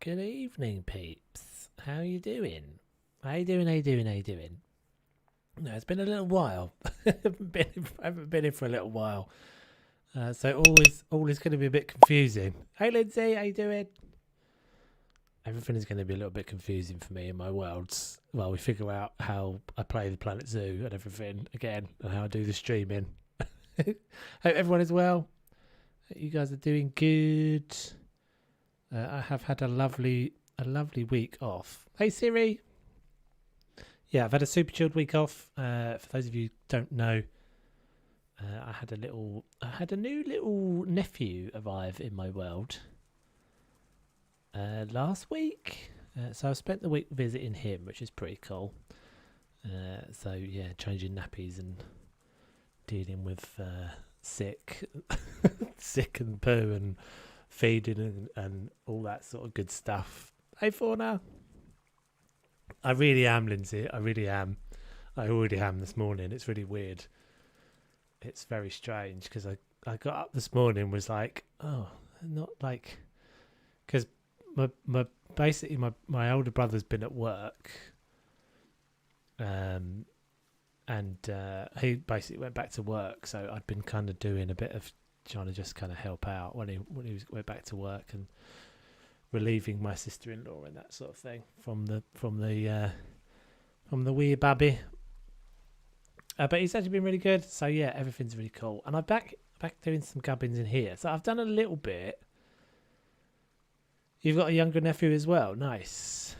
Good evening, peeps. How you doing? How you doing? No, it's been a little while. I haven't been in for a little while. So all is going to be a bit confusing. Hey, Lindsay, how you doing? Everything is going to be a little bit confusing for me in my worlds. Well, we figure out how I play the Planet Zoo and everything again, and how I do the streaming. Hope everyone is well. Hope you guys are doing good. I have had a lovely week off. Hey Siri. Yeah, I've had a super chilled week off. For those of you who don't know, I had a new little nephew arrive in my world last week. So I spent the week visiting him, which is pretty cool. So yeah, changing nappies and dealing with sick and poo and feeding and all that sort of good stuff. Hey Fauna. I really am, Lindsay. I really am. I already am this morning. It's really weird. It's very strange because I got up this morning and was like, oh, not like, because my older brother's been at work, and he basically went back to work. So I'd been kind of doing a bit of trying to just kind of help out when he went back to work and relieving my sister-in-law and that sort of thing from the wee babby. But he's actually been really good. So yeah, everything's really cool. And I'm back doing some gubbins in here. So I've done a little bit. You've got a younger nephew as well. Nice.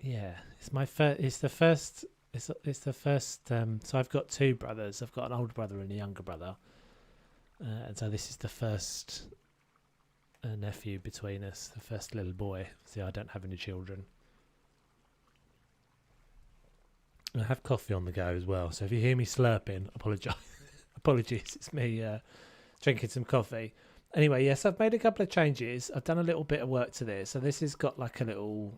Yeah, it's my first. It's the first. So I've got two brothers. I've got an older brother and a younger brother. And so this is the first nephew between us, the first little boy. See, I don't have any children. I have coffee on the go as well, so if you hear me slurping, apologies. It's me drinking some coffee. Anyway, yes, I've made a couple of changes. I've done a little bit of work to this. So this has got like a little,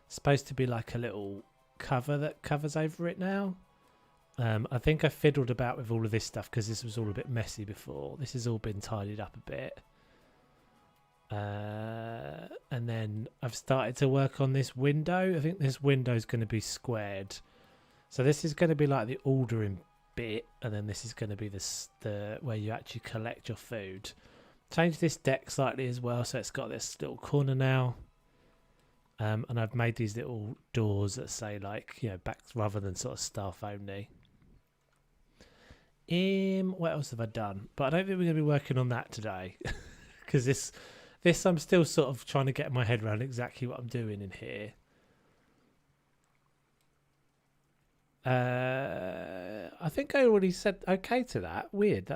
supposed to be like a little cover that covers over it now. I think I fiddled about with all of this stuff because this was all a bit messy before. This has all been tidied up a bit. And then I've started to work on this window. I think this window is going to be squared. So this is going to be like the ordering bit, and then this is going to be the where you actually collect your food. Change this deck slightly as well, so it's got this little corner now. And I've made these little doors that say like, you know, back rather than sort of staff only. What else have I done? But I don't think we're going to be working on that today because this I'm still sort of trying to get my head around exactly what I'm doing in here. I think I already said okay to that. Weird.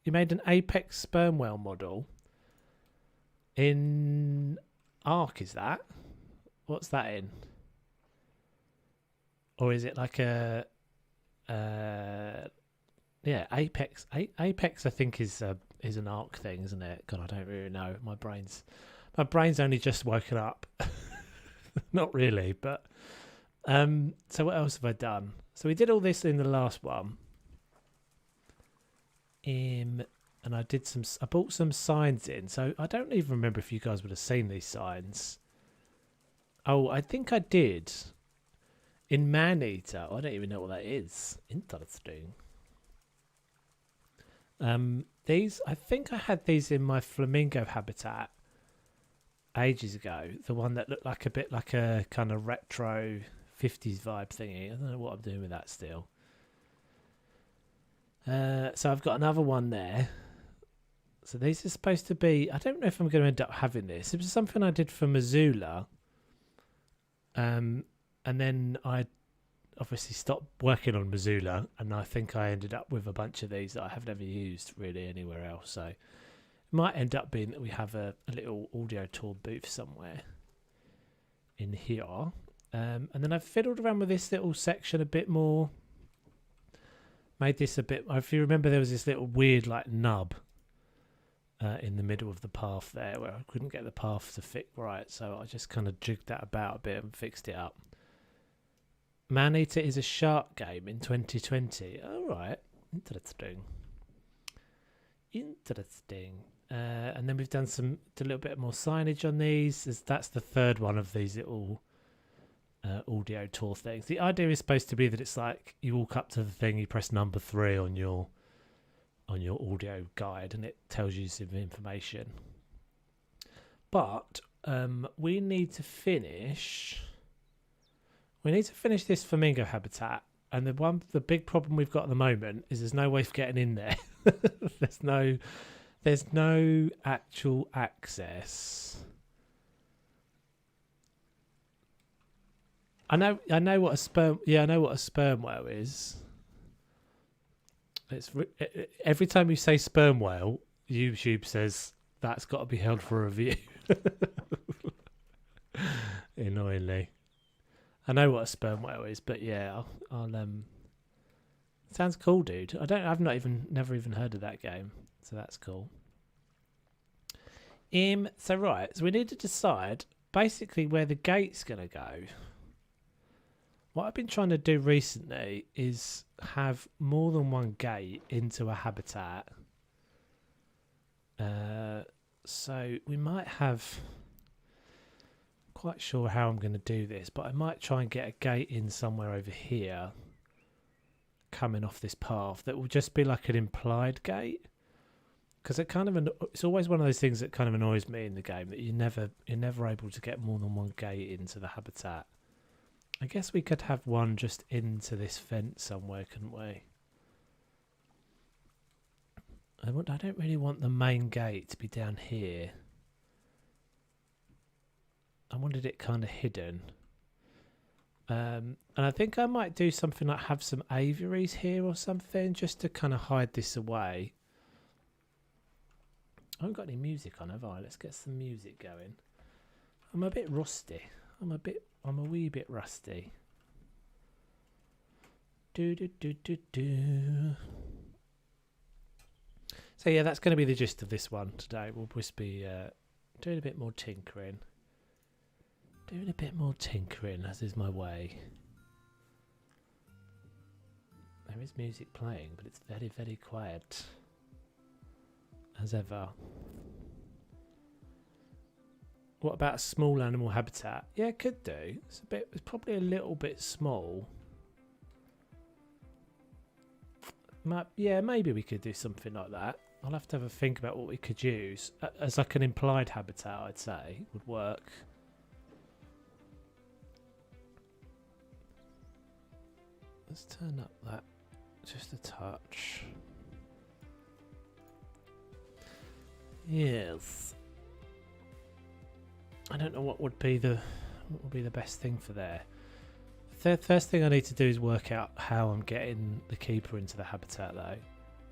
You made an apex sperm whale model in Arc. Is that? What's that in? Or is it like a Apex. Apex, I think, is an Arc thing, isn't it? God, I don't really know. My brain's only just woken up. Not really, but so what else have I done? So we did all this in the last one. And I bought some signs in. So I don't even remember if you guys would have seen these signs. Oh, I think I did. In Maneater. I don't even know what that is. Interesting. These, I think I had these in my Flamingo Habitat ages ago. The one that looked like a bit like a kind of retro 50s vibe thingy. I don't know what I'm doing with that still. So I've got another one there. So these are supposed to be, I don't know if I'm going to end up having this. It was something I did for Missoula. And then I obviously stopped working on Missoula, and I think I ended up with a bunch of these that I have never used really anywhere else. So it might end up being that we have a little audio tour booth somewhere in here. And then I've fiddled around with this little section a bit more. Made this a bit, if you remember, there was this little weird like nub in the middle of the path there where I couldn't get the path to fit right. So I just kind of jigged that about a bit and fixed it up. Maneater is a shark game in 2020. All right. Interesting. And then we've done a little bit more signage on these. That's the third one of these little audio tour things. The idea is supposed to be that it's like you walk up to the thing, you press number 3 on your audio guide, and it tells you some information. But we need to finish this Flamingo habitat, and the big problem we've got at the moment is there's no way of getting in there. There's no actual access. I know what a sperm. Yeah, I know what a sperm whale is. Every time you say sperm whale, YouTube says that's got to be held for review. Annoyingly, I know what a sperm whale is, but yeah, I'll sounds cool, dude. I've never even heard of that game, so that's cool. So we need to decide basically where the gate's gonna go. What I've been trying to do recently is have more than one gate into a habitat. So we might have, quite sure how I'm going to do this, but I might try and get a gate in somewhere over here coming off this path that will just be like an implied gate. Because it's always one of those things that kind of annoys me in the game, that you're never able to get more than one gate into the habitat. I guess we could have one just into this fence somewhere, couldn't we? I don't really want the main gate to be down here. I wanted it kind of hidden. And I think I might do something like have some aviaries here or something, just to kind of hide this away. I haven't got any music on, have I? Let's get some music going. I'm a bit rusty. I'm a wee bit rusty. Do. So yeah, that's going to be the gist of this one today. We'll just be doing a bit more tinkering. As is my way. There is music playing, but it's very, very quiet. As ever. What about a small animal habitat? Yeah, it could do. It's probably a little bit small. Maybe we could do something like that. I'll have to have a think about what we could use. As like an implied habitat, I'd say, would work. Let's turn up that just a touch. Yes. I don't know what would be the best thing for there. The first thing I need to do is work out how I'm getting the keeper into the habitat, though.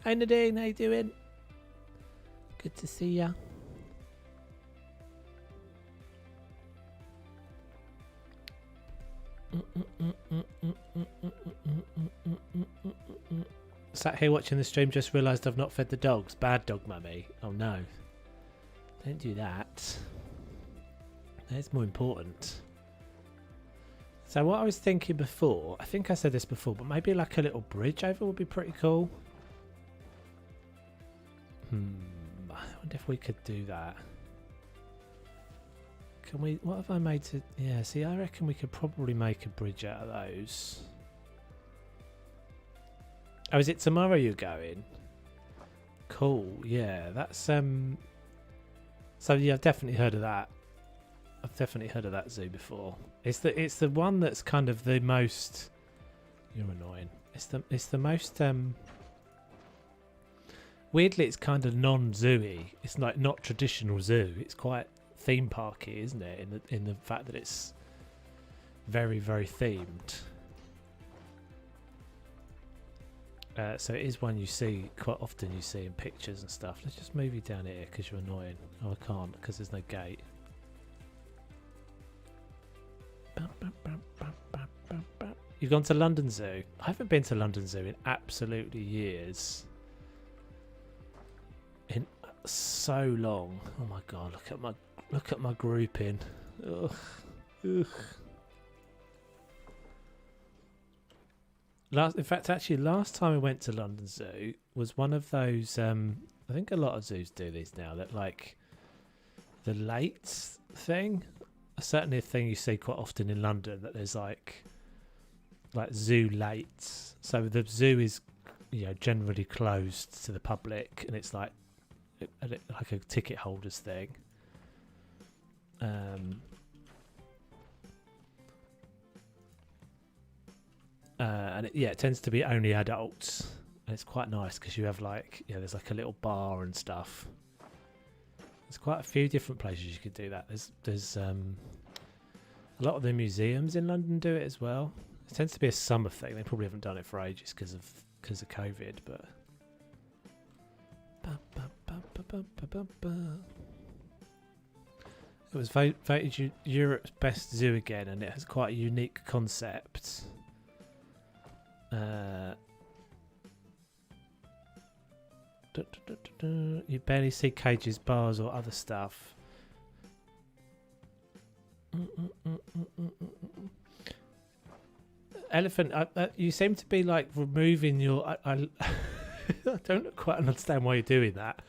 Hey Nadine, how you doing? Good to see ya. Sat here watching the stream, just realised I've not fed the dogs. Bad dog, mummy. Oh no. Don't do that. That's more important. So what I was thinking before, I think I said this before, but maybe like a little bridge over would be pretty cool. I wonder if we could do that. Can we, what have I made to, yeah, see, I reckon we could probably make a bridge out of those. Oh, is it tomorrow you're going? Cool, yeah, that's, so yeah, I've definitely heard of that. I've definitely heard of that zoo before. It's the one that's kind of the most, you're annoying. It's the most, weirdly it's kind of non-zoo-y. It's like not traditional zoo. It's quite theme parky, isn't it? In the fact that it's very, very themed. So it is one you see quite often. You see in pictures and stuff. Let's just move you down here because you're annoying. Oh, I can't because there's no gate. You've gone to London Zoo. I haven't been to London Zoo in absolutely years. In so long. Oh my god! Look at my grouping. Ugh. Ugh. In fact, actually, last time I went to London Zoo was one of those I think a lot of zoos do these now. That like the lates thing, certainly a thing you see quite often in London. That there's like zoo lates. So the zoo is, you know, generally closed to the public, and it's like a ticket holders thing. And it tends to be only adults, and it's quite nice because you have like, you know, there's like a little bar and stuff. There's quite a few different places you could do that. There's a lot of the museums in London do it as well. It tends to be a summer thing. They probably haven't done it for ages because of COVID, but. It was voted Europe's best zoo again, and it has quite a unique concept. You barely see cages, bars, or other stuff. Elephant, you seem to be like removing your. I don't quite understand why you're doing that,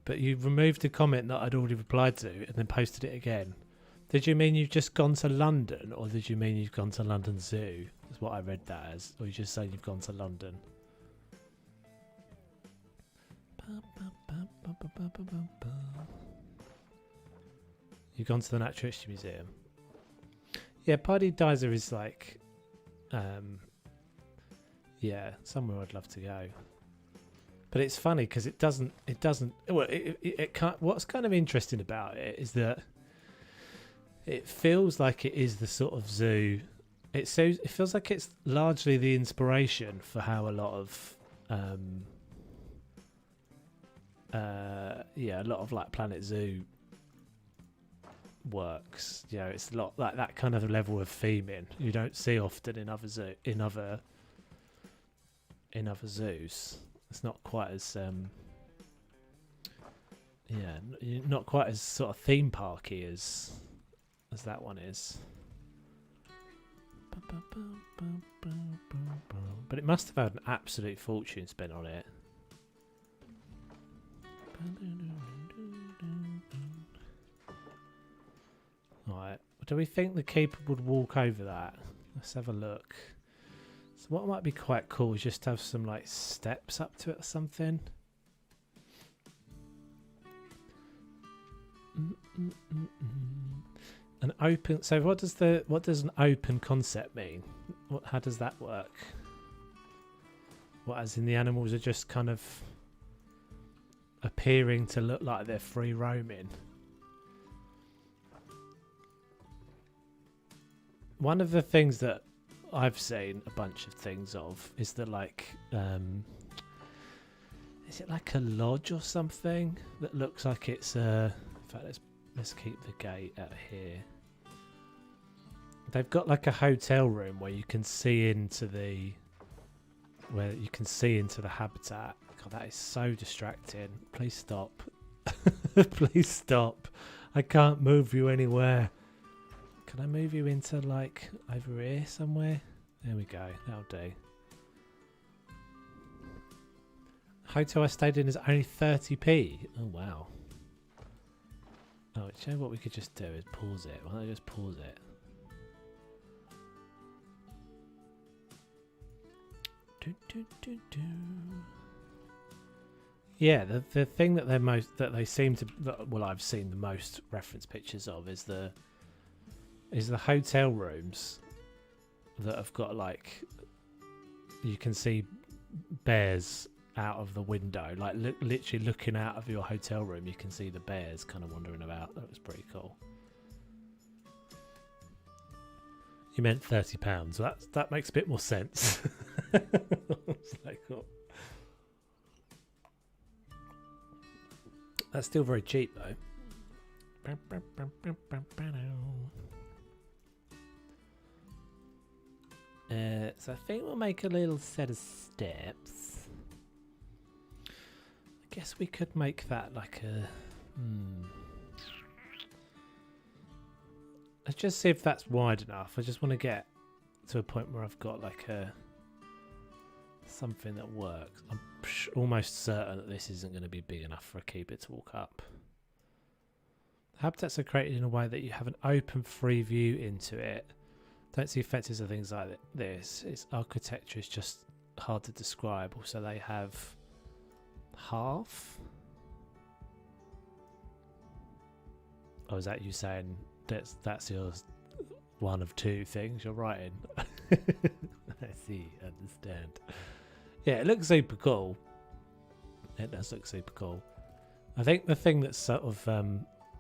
but you removed a comment that I'd already replied to and then posted it again. Did you mean you've just gone to London, or did you mean you've gone to London Zoo? That's what I read that as. Or you just saying you've gone to London? You've gone to the Natural History Museum. Yeah, Paradise is like, yeah, somewhere I'd love to go. But it's funny because it doesn't. Well, it can't. What's kind of interesting about it is that it feels like it is the sort of zoo. It feels like it's largely the inspiration for how a lot of, a lot of like Planet Zoo works. You know, it's a lot like that kind of level of theming you don't see often in other zoos. It's not quite as not quite as sort of theme parky as that one is. But it must have had an absolute fortune spent on it. Right, do we think the keeper would walk over that? Let's have a look. So what might be quite cool is just have some like steps up to it or something. An open. So what does an open concept mean? How does that work? What, as in the animals are just kind of appearing to look like they're free roaming? One of the things that I've seen a bunch of things of is that like, is it like a lodge or something that looks like it's in fact, let's keep the gate out here. They've got like a hotel room where you can see into the habitat. God, that is so distracting. Please stop. Please stop. I can't move you anywhere. Can I move you into like over here somewhere? There we go. That'll do. Hotel I stayed in is only 30p. Oh wow. Oh, you know what we could just do is pause it. Why don't I just pause it? Yeah, the thing that they seem to, well, I've seen the most reference pictures of is the hotel rooms that have got like, you can see bears out of the window, like literally looking out of your hotel room, you can see the bears kind of wandering about. That was pretty cool. You meant £30. That makes a bit more sense. It's like, oh. That's still very cheap though. So I think we'll make a little set of steps. I guess we could make that like a... Let's just see if that's wide enough. I just want to get to a point where I've got like a something that works. I'm almost certain that this isn't going to be big enough for a keeper to walk up. Habitats are created in a way that you have an open, free view into it. Don't see fences or things like this. Its architecture is just hard to describe. Also, they have half. Oh, is that you saying that's your one of two things you're writing? I see, understand. Yeah, it looks super cool. It does look super cool. I think the thing that's sort of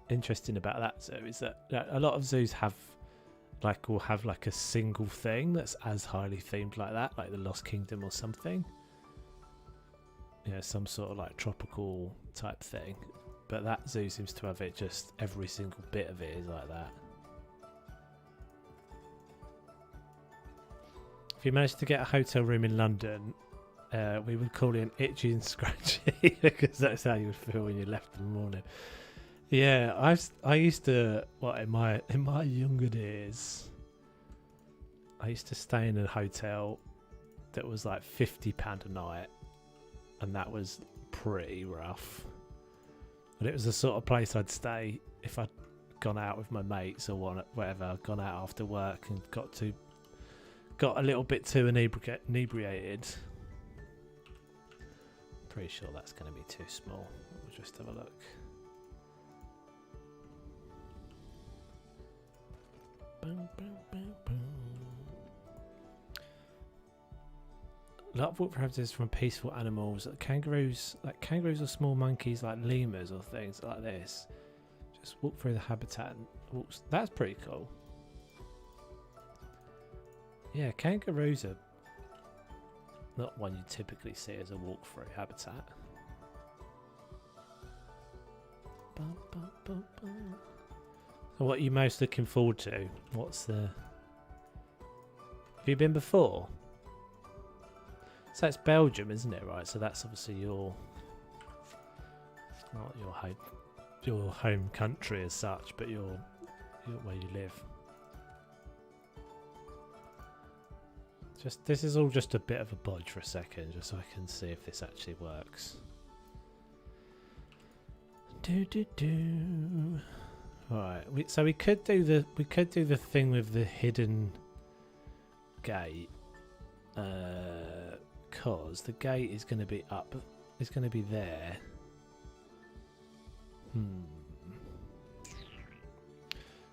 interesting about that zoo is that a lot of zoos will have like a single thing that's as highly themed like that, like the Lost Kingdom or something. You know, some sort of like tropical type thing. But that zoo seems to have it, just every single bit of it is like that. If you manage to get a hotel room in London, we would call it an itchy and scratchy because that's how you would feel when you left in the morning. Yeah, I used to in my younger days, I used to stay in a hotel that was like £50 a night, and that was pretty rough. But it was the sort of place I'd stay if I'd gone out with my mates or whatever, gone out after work and got a little bit too inebriated. Pretty sure that's going to be too small. We'll just have a look. Boom, boom, boom, boom. A lot of walk habitats from peaceful animals, kangaroos or small monkeys like lemurs or things like this. Just walk through the habitat and walks. That's pretty cool. Yeah, kangaroos are not one you typically see as a walk-through habitat. So what are you most looking forward to? Have you been before? So it's Belgium, isn't it? Right. So that's obviously not your home country as such, but your where you live. This is all just a bit of a bodge for a second, just so I can see if this actually works. Alright, so we could do the thing with the hidden gate, cause the gate is going to be up. It's going to be there.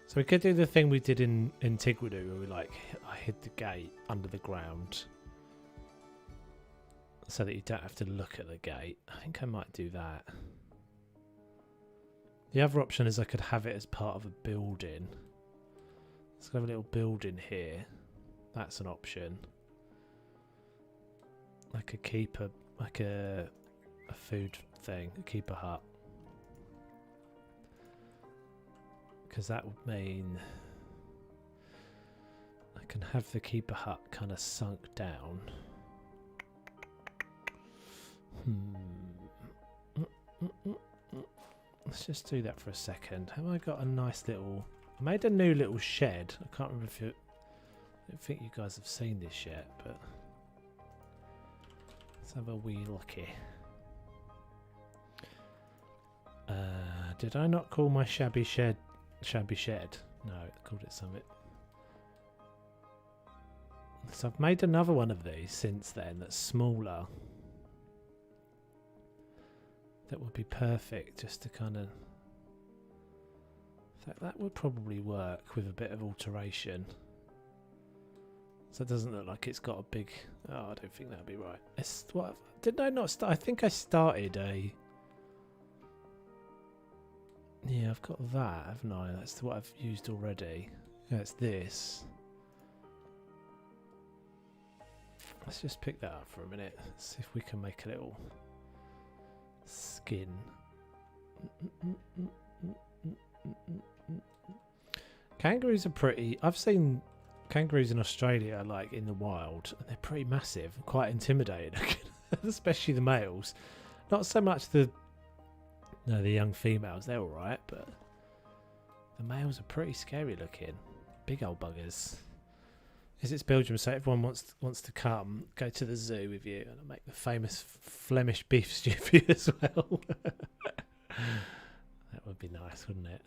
So we could do the thing we did in Tigridu, where I hid the gate under the ground, so that you don't have to look at the gate. I think I might do that. The other option is I could have it as part of a building. Let's have a little building here. That's an option. Like a keeper, like a food thing, a keeper hut. Because that would mean I can have the keeper hut kind of sunk down. Let's just do that for a second. Have I got a nice little... I made a new little shed. I can't remember if I don't think you guys have seen this yet, but let's have a wee looky. Did I not call my shabby shed? No, I called it something. So I've made another one of these since then that's smaller. That would be perfect just to kind of... That would probably work with a bit of alteration. So it doesn't look like it's got a big... Oh, I don't think that'd be right. Didn't I not start? I think I started a... Yeah, I've got that, haven't I? That's what I've used already. Yeah, it's this. Let's just pick that up for a minute. See if we can make a little skin. Kangaroos are pretty... I've seen kangaroos in Australia, like in the wild, and they're pretty massive, quite intimidating, especially the males. Not so much the young females, they're alright, but the males are pretty scary looking. Big old buggers. Is it's Belgium, so everyone wants to come, go to the zoo with you, and I'll make the famous Flemish beef stew for you as well. That would be nice, wouldn't it?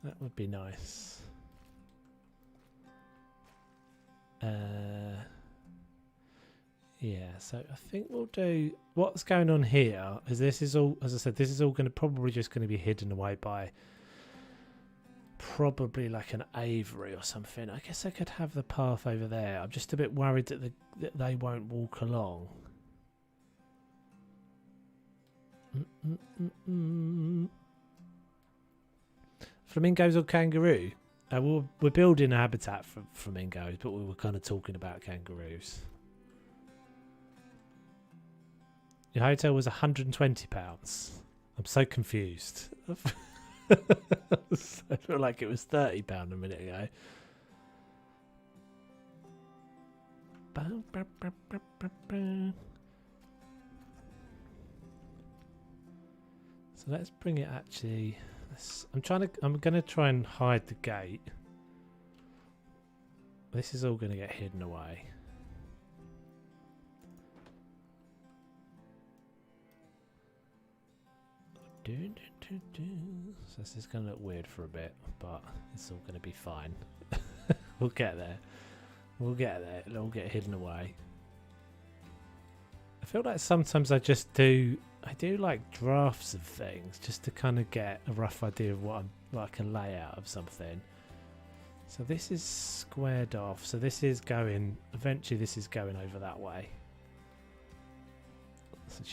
That would be nice. Yeah, so I think we'll do... What's going on here is this is all, as I said, this is all going to probably just going to be hidden away by probably like an aviary or something. I guess I could have the path over there. I'm just a bit worried that that they won't walk along. Flamingos or kangaroo? We're building a habitat for flamingos, but we were kind of talking about kangaroos. Your hotel was £120. I'm so confused. I feel like it was £30 a minute ago. So let's bring it actually. I'm going to try and hide the gate. This is all going to get hidden away. So this is going to look weird for a bit, but it's all going to be fine. We'll get there. We'll get there. It'll all get hidden away. I feel like sometimes I do like drafts of things just to kind of get a rough idea of what I'm like, a layout of something. So this is squared off. So this is going, eventually this is going over that way.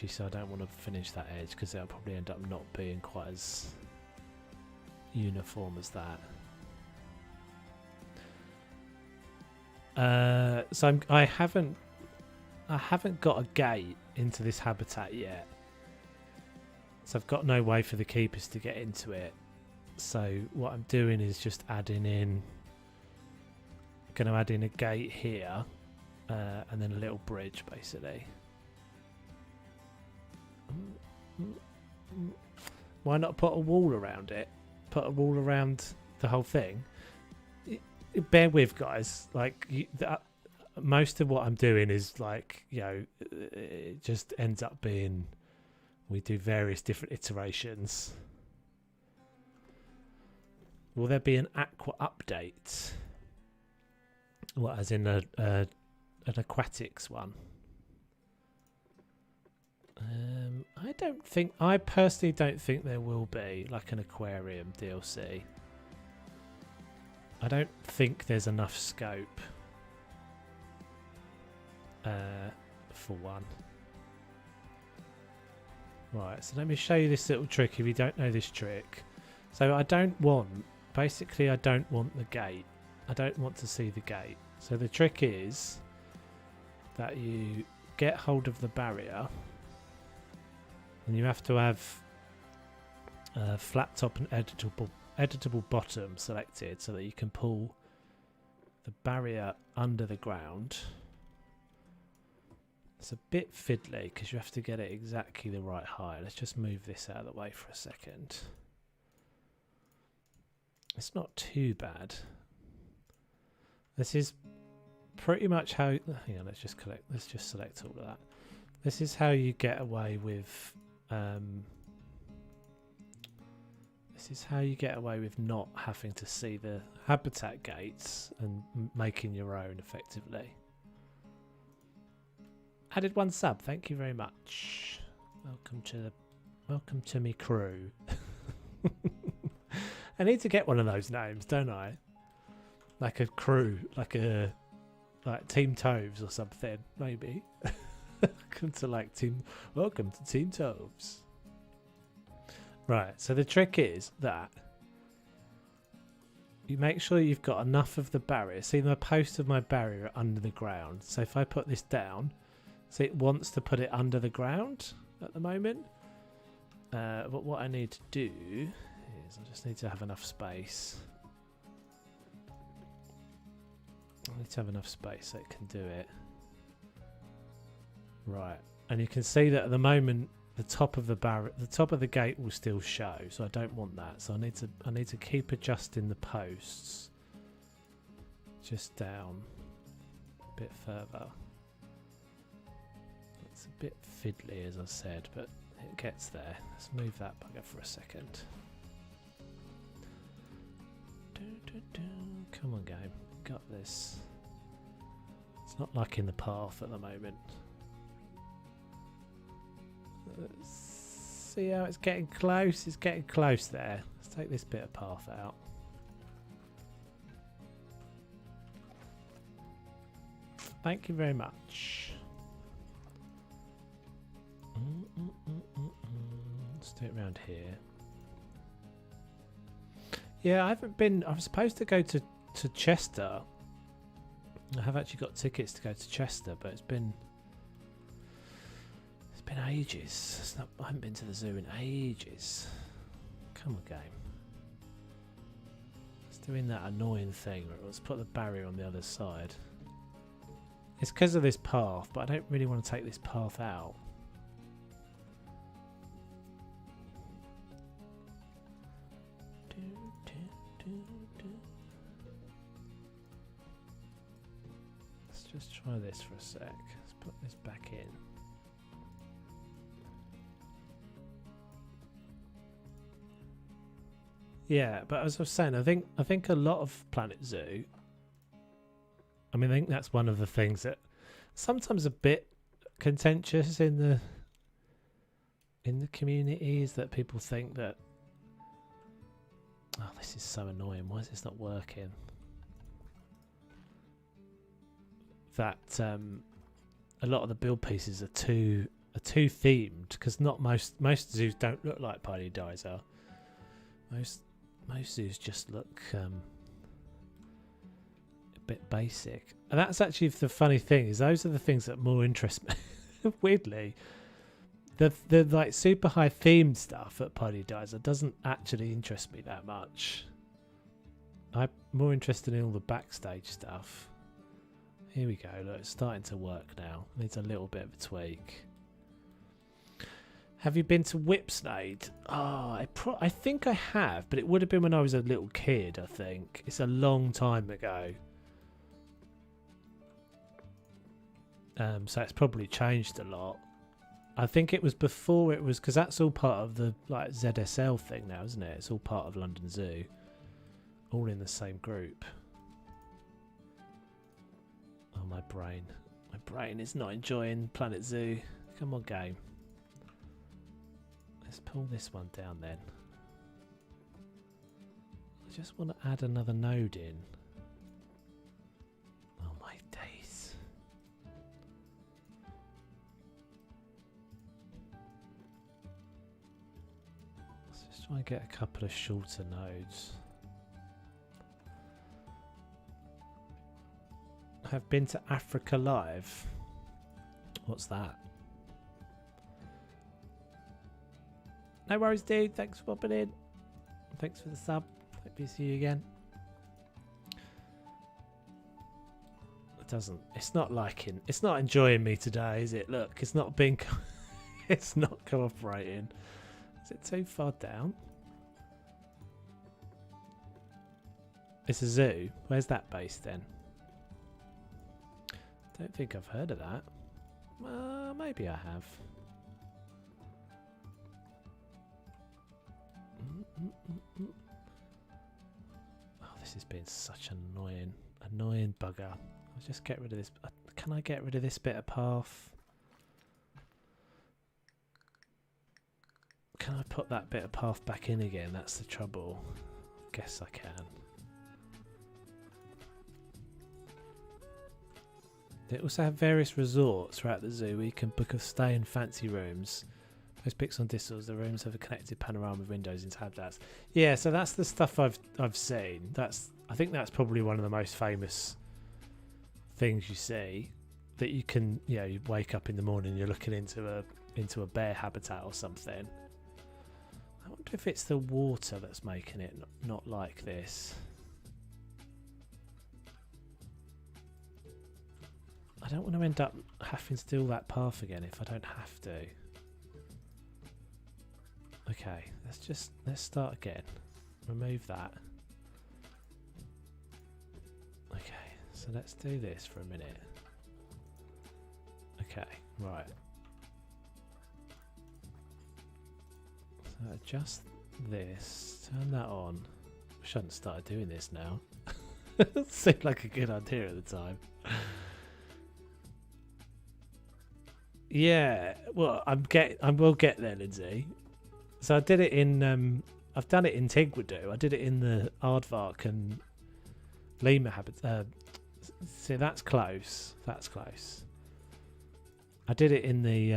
So I don't want to finish that edge because it'll probably end up not being quite as uniform as that. So I haven't got a gate into this habitat yet. So I've got no way for the keepers to get into it. So what I'm doing is just adding in, going to add in a gate here, and then a little bridge basically. Why not put a wall around it? Put a wall around the whole thing. Bear with, guys. Like most of what I'm doing is like, you know, it just ends up being, we do various different iterations. Will there be an aqua update? What, as in an aquatics one? I personally don't think there will be like an aquarium DLC. I don't think there's enough scope for one. Right, so let me show you this little trick if you don't know this trick. So I don't want the gate. I don't want to see the gate. So the trick is that you get hold of the barrier, and you have to have flat top and editable bottom selected so that you can pull the barrier under the ground. It's a bit fiddly because you have to get it exactly the right height. Let's just move this out of the way for a second. It's not too bad. This is pretty much how, hang on, let's just select all of that. This is how you get away with not having to see the habitat gates and making your own effectively. Added 1 sub, thank you very much. Welcome to me crew. I need to get one of those names, don't I? Like a crew, like Team Toves or something, maybe. Welcome to Team Toves. Right, so the trick is that you make sure you've got enough of the barrier. See, the post of my barrier are under the ground. So if I put this down, see, it wants to put it under the ground at the moment. But what I need to do is I just need to have enough space. I need to have enough space so it can do it. Right, and you can see that at the moment the top of the gate will still show, so I don't want that. So I need to keep adjusting the posts just down a bit further. It's a bit fiddly, as I said, but it gets there. Let's move that bugger for a second. Come on, game. Got this. It's not like in the path at the moment. Let's see how it's getting close. It's getting close there. Let's take this bit of path out. Thank you very much. Let's do it around here. Yeah, I haven't been. I was supposed to go to Chester. I have actually got tickets to go to Chester, but it's been ages. It's not, I haven't been to the zoo in ages. Come on, game. It's doing that annoying thing. Let's put the barrier on the other side. It's because of this path, but I don't really want to take this path out. Let's just try this for a sec. Let's put this back in. Yeah, but as I was saying, I think a lot of Planet Zoo. I mean, I think that's one of the things that sometimes a bit contentious in the community is that people think that, oh, this is so annoying. Why is this not working? That a lot of the build pieces are too themed, because not most zoos don't look like Paradise. Most zoos just look a bit basic, and that's actually the funny thing, is those are the things that more interest me. Weirdly, the like super high themed stuff at Paradise doesn't actually interest me that much. I'm more interested in all the backstage stuff. Here we go. Look, it's starting to work now. Needs a little bit of a tweak. Have you been to Whipsnade? Oh, I think I have, but it would have been when I was a little kid, I think. It's a long time ago. So it's probably changed a lot. I think it was before it was, because that's all part of the like ZSL thing now, isn't it? It's all part of London Zoo. All in the same group. Oh, my brain. My brain is not enjoying Planet Zoo. Come on, game. Let's pull this one down then. I just want to add another node in. Oh my days. Let's just try and get a couple of shorter nodes. I've been to Africa Live. What's that? No worries, dude. Thanks for popping in. Thanks for the sub. Hope to see you again. It doesn't. It's not liking. It's not enjoying me today, is it? Look, it's not being. It's not cooperating. Is it too far down? It's a zoo. Where's that based then? Don't think I've heard of that. Maybe I have. Oh, this has been such an annoying bugger. I'll just get rid of this. Can I get rid of this bit of path? Can I put that bit of path back in again? That's the trouble. Guess I can. They also have various resorts throughout the zoo where you can book a stay in fancy rooms. Post pics on distals. The rooms have a connected panorama of windows into habitats. Yeah, so that's the stuff I've seen. I think that's probably one of the most famous things you see. That you can, you wake up in the morning, you're looking into a bear habitat or something. I wonder if it's the water that's making it not like this. I don't want to end up having to do all that path again if I don't have to. Okay, let's start again. Remove that. Okay, So let's do this for a minute. Okay, right. So adjust this, turn that on. I shouldn't start doing this now. Seemed like a good idea at the time. Yeah, well, I will get there, Lindsay. So I did it in I've done it in Tigwadu. I did it in the Aardvark and Lemur habitat. See, that's close. That's close. I did it in the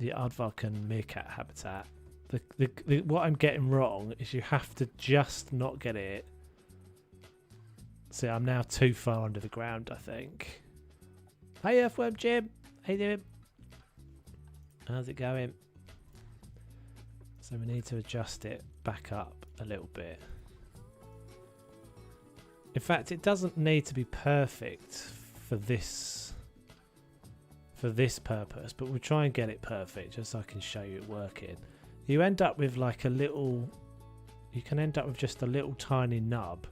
Aardvark and Meerkat habitat. The what I'm getting wrong is you have to just not get it. See, I'm now too far under the ground, I think. Hey, Earthworm Jim. How you doing? How's it going? So we need to adjust it back up a little bit. In fact, it doesn't need to be perfect for this purpose, but we'll try and get it perfect just so I can show you it working. You end up with like a little, you can end up with just a little tiny nub.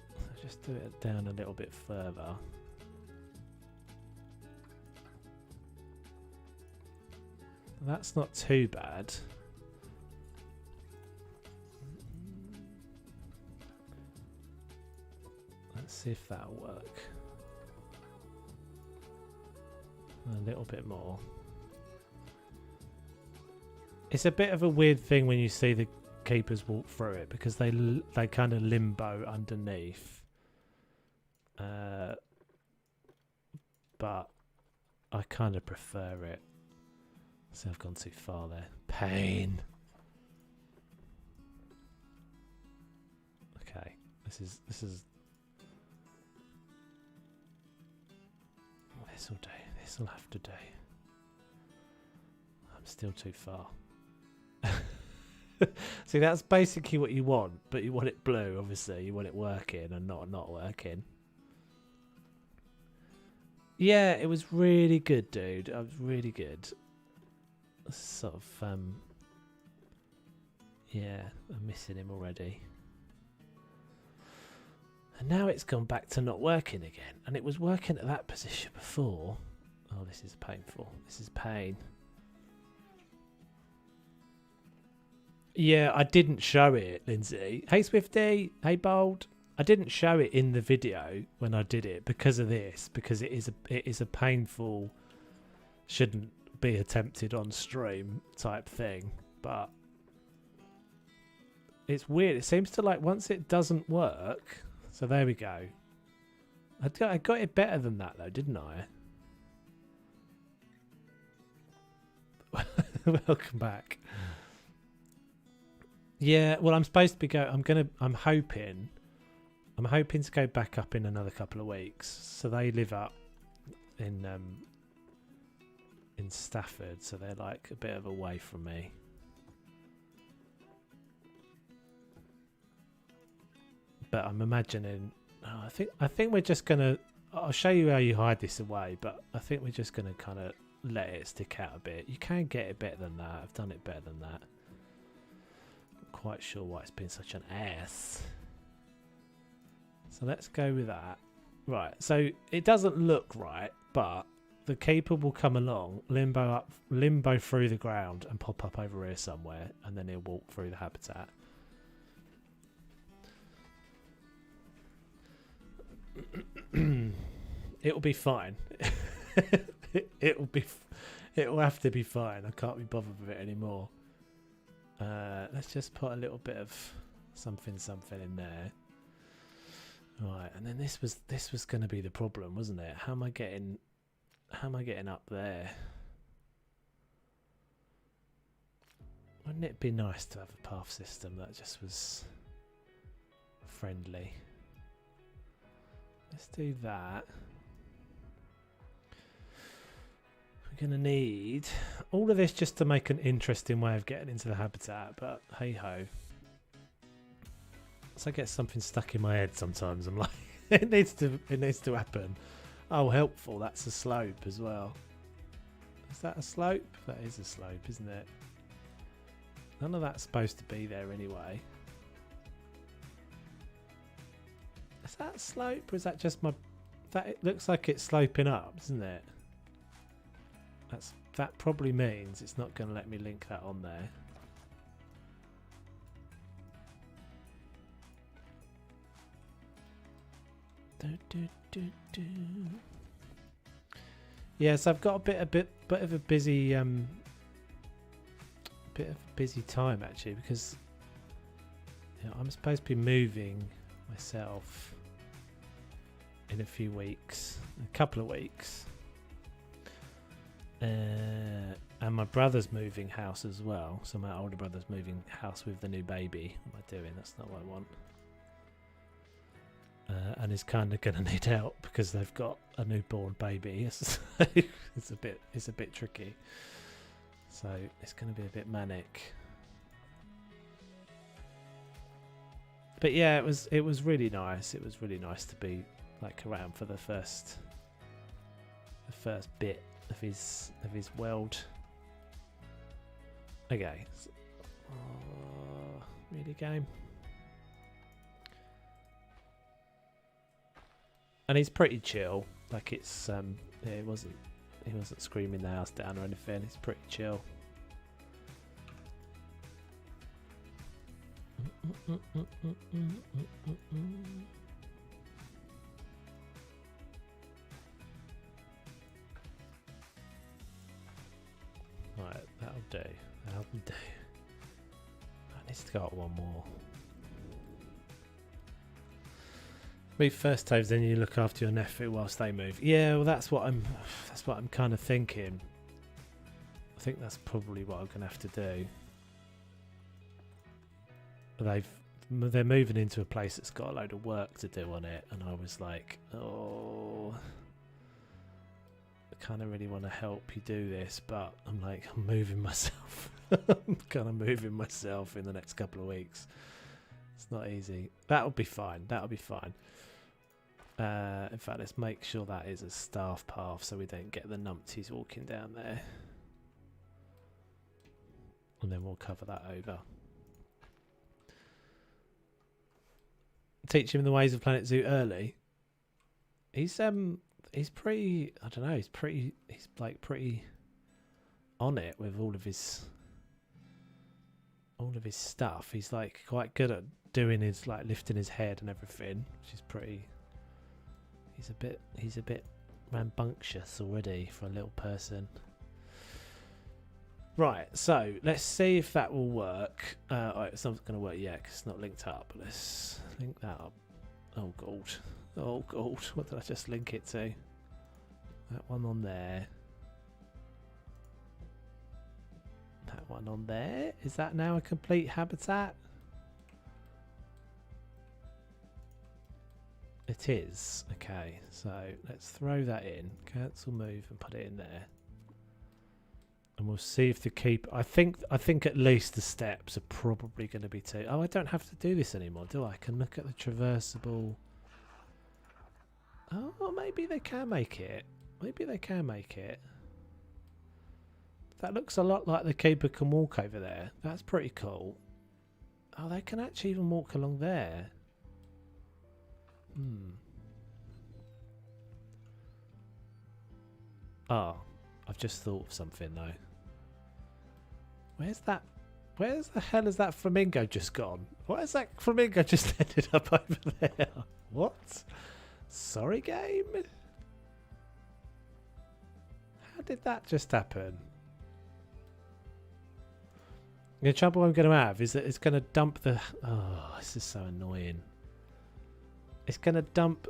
So just do it down a little bit further. That's not too bad. Let's see if that'll work. A little bit more. It's a bit of a weird thing when you see the keepers walk through it because they kind of limbo underneath. But I kind of prefer it. See, I've gone too far there. Pain. Okay, this is. This will do. This will have to do. I'm still too far. See, that's basically what you want, but you want it blue. Obviously, you want it working and not working. Yeah, it was really good, dude. It was really good. Sort of, yeah, I'm missing him already. And now it's gone back to not working again. And it was working at that position before. Oh, this is painful. This is pain. Yeah, I didn't show it, Lindsay. Hey, Swifty. Hey, Bold. I didn't show it in the video when I did it because of this. Because it is a painful, shouldn't be attempted on stream type thing. But it's weird. It seems to like once it doesn't work. So there we go. I got it better than that though, didn't I? Welcome back. Yeah, well, I'm supposed to be I'm hoping to go back up in another couple of weeks. So they live up in Stafford, so they're like a bit of away from me. But I'm imagining. Oh, I think we're just gonna. I'll show you how you hide this away, but I think we're just gonna kind of let it stick out a bit. You can get it better than that. I've done it better than that. Not quite sure why it's been such an ass. So let's go with that. Right. So it doesn't look right, but the keeper will come along, limbo through the ground, and pop up over here somewhere, and then he'll walk through the habitat. It'll be fine. It'll have to be fine. I can't be bothered with it anymore. Let's just put a little bit of something in there. Right, and then this was going to be the problem, wasn't it? How am I getting up there? Wouldn't it be nice to have a path system that just was friendly? Let's do that. We're going to need all of this just to make an interesting way of getting into the habitat, but hey ho. So I get something stuck in my head sometimes. I'm like, it needs to happen. Oh, helpful. That's a slope as well. Is that a slope? That is a slope, isn't it? None of that's supposed to be there anyway. Is that slope or is that just my... That it looks like it's sloping up, doesn't it? That probably means it's not going to let me link that on there. Yes, I've got a bit of a busy time actually, because you know, I'm supposed to be moving myself in a few weeks, a couple of weeks, and my brother's moving house as well. So my older brother's moving house with the new baby. What am I doing? That's not what I want. And is kind of going to need help because they've got a newborn baby. So it's a bit tricky. So it's going to be a bit manic. But yeah, it was really nice. It was really nice to be like around for the first bit of his world. Okay. So, really game. And he's pretty chill. Like it's yeah, he wasn't screaming the house down or anything. He's pretty chill. Right, that'll do. That'll do. I need to go up one more. Move first, Toves, then you look after your nephew whilst they move. Yeah, well, that's what I'm kind of thinking. I think that's probably what I'm gonna have to do. They're moving into a place that's got a load of work to do on it, and I was like, oh, I kind of really want to help you do this, but I'm like, I'm moving myself. I'm kind of moving myself in the next couple of weeks. It's not easy. That'll be fine. That'll be fine. In fact, let's make sure that is a staff path so we don't get the numpties walking down there. And then we'll cover that over. Teach him the ways of Planet Zoo early. He's pretty, I don't know, he's like pretty on it with all of his stuff. He's like quite good at doing his, like, lifting his head and everything, which is pretty. He's a bit rambunctious already for a little person. Right, so let's see if that will work. Right, it's not going to work yet because it's not linked up. Let's link that up. Oh god, oh god, what did I just link it to? That one on there. That one on there. Is that now a complete habitat? It is. Okay, so let's throw that in. Cancel move and put it in there. And we'll see if the keep. I think at least the steps are probably going to be too. Oh, I don't have to do this anymore, do I? I can look at the traversable. Oh, maybe they can make it. Maybe they can make it. That looks a lot like the keeper can walk over there. That's pretty cool. Oh, they can actually even walk along there. Oh, I've just thought of something though. Where's the hell has that flamingo just gone? Why has that flamingo just ended up over there? What? Sorry, game? How did that just happen? The trouble I'm going to have is that it's going to dump the... Oh, this is so annoying. It's going to dump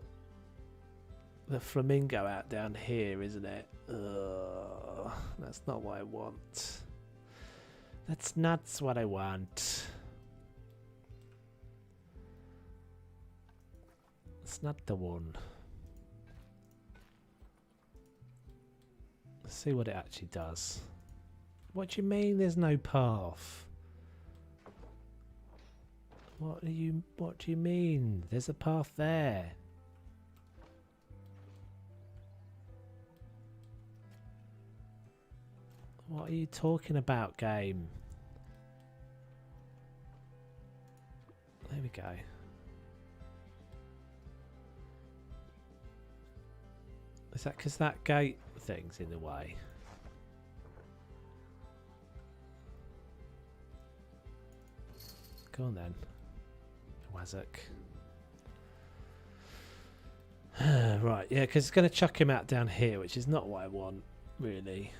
the flamingo out down here, isn't it? Ugh, that's not what I want. That's not what I want. It's not the one. Let's see what it actually does. What do you mean there's no path? What do you mean? There's a path there. What are you talking about, game? There we go. Is that because that gate thing's in the way? Go on then. Wazzock. Right, yeah, because it's going to chuck him out down here, which is not what I want, really.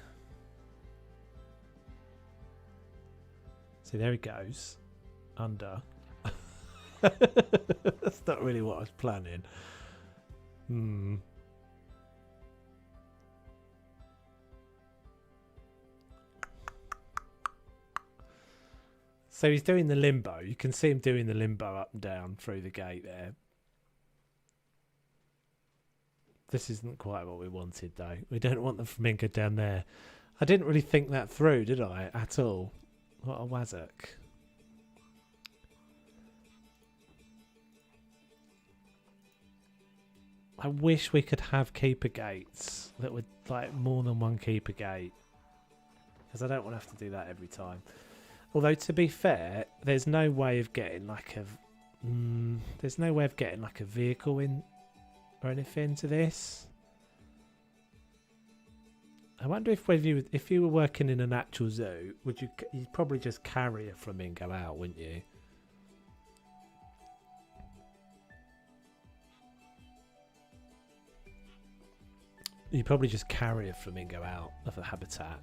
See, there he goes. Under. That's not really what I was planning. So he's doing the limbo. You can see him doing the limbo up and down through the gate there. This isn't quite what we wanted, though. We don't want the flamingo down there. I didn't really think that through, did I? At all. What a wazzock. I wish we could have keeper gates that would like more than one keeper gate, because I don't want to have to do that every time. Although to be fair, there's no way of getting like a vehicle in or anything to this. I wonder if you were working in an actual zoo, you'd probably just carry a flamingo out, wouldn't you? You'd probably just carry a flamingo out of the habitat.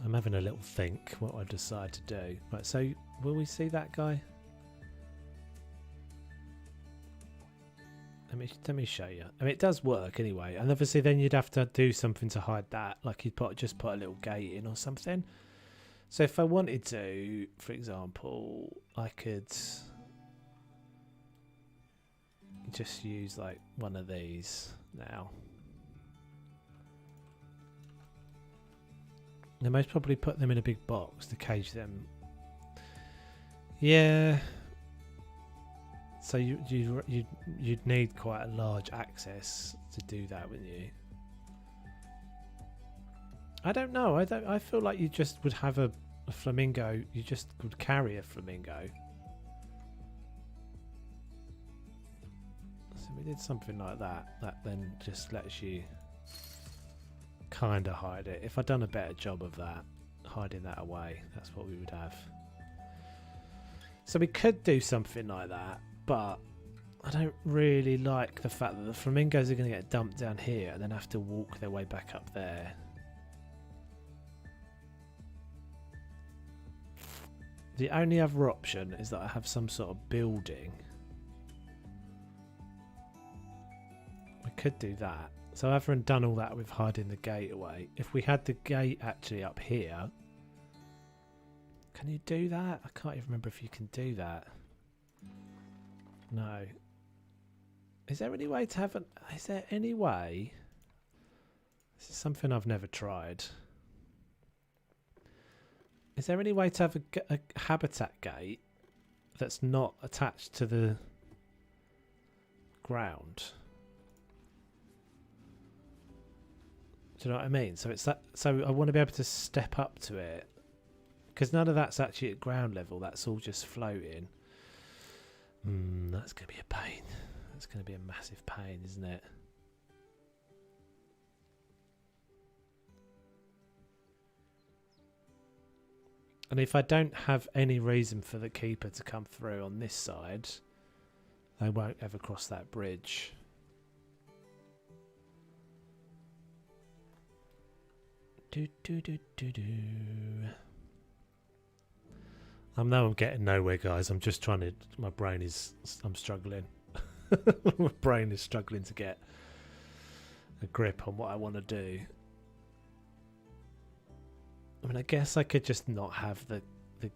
I'm having a little think what I decide to do. Right, so will we see that guy? Let me show you. I mean, it does work anyway, and obviously then you'd have to do something to hide that, like you'd just put a little gate in or something. So if I wanted to, for example, I could just use like one of these now. They most probably put them in a big box to cage them. Yeah. So you'd need quite a large access to do that, wouldn't you? I don't know. I feel like you just would have a flamingo. You just would carry a flamingo. So we did something like that. That then just lets you kind of hide it. If I'd done a better job of that, hiding that away, that's what we would have. So we could do something like that, but I don't really like the fact that the flamingos are going to get dumped down here and then have to walk their way back up there. The only other option is that I have some sort of building. I could do that. So I haven't done all that with hiding the gate away. If we had the gate actually up here, can you do that? I can't even remember if you can do that. No. Is there any way to have an... Is there any way... This is something I've never tried. Is there any way to have a habitat gate that's not attached to the ground? Do you know what I mean? So it's that. So I want to be able to step up to it, because none of that's actually at ground level. That's all just floating. That's going to be a pain. That's going to be a massive pain, isn't it? And if I don't have any reason for the keeper to come through on this side, they won't ever cross that bridge. I know I'm getting nowhere, guys. I'm just trying to... My brain is... I'm struggling. My brain is struggling to get a grip on what I want to do. I mean, I guess I could just not have the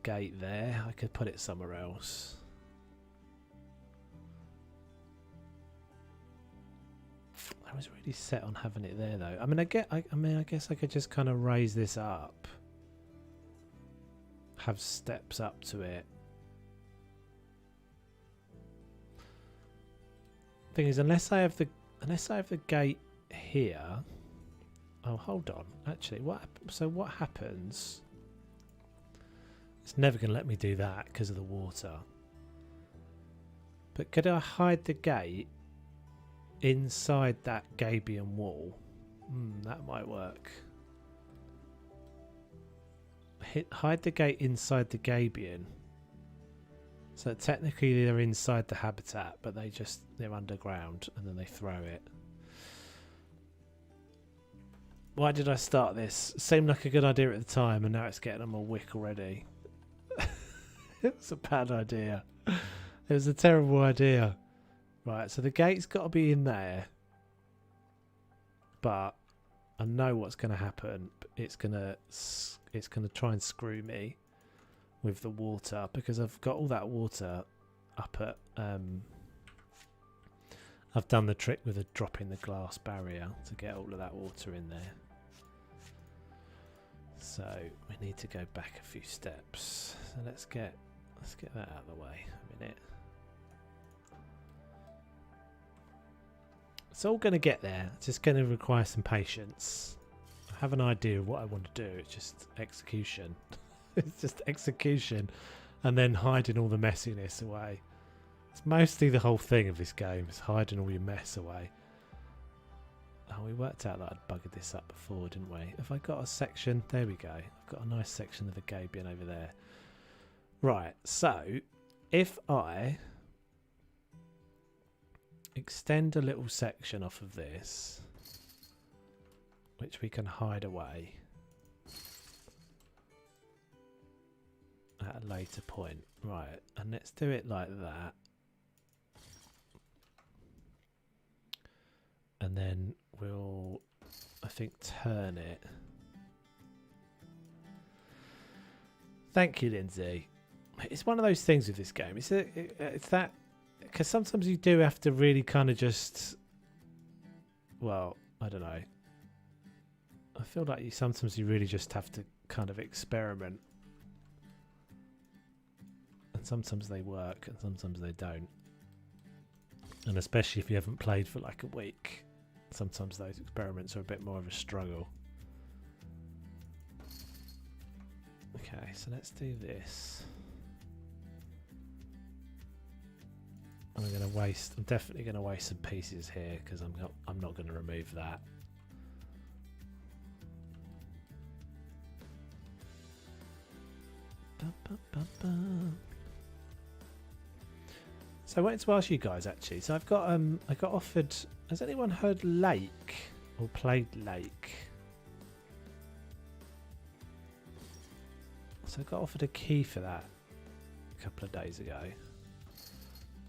gate there. I could put it somewhere else. I was really set on having it there, though. I mean, I guess I could just kind of raise this up, have steps up to it. Thing is, unless I have the gate here. Oh, hold on. Actually, what happens It's never going to let me do that because of the water. But could I hide the gate inside that gabion wall? That might work. Hide the gate inside the gabion. So technically they're inside the habitat, but they're underground and then they throw it. Why did I start this? Seemed like a good idea at the time, and now it's getting on my wick already. It was a bad idea. It was a terrible idea. Right, so the gate's got to be in there. But I know what's going to happen. It's going to try and screw me with the water, because I've got all that water up at I've done the trick with dropping the glass barrier to get all of that water in there. So we need to go back a few steps. So let's get that out of the way a minute. It's all going to get there. It's just going to require some patience. I have an idea of what I want to do. It's just execution. It's just execution and then hiding all the messiness away. It's mostly the whole thing of this game, is hiding all your mess away. Oh, we worked out that I'd buggered this up before, didn't we? Have I got a section? There we go. I've got a nice section of the gabion over there. Right, so if I extend a little section off of this, which we can hide away at a later point. Right, and let's do it like that. And then we'll, I think, turn it. Thank you, Lindsay. It's one of those things with this game. It's that, because sometimes you do have to really kind of just, well, I don't know. I feel like sometimes you really just have to kind of experiment. And sometimes they work and sometimes they don't. And especially if you haven't played for like a week, sometimes those experiments are a bit more of a struggle. Okay, so let's do this. I'm definitely going to waste some pieces here because I'm not going to remove that. So I wanted to ask you guys actually. So I got offered. Has anyone heard Lake or played Lake? So I got offered a key for that a couple of days ago,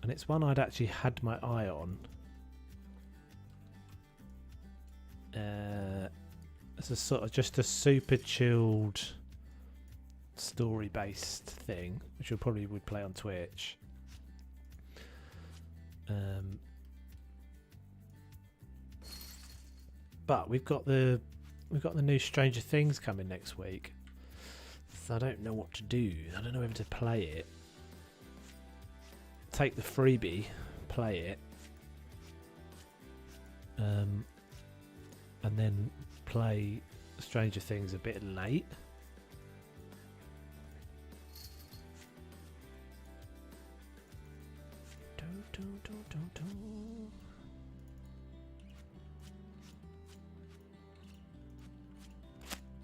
and it's one I'd actually had my eye on. It's a sort of just a super chilled story-based thing, which we probably would play on Twitch. But we've got the new Stranger Things coming next week, so I don't know what to do. I don't know whether to play it, take the freebie, play it, and then play Stranger Things a bit late.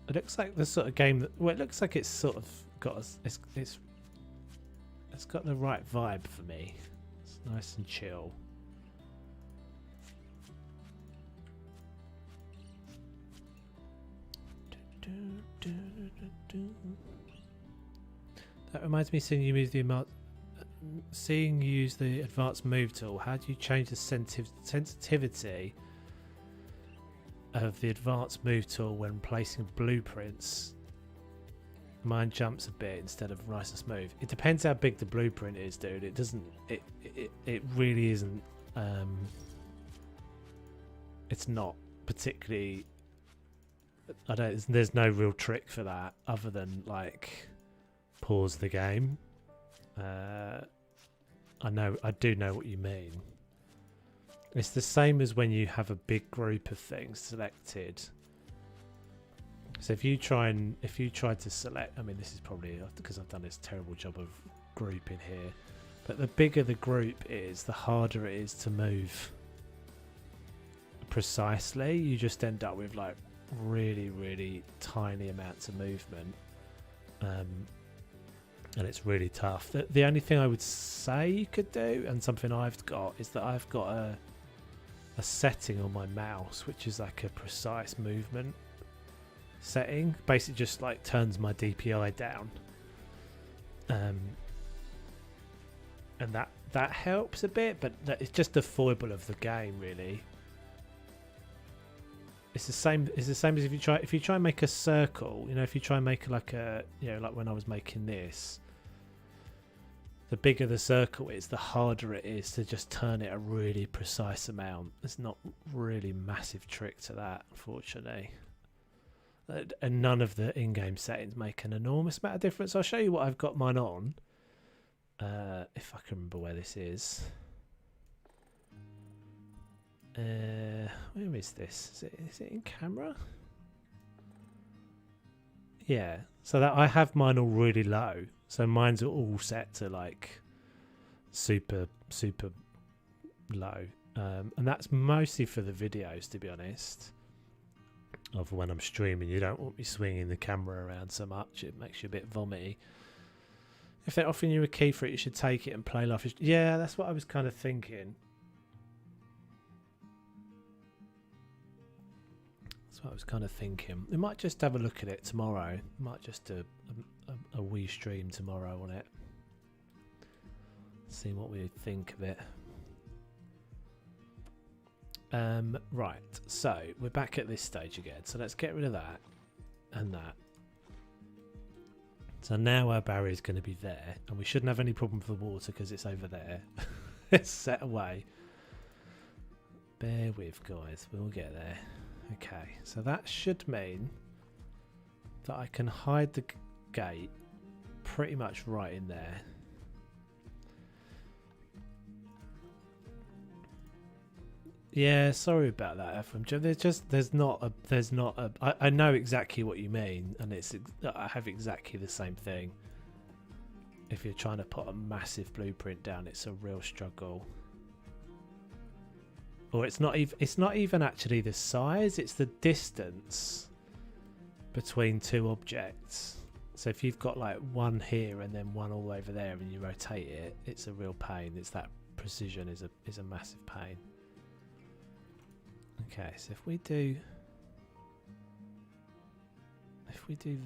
It looks like the sort of game that, well, it looks like it's sort of got it's got the right vibe for me. It's nice and chill. That reminds me, seeing you use the advanced move tool. How do you change the sensitivity of the advanced move tool when placing blueprints? Mine jumps a bit instead of nice and smooth. It depends how big the blueprint is, dude. It doesn't. It really isn't. It's not particularly. I don't. There's no real trick for that other than like pause the game. I do know what you mean. It's the same as when you have a big group of things selected. So if you try to select, I mean, this is probably because I've done this terrible job of grouping here, but the bigger the group is, the harder it is to move precisely. You just end up with like really, really tiny amounts of movement, and it's really tough. The only thing I would say you could do, and something I've got, is that I've got a setting on my mouse which is like a precise movement setting. Basically just like turns my DPI down, and that helps a bit, but it's just a foible of the game, really. It's the same as if you try and make a circle, you know, if you try and make like a, you know, like when I was making this, the bigger the circle is, the harder it is to just turn it a really precise amount. There's not really massive trick to that, unfortunately. And none of the in-game settings make an enormous amount of difference. I'll show you what I've got mine on, if I can remember where this is. Where is this? Is it in camera? Yeah, so that I have mine all really low. So mine's all set to like super low, and that's mostly for the videos, to be honest. Of when I'm streaming, you don't want me swinging the camera around so much; it makes you a bit vomity. If they're offering you a key for it, you should take it and play life. Yeah, that's what I was kind of thinking. I was kind of thinking we might just have a look at it tomorrow. Might just do a wee stream tomorrow on it. See what we think of it. Right, so we're back at this stage again. So let's get rid of that and that. So now our barrier is going to be there, and we shouldn't have any problem with the water because it's over there. It's set away. Bear with, guys. We'll get there. Okay, so that should mean that I can hide the gate pretty much right in there. Yeah, sorry about that, FM. I know exactly what you mean, and I have exactly the same thing. If you're trying to put a massive blueprint down, it's a real struggle. Or it's not even actually the size, it's the distance between two objects. So if you've got like one here and then one all over there and you rotate it, it's a real pain. It's that precision is a massive pain. Okay, so if we do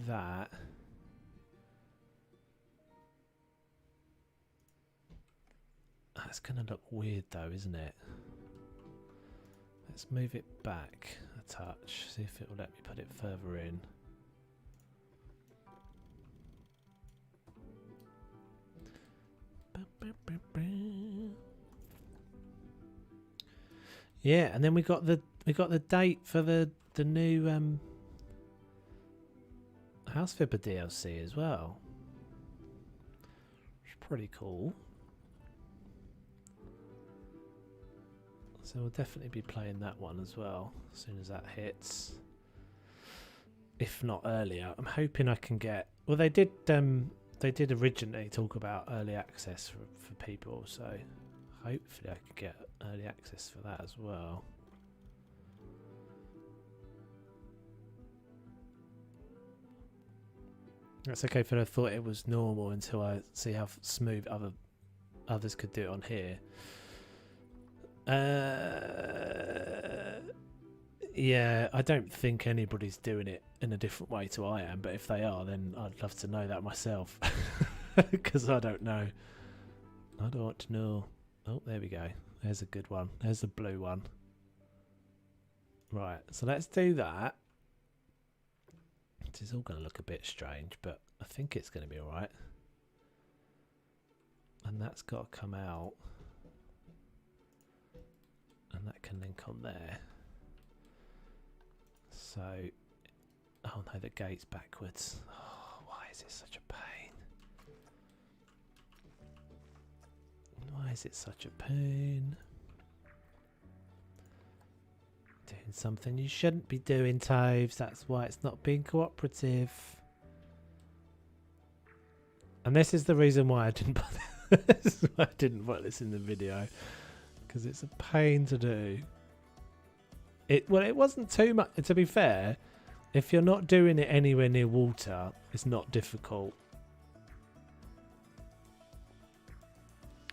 that, that's gonna look weird though, isn't it? Let's move it back a touch, see if it will let me put it further in. Yeah, and then we got the date for the new House Flipper DLC as well. It's pretty cool. So we'll definitely be playing that one as well as soon as that hits. If not earlier, I'm hoping I can get. Well, they did originally talk about early access for people, so hopefully I could get early access for that as well. That's okay, but I thought it was normal until I see how smooth others could do it on here. Yeah, I don't think anybody's doing it in a different way to I am, but if they are, then I'd love to know that myself, because I don't know. I don't want to know. Oh, there we go. There's a good one. There's a blue one. Right, so let's do that. This is all going to look a bit strange, but I think it's going to be alright. And that's got to come out. And that can link on there. So, oh no, the gate's backwards. Oh, why is it such a pain? Why is it such a pain? Doing something you shouldn't be doing, Toves. That's why it's not being cooperative. And this is the reason why I didn't put this is why I didn't put this in the video. Because it's a pain to do. It wasn't too much. To be fair, if you're not doing it anywhere near water, it's not difficult.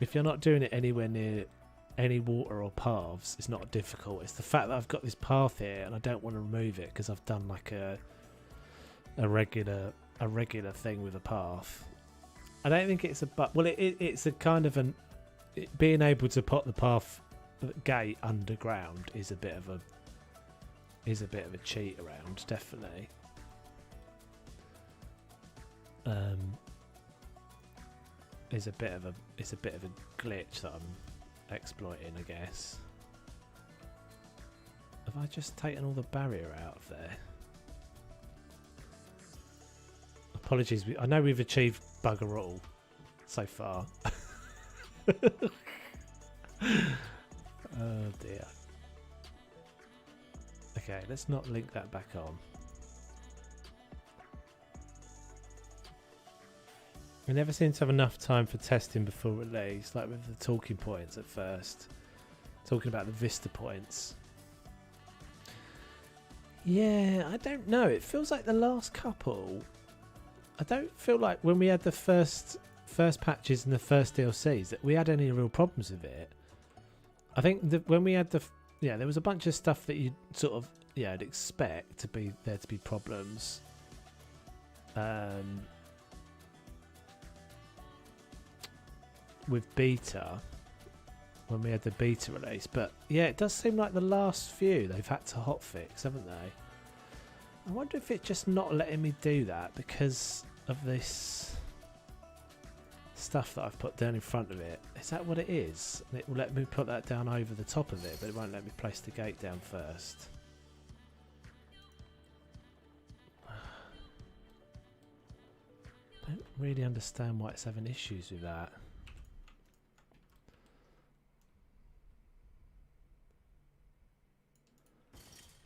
If you're not doing it anywhere near any water or paths, it's not difficult. It's the fact that I've got this path here and I don't want to remove it because I've done like a regular thing with a path. I don't think it's it's a kind of being able to put the path gate underground is a bit of a cheat around, definitely. It's a bit of a glitch that I'm exploiting, I guess. Have I just taken all the barrier out of there? Apologies, I know we've achieved bugger all so far. Oh dear. Okay, let's not link that back on. We never seem to have enough time for testing before release, like with the talking points at first. Talking about the vista points. Yeah, I don't know. It feels like the last couple. I don't feel like when we had the first patches and the first DLCs that we had any real problems with it. I think that when we had there was a bunch of stuff that you sort of I'd expect to be there to be problems. With beta, when we had the beta release, but yeah, it does seem like the last few they've had to hotfix, haven't they? I wonder if it's just not letting me do that because of this stuff that I've put down in front of it. Is that what it is? And it will let me put that down over the top of it, but it won't let me place the gate down first. I don't really understand why it's having issues with that.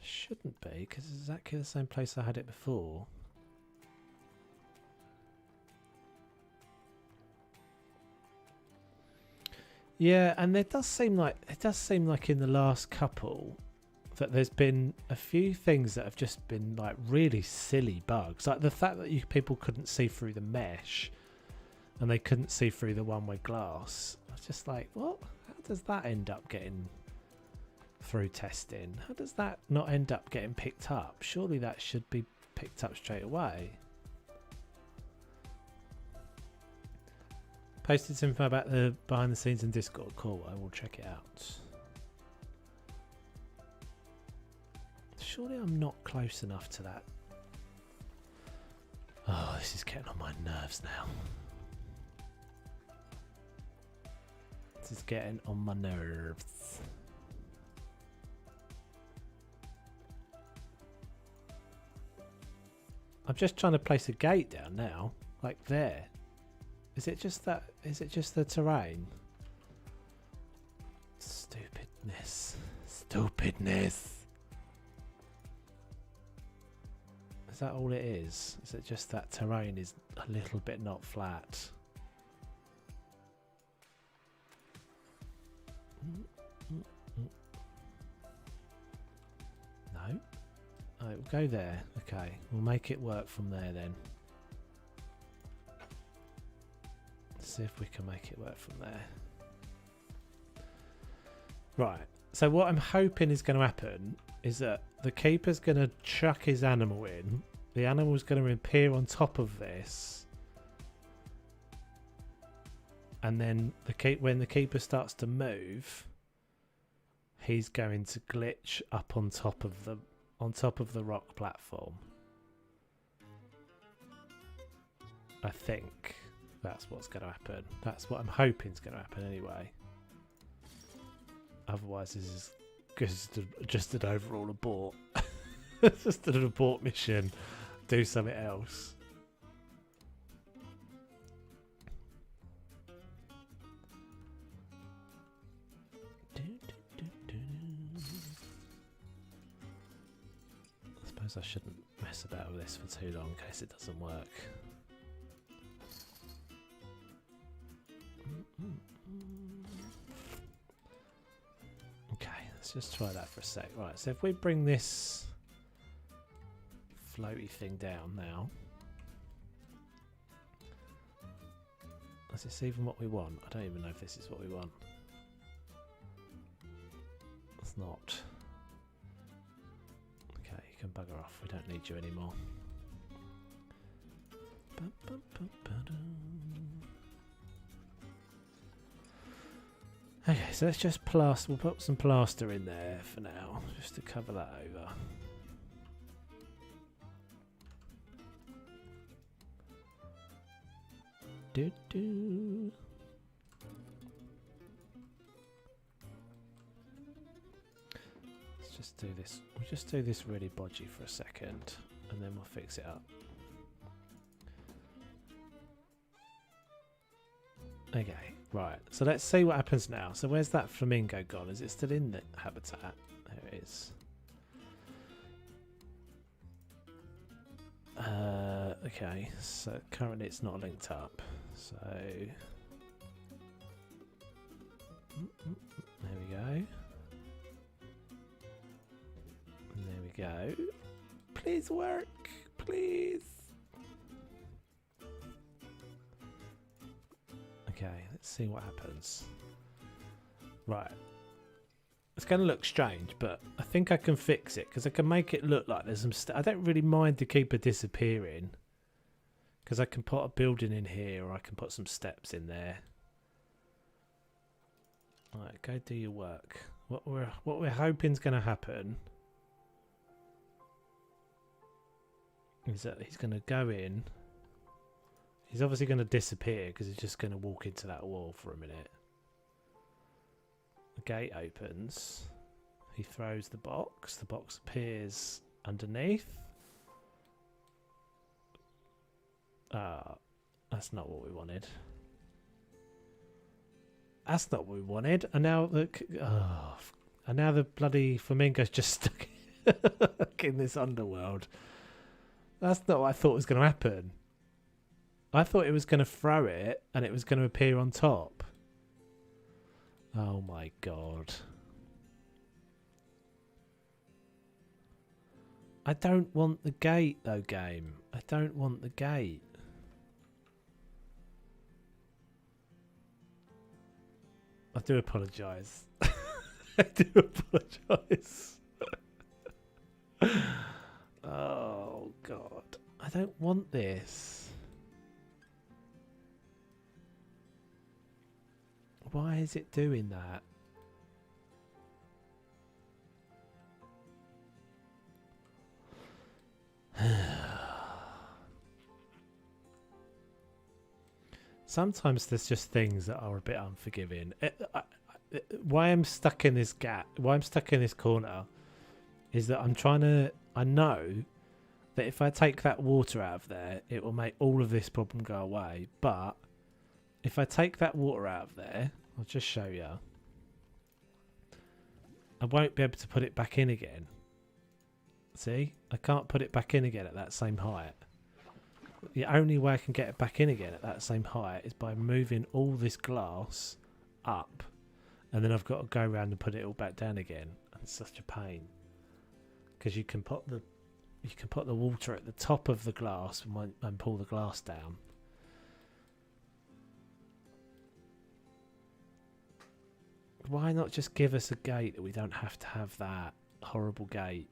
Shouldn't be, because it's exactly the same place I had it before. Yeah, and it does seem like in the last couple that there's been a few things that have just been like really silly bugs, like the fact that people couldn't see through the mesh and they couldn't see through the one-way glass. I was just like, what? How does that end up getting through testing? How does that not end up getting picked up? Surely that should be picked up straight away. Posted some info about the behind the scenes in Discord. Cool, I will check it out. Surely I'm not close enough to that. Oh, this is getting on my nerves now. This is getting on my nerves. I'm just trying to place a gate down now, like there. Is it just that? Is it just the terrain? Stupidness. Stupidness. Is that all it is? Is it just that terrain is a little bit not flat? No? Oh, we'll go there. Okay, we'll make it work from there then. Let's see if we can make it work from there. Right, so what I'm hoping is going to happen is that the keeper's going to chuck his animal in. The animal's going to appear on top of this. And then when the keeper starts to move, he's going to glitch up on top of the rock platform. I think that's what's going to happen. That's what I'm hoping is going to happen anyway. Otherwise, this is just an overall abort. It's just an abort mission. Do something else. suppose I shouldn't mess about with this for too long in case it doesn't work. Okay, let's just try that for a sec. Right, so if we bring this floaty thing down now, is this even what we want? I don't even know if this is what we want. It's not. Okay, you can bugger off. We don't need you anymore. Okay, so let's just plaster. We'll put some plaster in there for now, just to cover that over. Do. Let's just do this. We'll just do this really bodgy for a second, and then we'll fix it up. Okay, right. So let's see what happens now. So where's that flamingo gone? Is it still in the habitat? There it is. Okay, so currently it's not linked up. So there we go. And there we go. Please work, please. Okay, let's see what happens. Right. It's going to look strange, but I think I can fix it because I can make it look like there's some I don't really mind the keeper disappearing because I can put a building in here or I can put some steps in there. Alright, go do your work. What we're hoping is going to happen is that he's going to go in. He's obviously going to disappear because he's just going to walk into that wall for a minute. The gate opens. He throws the box. The box appears underneath. That's not what we wanted. That's not what we wanted. And now the bloody flamingo's just stuck in this underworld. That's not what I thought was going to happen. I thought it was going to throw it and it was going to appear on top. Oh my god. I don't want the gate though, game. I don't want the gate. I do apologise. I do apologise. Oh god. I don't want this. Why is it doing that? Sometimes there's just things that are a bit unforgiving. Why I'm stuck in this gap, why I'm stuck in this corner, is that I know that if I take that water out of there, it will make all of this problem go away. But if I take that water out of there, I'll just show you. I won't be able to put it back in again. See? I can't put it back in again at that same height. The only way I can get it back in again at that same height is by moving all this glass up. And then I've got to go around and put it all back down again. And it's such a pain. Because you can put the water at the top of the glass and pull the glass down. Why not just give us a gate that we don't have to have that horrible gate?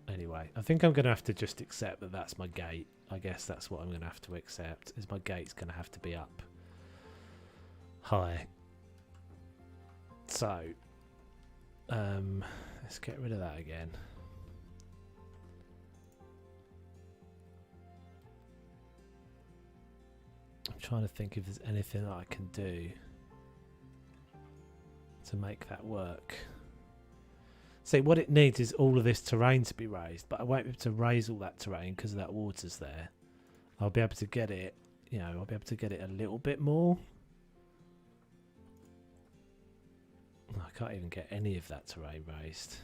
Anyway, I think I'm going to have to just accept that that's my gate. I guess that's what I'm going to have to accept, is my gate's going to have to be up high. So, let's get rid of that again. I'm trying to think if there's anything that I can do to make that work. See, what it needs is all of this terrain to be raised, but I won't be able to raise all that terrain because that water's there. I'll be able to get it, I'll be able to get it a little bit more. I can't even get any of that terrain raised.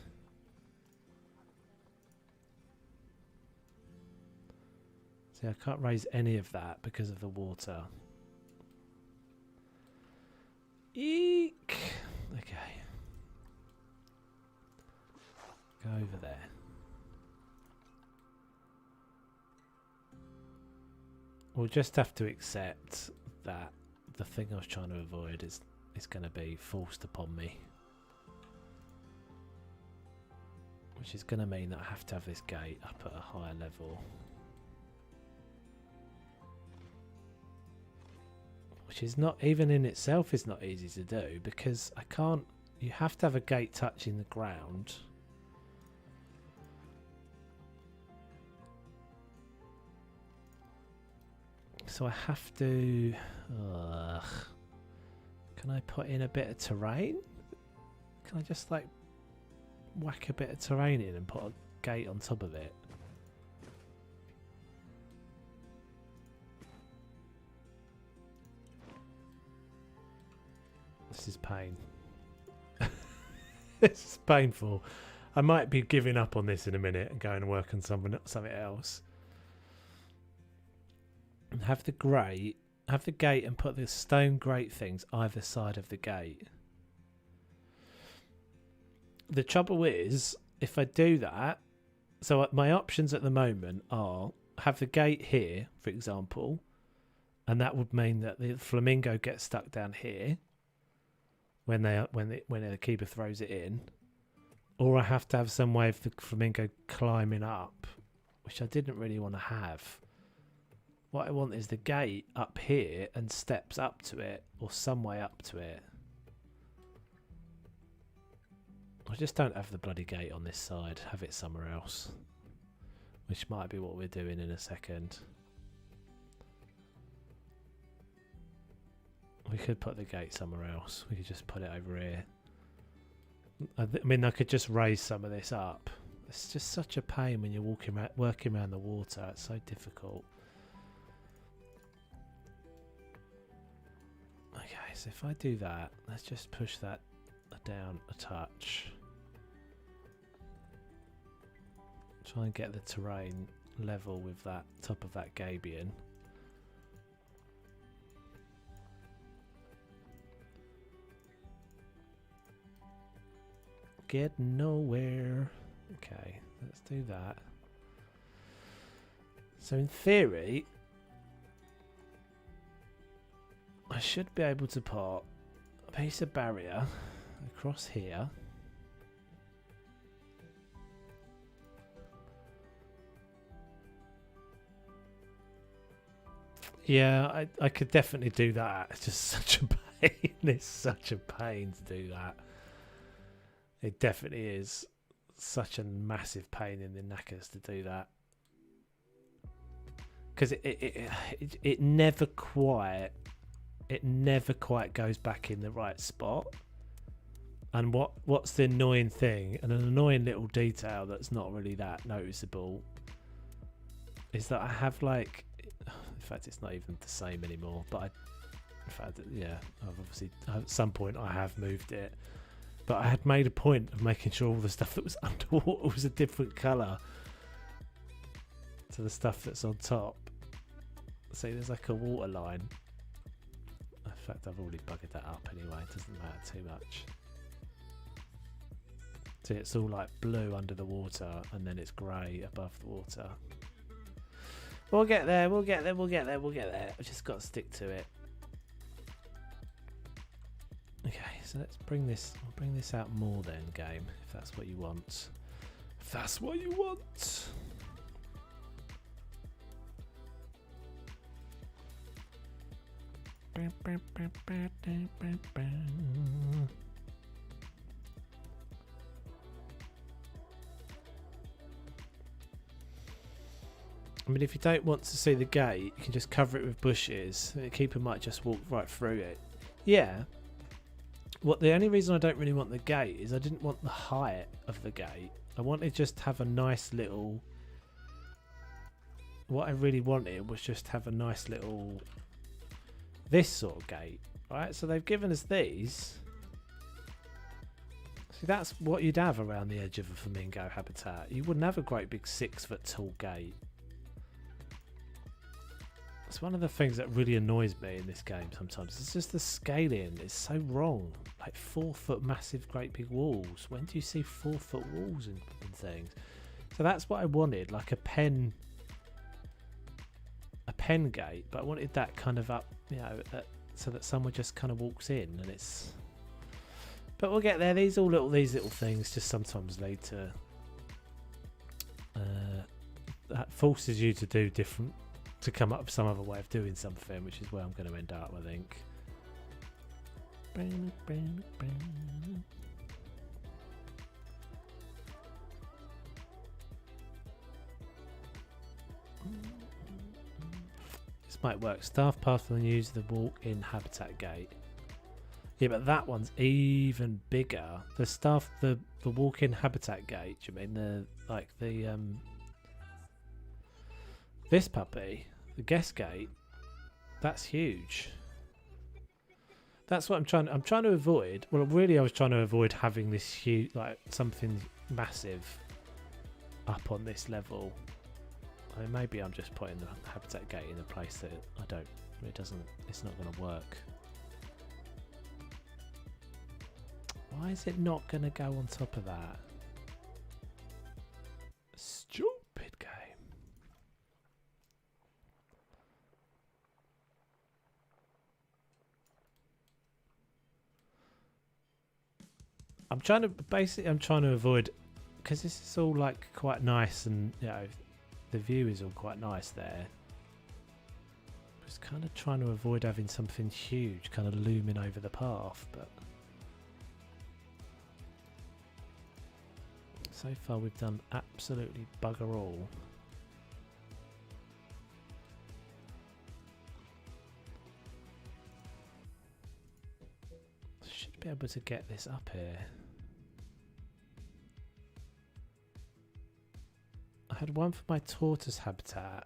See, I can't raise any of that because of the water. Eek! Okay. Go over there. We'll just have to accept that the thing I was trying to avoid is going to be forced upon me. Which is going to mean that I have to have this gate up at a higher level. Which is not, even in itself is not easy to do, because I can't, you have to have a gate touching the ground. So I have to, can I put in a bit of terrain? Can I just like whack a bit of terrain in and put a gate on top of it? This is pain. This is painful. I might be giving up on this in a minute and going and work on something else. And have the gate and put the stone grate things either side of the gate. The trouble is, if I do that, so my options at the moment are have the gate here, for example, and that would mean that the flamingo gets stuck down here when the keeper throws it in, or I have to have some way of the flamingo climbing up, which I didn't really want to have. What I want is the gate up here and steps up to it, or some way up to it. I just don't have the bloody gate on this side. Have it somewhere else, which might be what we're doing in a second. We could put the gate somewhere else. We could just put it over here. I mean, I could just raise some of this up. It's just such a pain when you're working around the water. It's so difficult. Okay, so if I do that, let's just push that down a touch. Try and get the terrain level with that top of that gabion. Get nowhere. Okay, let's do that. So in theory, I should be able to put a piece of barrier across here. Yeah, I could definitely do that. It's just such a pain. It's such a pain to do that. It definitely is such a massive pain in the knackers to do that, because it never quite goes back in the right spot. And what's the annoying thing, and an annoying little detail that's not really that noticeable, is that I have like, in fact it's not even the same anymore, but I've obviously at some point I have moved it. But I had made a point of making sure all the stuff that was underwater was a different colour to the stuff that's on top. See, there's like a water line. In fact, I've already buggered that up anyway. It doesn't matter too much. See, it's all like blue under the water, and then it's grey above the water. We'll get there. We'll get there. We'll get there. We'll get there. I've just got to stick to it. Okay, so let's bring this. We'll bring this out more then, game, if that's what you want. If that's what you want. I mean, if you don't want to see the gate, you can just cover it with bushes. The keeper might just walk right through it. Yeah. The only reason I don't really want the gate is I didn't want the height of the gate. I wanted just to have a nice little... What I really wanted was just have a nice little... This sort of gate. Right, so they've given us these. See, that's what you'd have around the edge of a flamingo habitat. You wouldn't have a great big 6 foot tall gate. It's one of the things that really annoys me in this game sometimes. It's just the scaling is so wrong. Like 4-foot massive great big walls. When do you see 4-foot walls and things? So that's what I wanted, like a pen gate, but I wanted that kind of up, you know, so that someone just kind of walks in and it's... But we'll get there. These little things just sometimes lead to... that forces you to do different, to come up with some other way of doing something, which is where I'm going to end up, I think. This might work. Staff path and use the walk-in habitat gate. Yeah, but that one's even bigger. The walk-in habitat gate. Do you mean this puppy, the guest gate? That's huge. That's what I'm trying to avoid. Well, really, I was trying to avoid having this huge, like something massive, up on this level. I mean, maybe I'm just putting the habitat gate in a place that it's not going to work. Why is it not going to go on top of that? Stupid game. I'm trying to avoid, because this is all like quite nice, and you know, the view is all quite nice there. Just kind of trying to avoid having something huge kind of looming over the path, but so far we've done absolutely bugger all. Should be able to get this up here. I had one for my tortoise habitat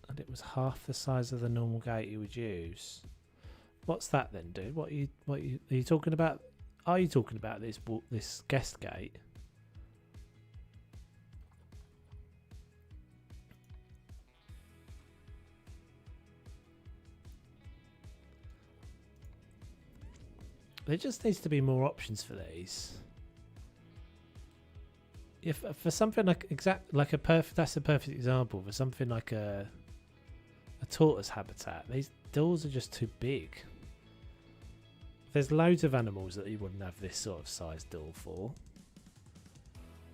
and it was half the size of the normal gate you would use. What's that then, dude? Are you talking about? Are you talking about this guest gate? There just needs to be more options for these. If for something like that's a perfect example for something like a tortoise habitat. These doors are just too big. There's loads of animals that you wouldn't have this sort of size door for.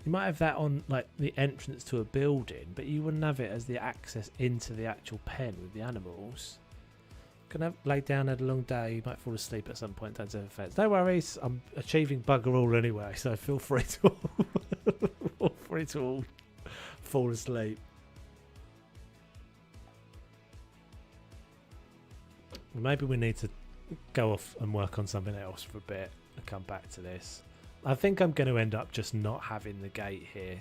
You might have that on like the entrance to a building, but you wouldn't have it as the access into the actual pen with the animals. Gonna lay down, had a long day, you might fall asleep at some point, don't have offense. No worries, I'm achieving bugger all anyway, so feel free to all fall asleep. Maybe we need to go off and work on something else for a bit and come back to this. I think I'm going to end up just not having the gate here.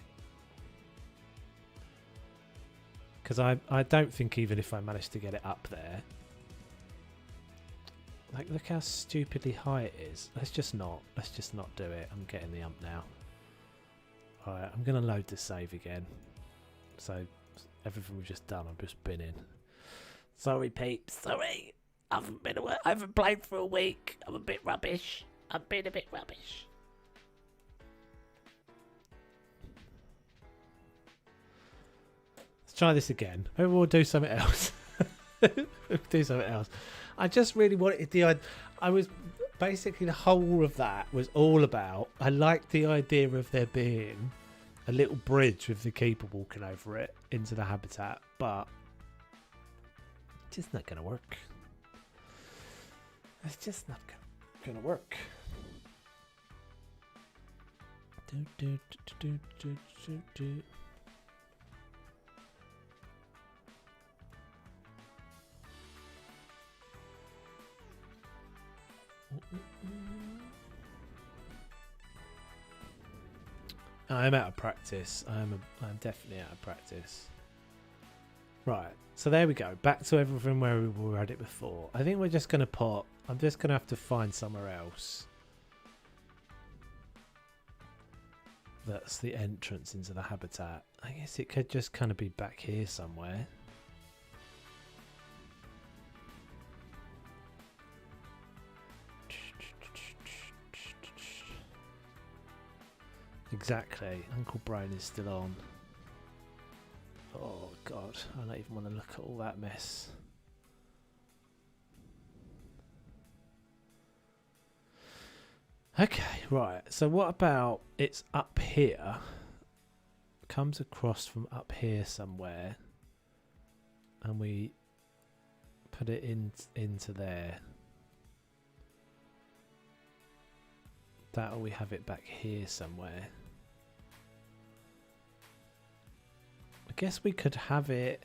Because I don't think even if I manage to get it up there. Like, look how stupidly high it is. Let's just not do it. I'm getting the ump now. Alright, I'm going to load the save again. So, everything we've just done, I'm just binning. Sorry, peeps. Sorry. I haven't played for a week. I'm a bit rubbish. I've been a bit rubbish. Let's try this again. Maybe we'll do something else. I just really wanted I was basically, the whole of that was all about, I liked the idea of there being a little bridge with the keeper walking over it into the habitat, but it's just not going to work. It's just not going to work. I'm out of practice. I'm definitely out of practice. Right, so there we go. Back to everything where we were at it before. I think we're just going to I'm just going to have to find somewhere else. That's the entrance into the habitat. I guess it could just kind of be back here somewhere. Exactly. Uncle Brain is still on. Oh god, I don't even want to look at all that mess. Okay, right. So what about it's up here? Comes across from up here somewhere, and we put it into there. That, or we have it back here somewhere. I guess we could have it.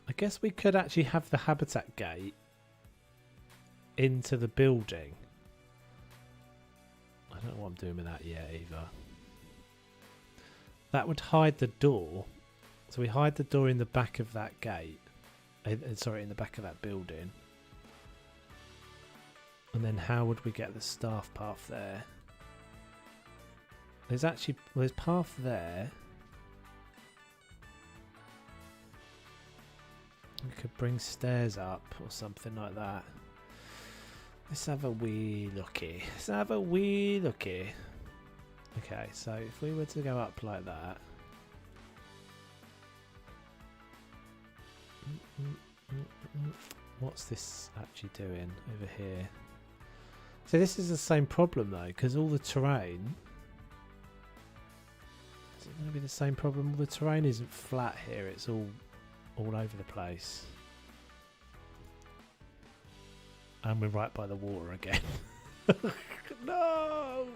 I guess we could actually have the habitat gate into the building. I don't know what I'm doing with that yet either. That would hide the door. So we hide the door in the back of that gate. Sorry, in the back of that building. And then how would we get the staff path there? There's path there. We could bring stairs up or something like that. Let's have a wee looky. Let's have a wee looky. Okay, so if we were to go up like that. What's this actually doing over here? So this is the same problem though, because all the terrain... Is it going to be the same problem? Well, the terrain isn't flat here, it's all over the place. And we're right by the water again. No!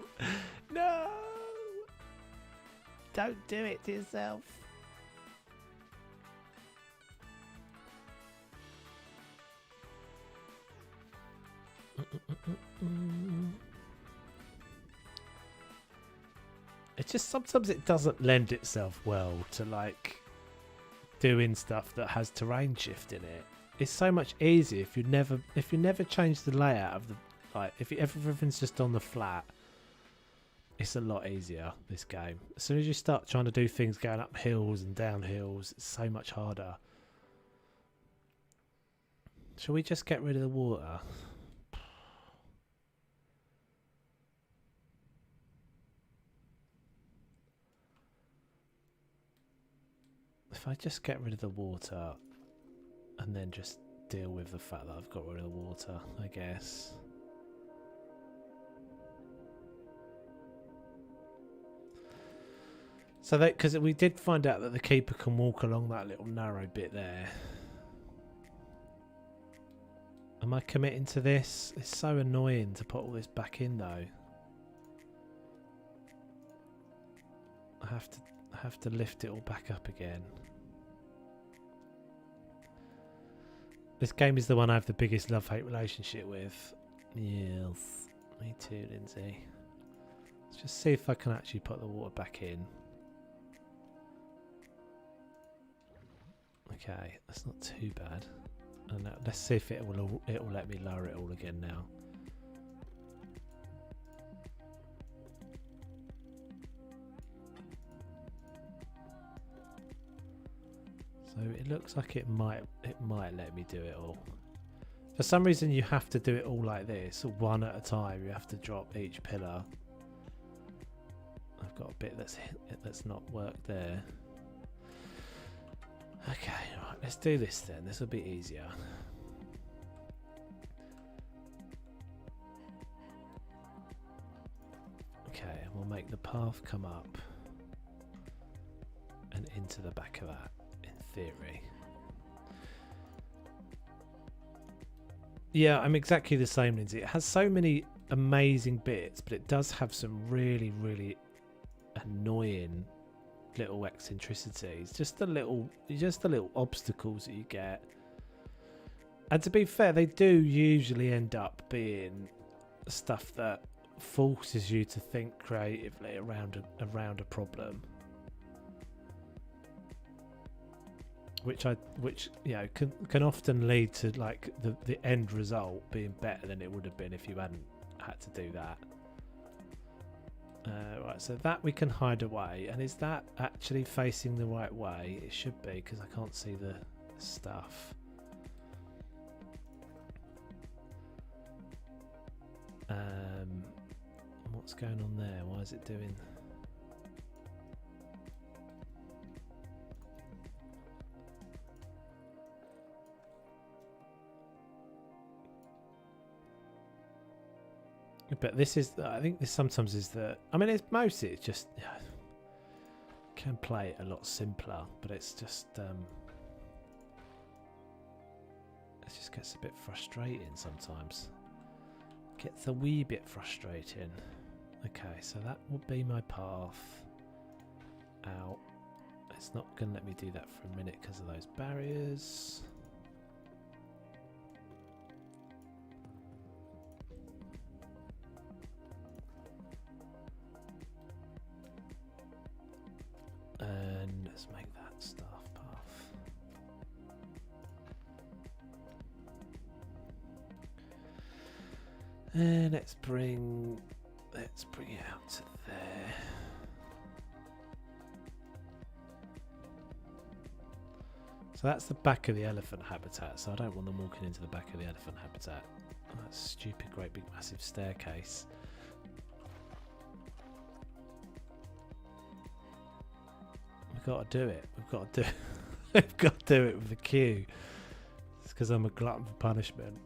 No! Don't do it to yourself. It's just sometimes it doesn't lend itself well to like doing stuff that has terrain shift in it. It's so much easier if you never change the layout of the if everything's just on the flat. It's a lot easier, this game. As soon as you start trying to do things going up hills and down hills, it's so much harder. Shall we just get rid of the water? If I just get rid of the water and then just deal with the fact that I've got rid of the water, I guess. So that, because we did find out that the keeper can walk along that little narrow bit there. Am I committing to this? It's so annoying to put all this back in though. I have to lift it all back up again. This game is the one I have the biggest love-hate relationship with. Yes, me too, Lindsay. Let's just see if I can actually put the water back in. Okay, that's not too bad. And let's see if it will let me lower it all again now. So it looks like it might let me do it all. For some reason you have to do it all like this, one at a time. You have to drop each pillar. I've got a bit that's not worked there. Okay, right, let's do this then. This will be easier. Okay, and we'll make the path come up and into the back of that. Theory. Yeah, I'm exactly the same, Lindsay. It has so many amazing bits, but it does have some really, really annoying little eccentricities. Just the little obstacles that you get. And to be fair, they do usually end up being stuff that forces you to think creatively around a problem. Which you know can often lead to like the end result being better than it would have been if you hadn't had to do that. Right, so that we can hide away, and is that actually facing the right way? It should be, because I can't see the stuff. What's going on there? Why is it doing? But this is, I think this sometimes is the, I mean, it's mostly, it's just, can play it a lot simpler, but it's just, it just gets a bit frustrating sometimes. Gets a wee bit frustrating. Okay, so that will be my path out. It's not going to let me do that for a minute because of those barriers. And let's make that staff path. And let's bring it out to there. So that's the back of the elephant habitat, so I don't want them walking into the back of the elephant habitat. Oh, that stupid great big massive staircase. We've got to do it. We've got to do we've got to do it with a queue. It's because I'm a glutton for punishment.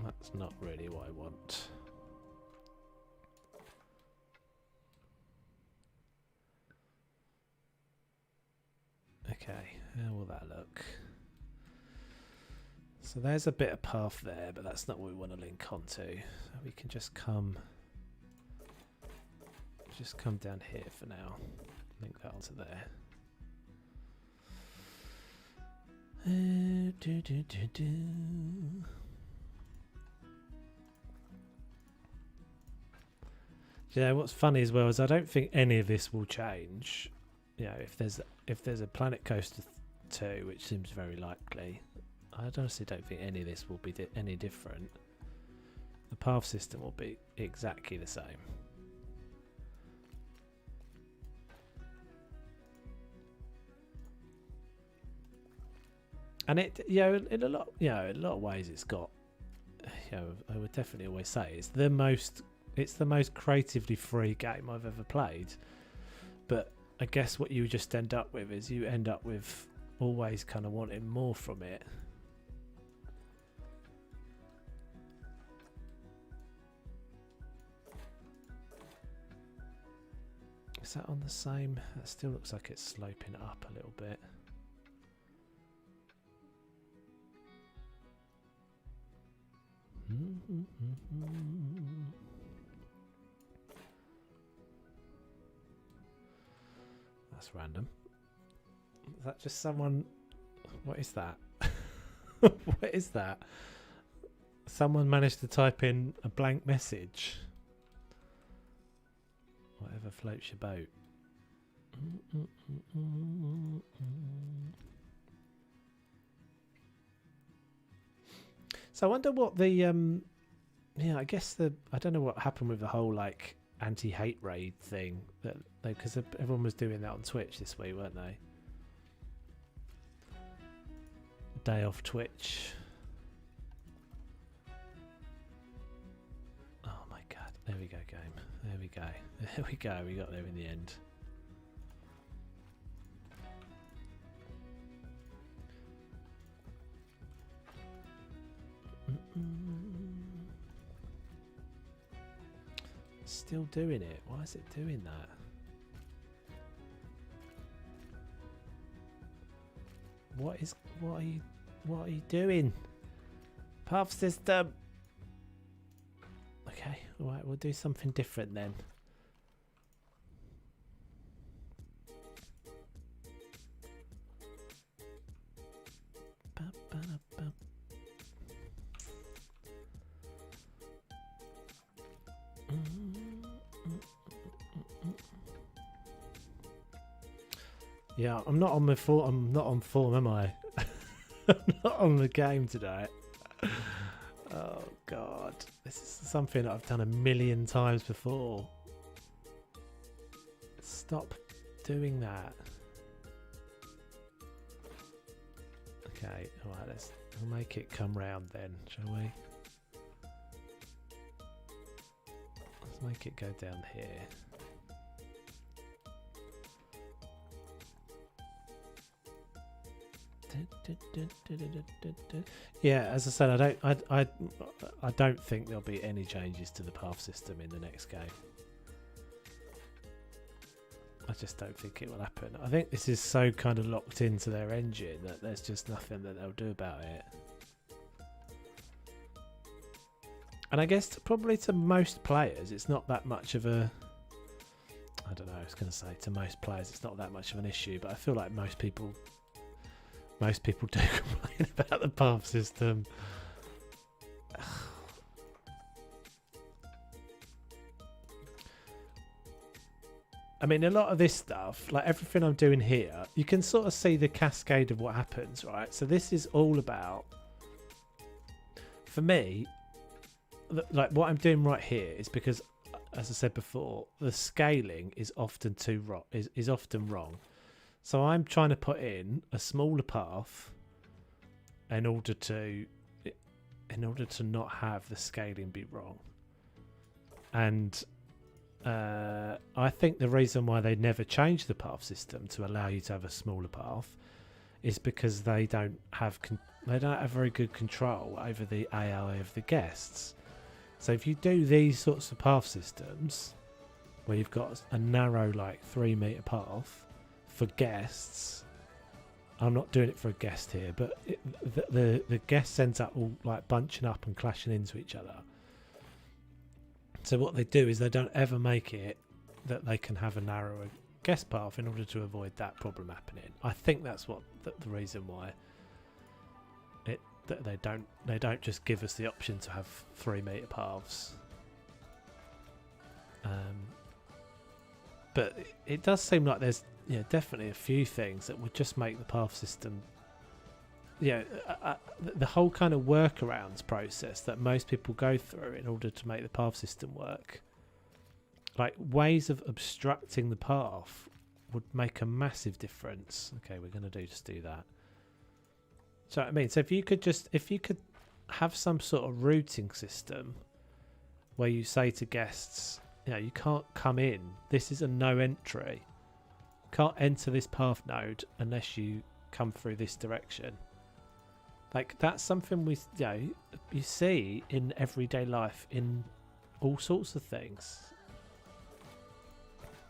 That's not really what I want. Okay, how will that look? So there's a bit of path there, but that's not what we want to link onto. So we can just come down here for now. Link that onto there. Yeah, what's funny as well is I don't think any of this will change. You know, if there's a Planet Coaster 2, which seems very likely, I honestly don't think any of this will be any different. The path system will be exactly the same. And it, you know, in a lot of ways, it's got, you know, I would definitely always say it's the most creatively free game I've ever played. But I guess what you just end up with is you end up with always kind of wanting more from it. Is that on the same? That still looks like it's sloping up a little bit. That's random. Is that just someone? What is that? What is that? Someone managed to type in a blank message. Whatever floats your boat. So I wonder what the yeah, I guess I don't know what happened with the whole like anti-hate raid thing, that because everyone was doing that on Twitch this week, weren't they? Day off Twitch. Oh my god, there we go, game. There we go. There we go. We got there in the end. Still doing it. Why is it doing that? What are you doing? Path system. Okay, alright, we'll do something different then. Yeah, I'm not on form, am I? I'm not on the game today. Oh god, this is something that I've done a million times before. Stop doing that. Okay, alright, we'll make it come round then, shall we? Let's make it go down here. Yeah, as I said, I don't think there'll be any changes to the path system in the next game. I just don't think it will happen. I think this is so kind of locked into their engine that there's just nothing that they'll do about it. And I guess probably to most players, it's not that much of a... I don't know, I was going to say to most players it's not that much of an issue, but I feel like most people do complain about the path system. I mean, a lot of this stuff, like everything I'm doing here, you can sort of see the cascade of what happens, right? So this is all about, for me, like what I'm doing right here is because, as I said before, the scaling is often is often wrong. So I'm trying to put in a smaller path in order to not have the scaling be wrong. And I think the reason why they never change the path system to allow you to have a smaller path is because they don't have very good control over the AI of the guests. So if you do these sorts of path systems where you've got a narrow, like 3 meter path for guests, I'm not doing it for a guest here, but the guests ends up all like bunching up and clashing into each other. So what they do is they don't ever make it that they can have a narrower guest path in order to avoid that problem happening. I think that's what the reason why they don't just give us the option to have 3 meter paths. But it does seem like there's definitely a few things that would just make the path system. The whole kind of workarounds process that most people go through in order to make the path system work, like ways of obstructing the path, would make a massive difference. Okay, we're going to just do that. So I mean, so if you could have some sort of routing system where you say to guests, you can't come in. This is a no entry. Can't enter this path node unless you come through this direction. Like that's something you see in everyday life in all sorts of things.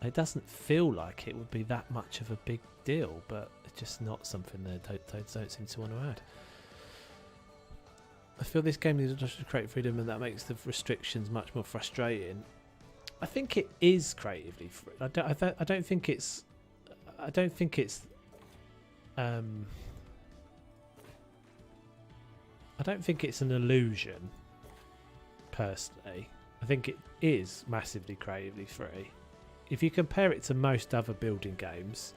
It doesn't feel like it would be that much of a big deal, but it's just not something they don't seem to want to add. I feel this game needs to create freedom, and that makes the restrictions much more frustrating. I think it is creatively free. I don't think it's an illusion, personally. I think it is massively creatively free. If you compare it to most other building games,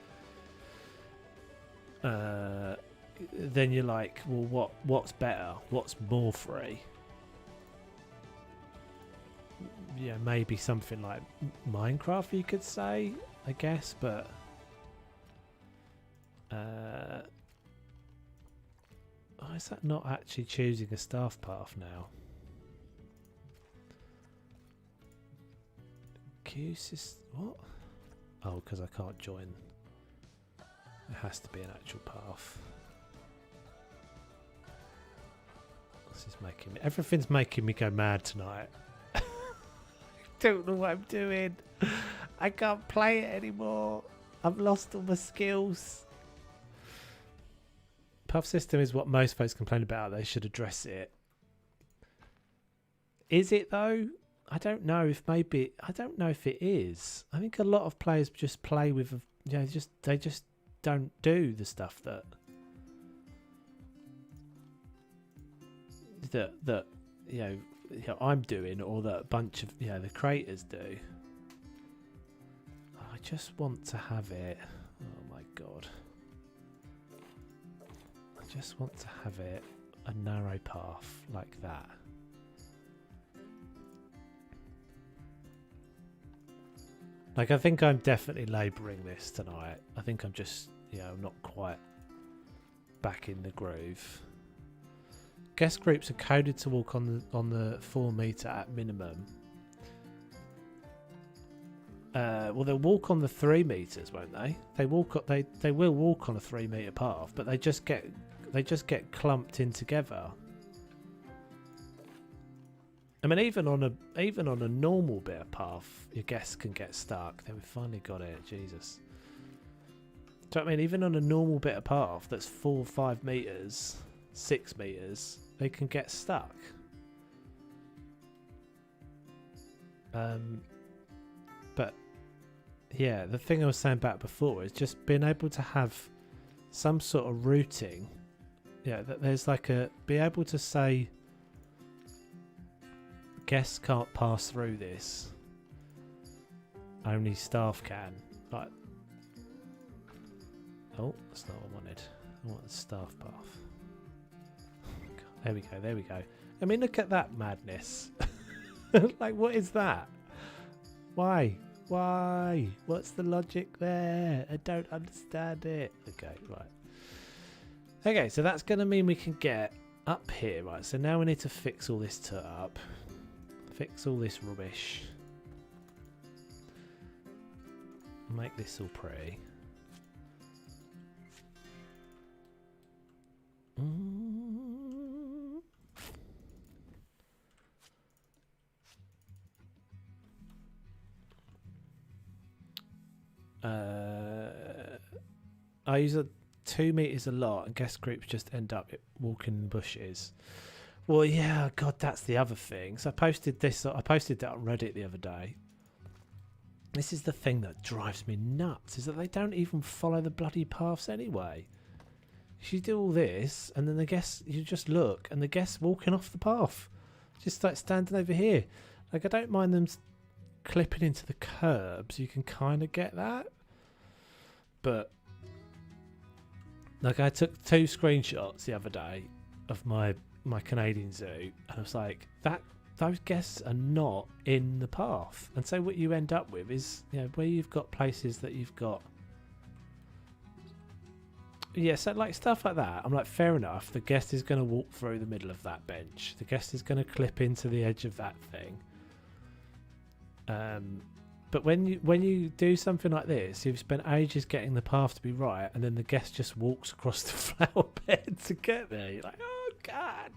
then you're like, well, what's better? What's more free? Yeah, maybe something like Minecraft, you could say, I guess, but why is that not actually choosing a staff path now? What? Oh, because I can't join. It has to be an actual path. This is making me... Everything's making me go mad tonight. I don't know what I'm doing. I can't play it anymore. I've lost all my skills. Path system is what most folks complain about. They should address it. Is it though? I don't know if it is. I think a lot of players just play with, they just don't do the stuff that I'm doing, or that a bunch of the creators do. I just want to have it. Oh my god. I just want to have it a narrow path like that. Like, I think I'm definitely labouring this tonight. I think I'm just, I'm not quite back in the groove. Guest groups are coded to walk on the 4 meter at minimum. Well, they'll walk on the 3 meters, won't they? They will walk on a 3 meter path, but they just get clumped in together. I mean, even on a normal bit of path, your guests can get stuck. Then we finally got it. Jesus. So I mean, even on a normal bit of path that's 4 or 5 meters, 6 meters, they can get stuck. But yeah, the thing I was saying about before is just being able to have some sort of routing. Yeah, that there's like be able to say guests can't pass through this. Only staff can. Like, oh, that's not what I wanted. I want the staff path. There we go. There we go. I mean, look at that madness. Like, what is that? Why? Why? What's the logic there? I don't understand it. Okay, right. Okay, so that's going to mean we can get up here, right? So now we need to fix all this up. Fix all this rubbish. Make this all pretty. I use 2 meters a lot, and guest groups just end up walking in the bushes. Well, yeah, God, that's the other thing. So I posted that on Reddit the other day. This is the thing that drives me nuts, is that they don't even follow the bloody paths anyway. You do all this, and then you just look, and the guest's walking off the path. Just like standing over here. Like, I don't mind them clipping into the curbs. You can kind of get that. But, like, I took 2 screenshots the other day of my Canadian zoo, and I was like, those guests are not in the path. And so what you end up with is, you know, where you've got places that you've got, yeah, so like stuff like that, I'm like, fair enough, the guest is going to walk through the middle of that bench, the guest is going to clip into the edge of that thing. But when you do something like this, you've spent ages getting the path to be right, and then the guest just walks across the flower bed to get there. You're like, oh God.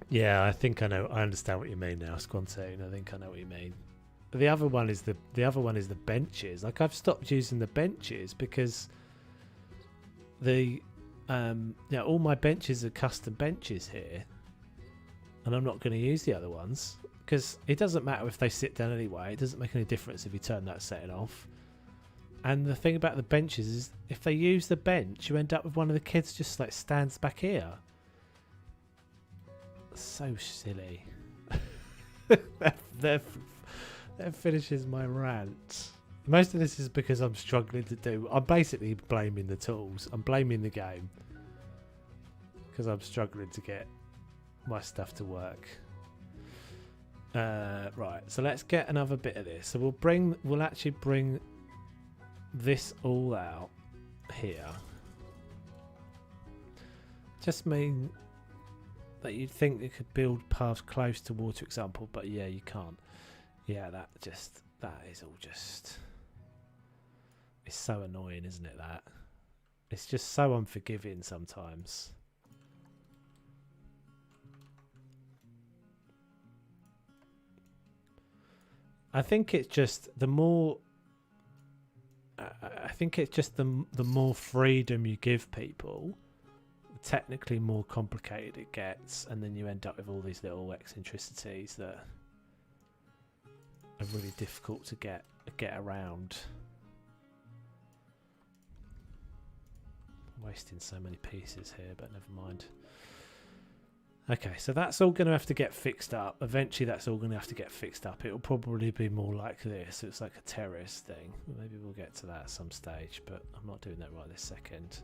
Yeah, I think I know. I understand what you mean now, Squantoon. I think I know what you mean. The other one is the benches. Like, I've stopped using the benches because all my benches are custom benches here, and I'm not going to use the other ones because it doesn't matter if they sit down anyway. It doesn't make any difference if you turn that setting off. And the thing about the benches is, if they use the bench, you end up with one of the kids just like stands back here. So silly. That finishes my rant. Most of this is because I'm struggling to do. I'm basically blaming the tools. I'm blaming the game because I'm struggling to get my stuff to work. Right, so let's get another bit of this. So we'll actually bring this all out here. Just mean that you'd think you could build paths close to water example, but yeah, you can't. Yeah, that is all just, it's so annoying, isn't it? That it's just so unforgiving sometimes. I think it's just the more the more freedom you give people, technically more complicated it gets, and then you end up with all these little eccentricities that are really difficult to get around. I'm wasting so many pieces here, but never mind. Okay, so that's all going to have to get fixed up. Eventually that's all going to have to get fixed up. It'll probably be more like this. It's like a terrace thing. Maybe we'll get to that at some stage, but I'm not doing that right this second.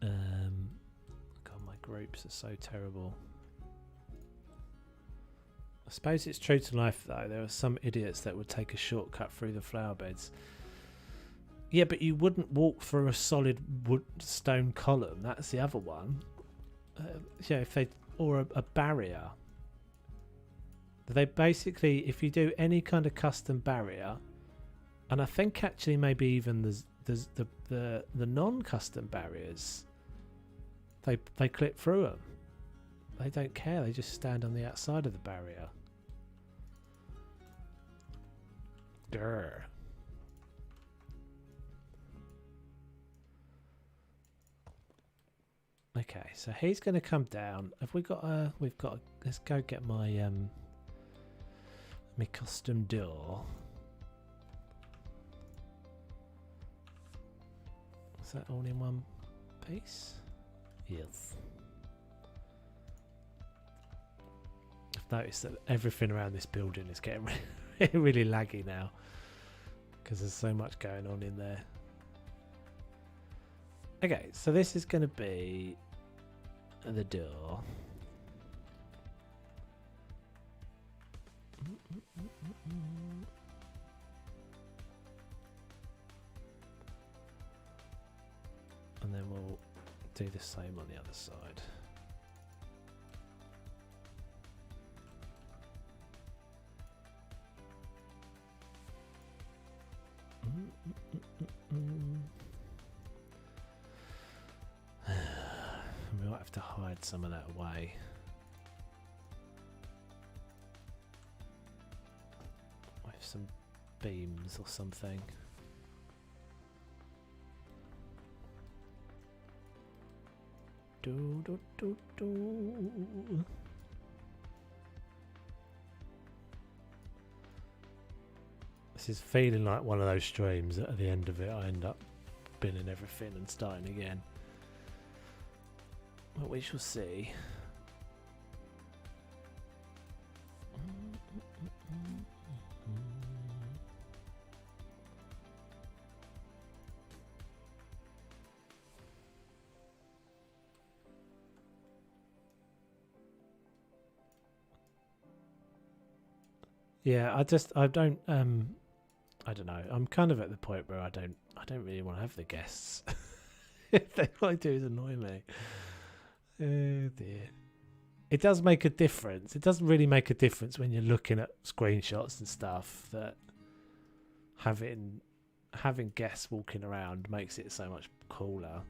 God, my groups are so terrible. I suppose it's true to life though. There are some idiots that would take a shortcut through the flower beds. Yeah, but you wouldn't walk through a solid wood stone column. That's the other one. Yeah, if they or a barrier. They basically, if you do any kind of custom barrier, and I think actually maybe even the non-custom barriers, they clip through them. They don't care. They just stand on the outside of the barrier. Grr. Okay, so he's going to come down. Have we got a? We've got. Let's go get my my custom door. Is that all in one piece? Yes. I've noticed that everything around this building is getting really laggy now because there's so much going on in there. Okay, so this is going to be the door. And then we'll do the same on the other side. We might have to hide some of that away. With some beams or something. Do, do, do, do. This is feeling like one of those streams that at the end of it I end up binning everything and starting again. But we shall see. Yeah, I don't know. I'm kind of at the point where I don't really want to have the guests. They all they do is annoy me. Oh dear. It does make a difference. It doesn't really make a difference when you're looking at screenshots and stuff that having guests walking around makes it so much cooler.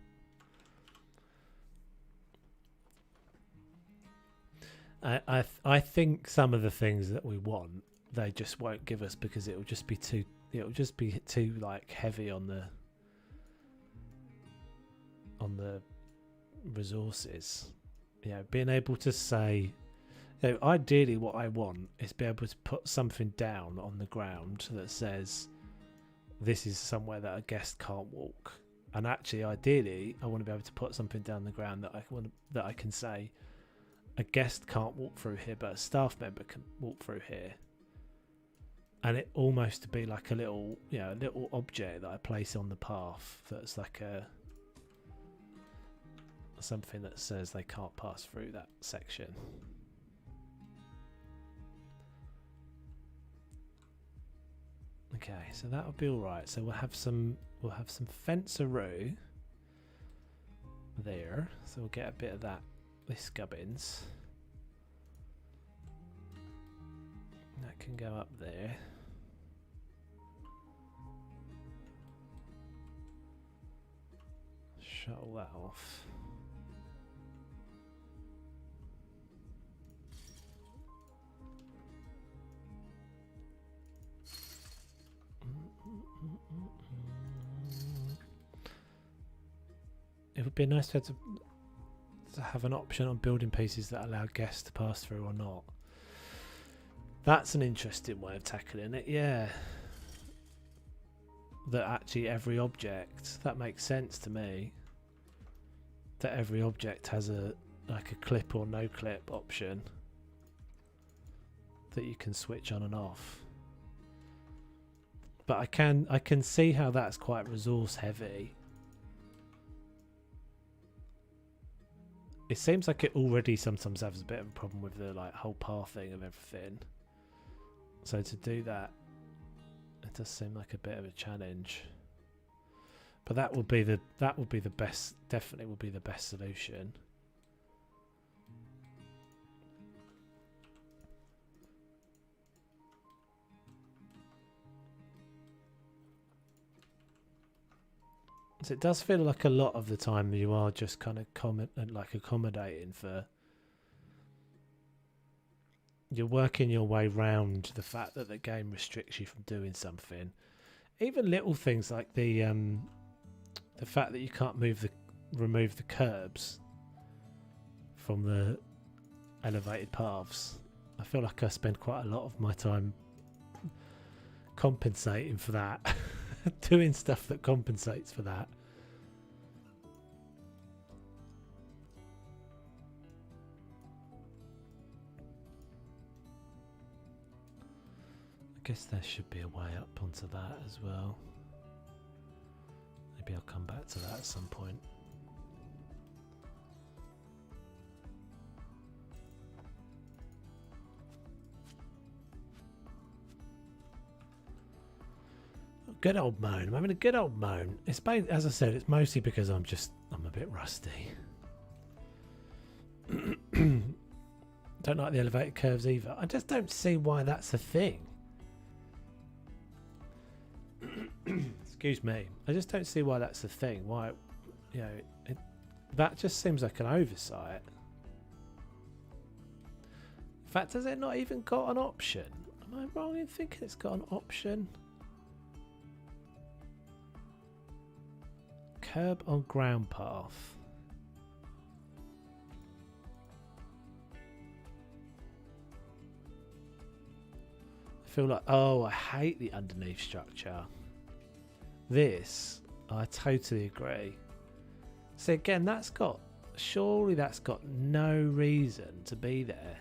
I think some of the things that we want they just won't give us because it'll just be too like heavy on the resources. You know, being able to say, you know, ideally what I want is be able to put something down on the ground that says this is somewhere that a guest can't walk. And actually ideally I want to be able to put something down the ground that I can say a guest can't walk through here but a staff member can walk through here. And it almost to be like a little, you know, a little object that I place on the path that's like something that says they can't pass through that section. Okay, so that'll be all right. So we'll have some fenceroo there. So we'll get a bit of that. This gubbins. That can go up there. Shut all that off. It would be nice to have an option on building pieces that allow guests to pass through or not. That's an interesting way of tackling it, yeah. That actually every object, that makes sense to me. That every object has a clip or no clip option that you can switch on and off. But I can see how that's quite resource heavy. it seems like it already sometimes has a bit of a problem with the like whole pathing of everything. So to do that, it does seem like a bit of a challenge. But that would be the best. Definitely would be the best solution. So it does feel like a lot of the time you are just kind of accommodating for. You're working your way round the fact that the game restricts you from doing something. Even little things like the fact that you can't remove the curbs from the elevated paths. I feel like I spend quite a lot of my time compensating for that. Doing stuff that compensates for that. I guess there should be a way up onto that as well. Maybe I'll come back to that at some point. Good old moan. I'm having a good old moan. It's as I said, it's mostly because I'm a bit rusty. Don't like the elevated curves either. I just don't see why that's a thing. Excuse me. I just don't see why that's a thing. Why, you know, that just seems like an oversight. In fact, has it not even got an option? Am I wrong in thinking it's got an option? Curb on ground path. I feel like, oh, I hate the underneath structure. This, I totally agree. So again, surely that's got no reason to be there.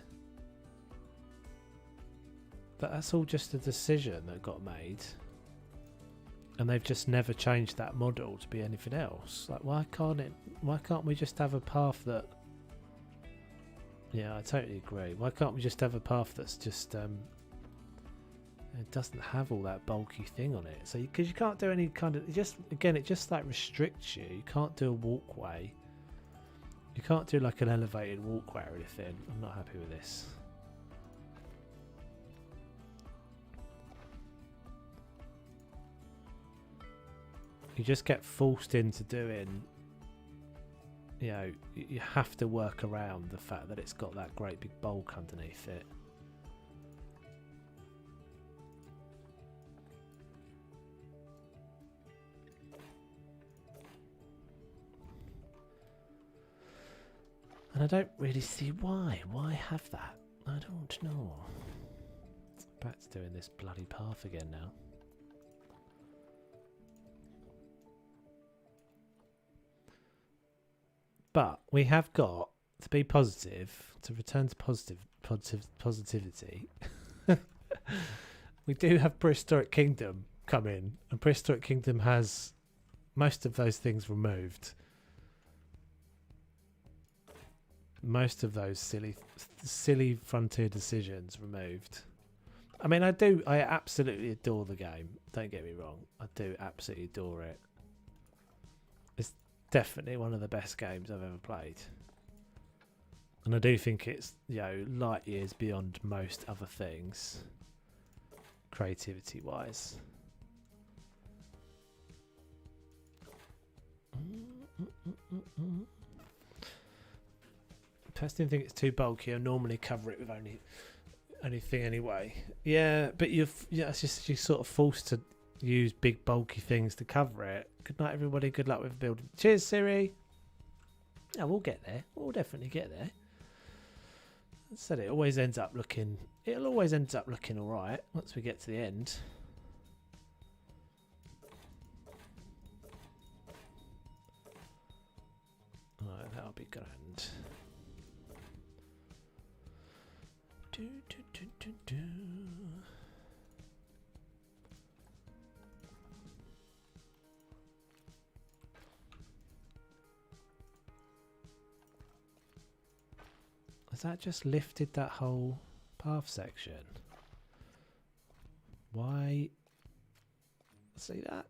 But that's all just a decision that got made. And they've just never changed that model to be anything else. Like, why can't we just have a path that... Yeah, I totally agree. Why can't we just have a path that's just... it doesn't have all that bulky thing on it. So, because you can't do any kind of... it just like restricts you. You can't do a walkway. You can't do like an elevated walkway or anything. I'm not happy with this. You just get forced into doing, you know, you have to work around the fact that it's got that great big bulk underneath it. And I don't really see why. Why have that? I don't know. Back to doing this bloody path again now. But we have got to be positive, to return to positivity. We do have Prehistoric Kingdom come in, and Prehistoric Kingdom has most of those things removed. Most of those silly frontier decisions removed. I mean, I absolutely adore the game. Don't get me wrong. I do absolutely adore it. It's definitely one of the best games I've ever played. And I do think it's, you know, light years beyond most other things, creativity wise. Personally think it's too bulky. I normally cover it with anything anyway. Yeah, but it's just you're sort of forced to use big bulky things to cover it. Good night, everybody. Good luck with building. Cheers, Siri. Yeah, we'll get there. We'll definitely get there. I said it always ends up looking. It'll always end up looking all right once we get to the end. All right, that'll be grand. Do. Has that just lifted that whole path section? Why? See that?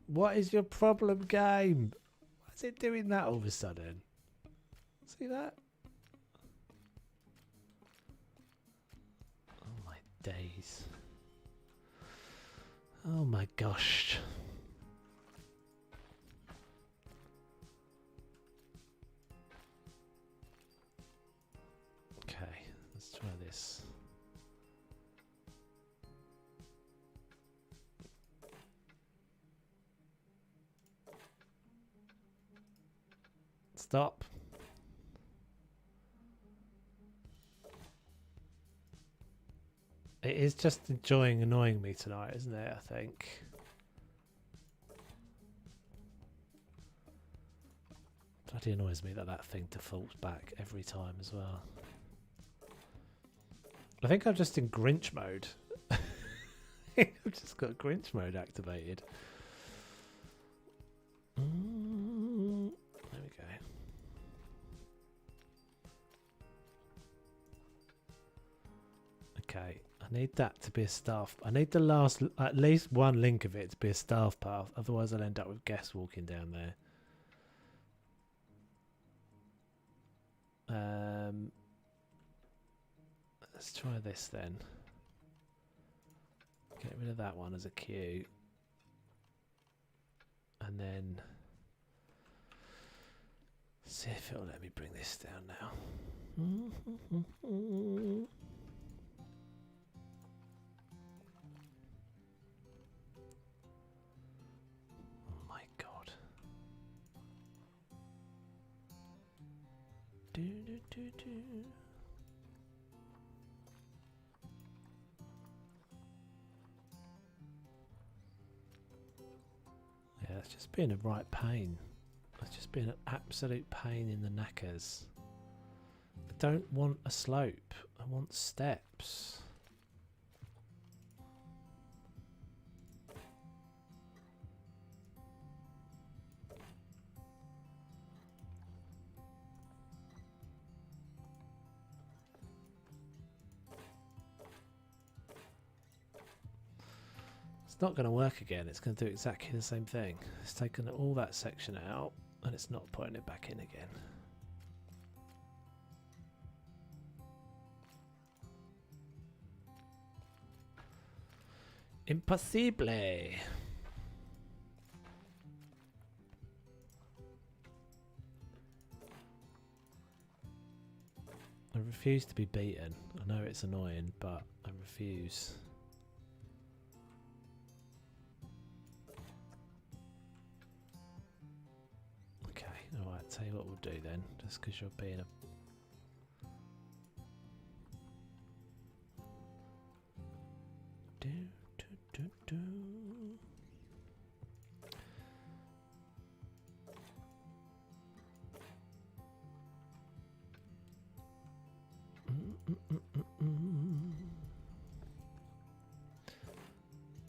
What is your problem, game? Why is it doing that all of a sudden? See that? Oh my days. Oh my gosh. Okay, let's try this. Stop. It is just annoying me tonight, isn't it? I think. Bloody annoys me that thing defaults back every time as well. I think I'm just in Grinch mode. I've just got Grinch mode activated. There we go. Okay, I need that to be a staff. I need the last, at least one link of it to be a staff path. Otherwise I'll end up with guests walking down there. Let's try this then. Get rid of that one as a queue. And then see if it'll let me bring this down now. Oh my god. Do do do do. Yeah, it's just being a right pain. It's just been an absolute pain in the knackers. I don't want a slope. I want steps. It's not going to work again. It's going to do exactly the same thing. It's taken all that section out and it's not putting it back in again. Impossible. I refuse to be beaten. I know it's annoying, but I refuse. Okay, alright, tell you what we'll do then, just because you're being a... Do, do, do, do.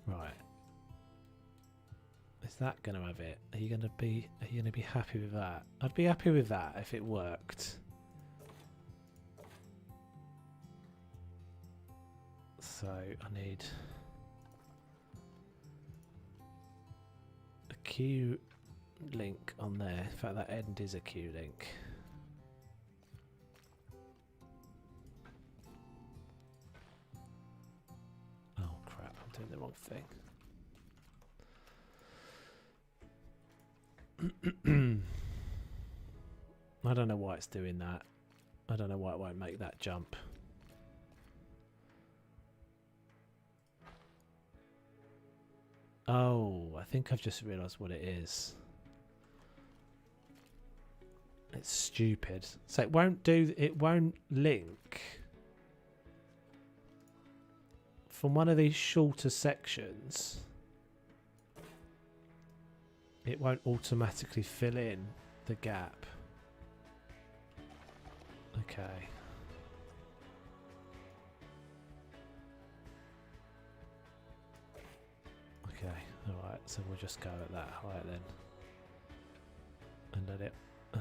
Right. Is that going to have it? Are you going to be happy with that? I'd be happy with that if it worked. So I need a queue link on there. In fact, that end is a queue link. Oh crap, I'm doing the wrong thing. I don't know why it's doing that. I don't know why it won't make that jump. Oh, I think I've just realised what it is. It's stupid. So it won't link from one of these shorter sections. It won't automatically fill in the gap. Okay. Okay, alright, so we'll just go at that height then. And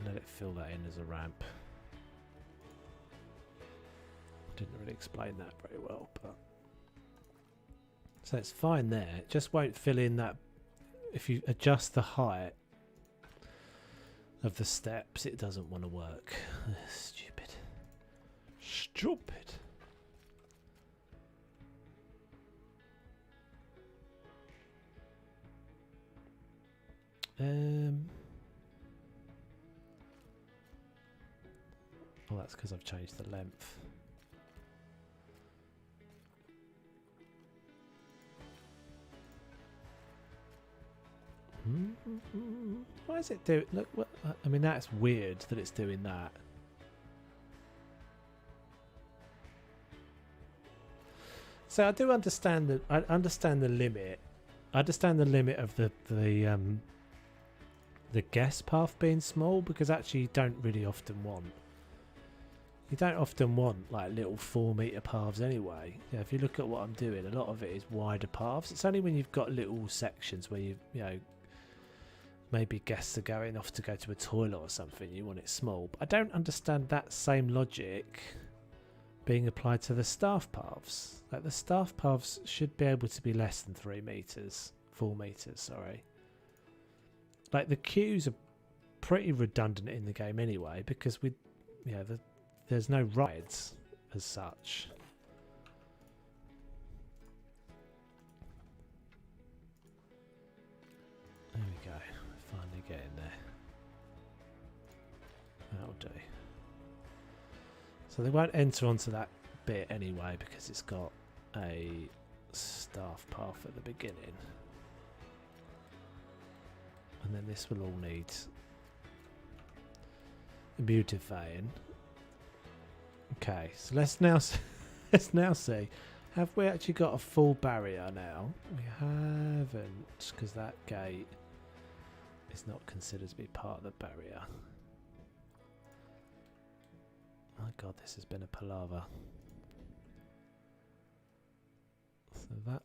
let it fill that in as a ramp. Didn't really explain that very well, but so it's fine there. It just won't fill in that. If you adjust the height of the steps, it doesn't want to work. Stupid. Stupid. Well, that's because I've changed the length. Why is it doing? Look, what, I mean, that's weird that it's doing that. So I do understand that. I understand the limit. I understand the limit of the guest path being small, because actually you don't really often want. You don't often want like little 4-meter paths anyway. Yeah, if you look at what I'm doing, a lot of it is wider paths. It's only when you've got little sections where you know. Maybe guests are going off to go to a toilet or something, you want it small. But I don't understand that same logic being applied to the staff paths. Like, the staff paths should be able to be less than 3 meters, 4 meters, sorry. Like, the queues are pretty redundant in the game anyway, because there's no rides as such. There we go. Finally getting there. That'll do. So they won't enter onto that bit anyway, because it's got a staff path at the beginning. And then this will all need beautifying. Okay, so let's now see. Have we actually got a full barrier now? We haven't, because that gate is not considered to be part of the barrier. My god, this has been a palaver. So that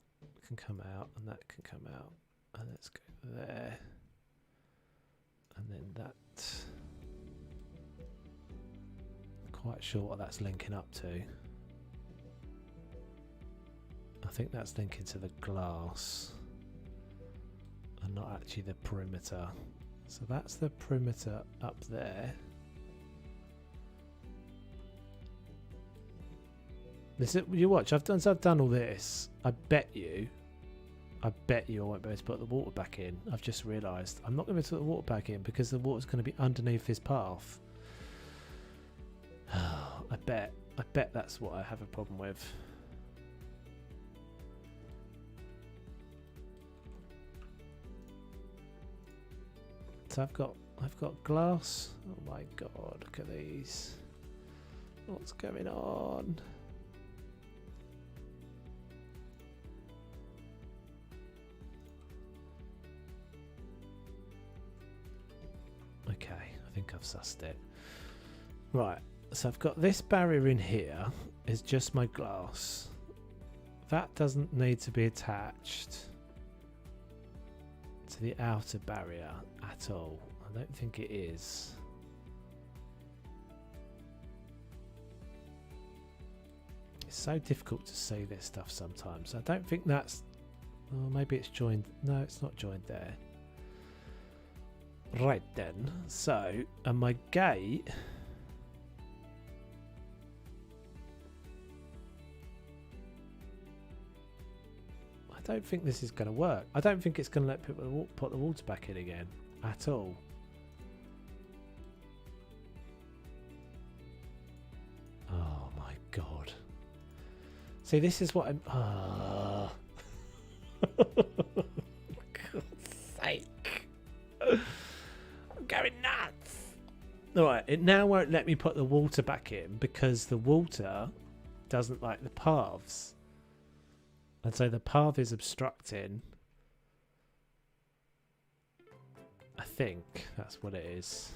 can come out, and that can come out. And let's go there. And then that. Quite sure what that's linking up to. I think that's linking to the glass and not actually the perimeter. So that's the perimeter up there. This is, you watch, I've done all this. I bet you I won't be able to put the water back in. I've just realised I'm not going to put the water back in because the water's going to be underneath this path. I bet that's what I have a problem with. So I've got glass. Oh my god, look at these. What's going on? Okay, I think I've sussed it. Right, so I've got this barrier in here, is just my glass. That doesn't need to be attached to the outer barrier at all. I don't think it is. It's so difficult to see this stuff sometimes. I don't think that's... Oh, maybe it's joined. No, it's not joined there. Right then. So, and my gate... I don't think this is going to work. I don't think it's going to let people put the water back in again at all. Oh my god. See, this is what I'm... Oh. For God's sake. I'm going nuts. Alright, it now won't let me put the water back in because the water doesn't like the paths. And so the path is obstructing. I think that's what it is.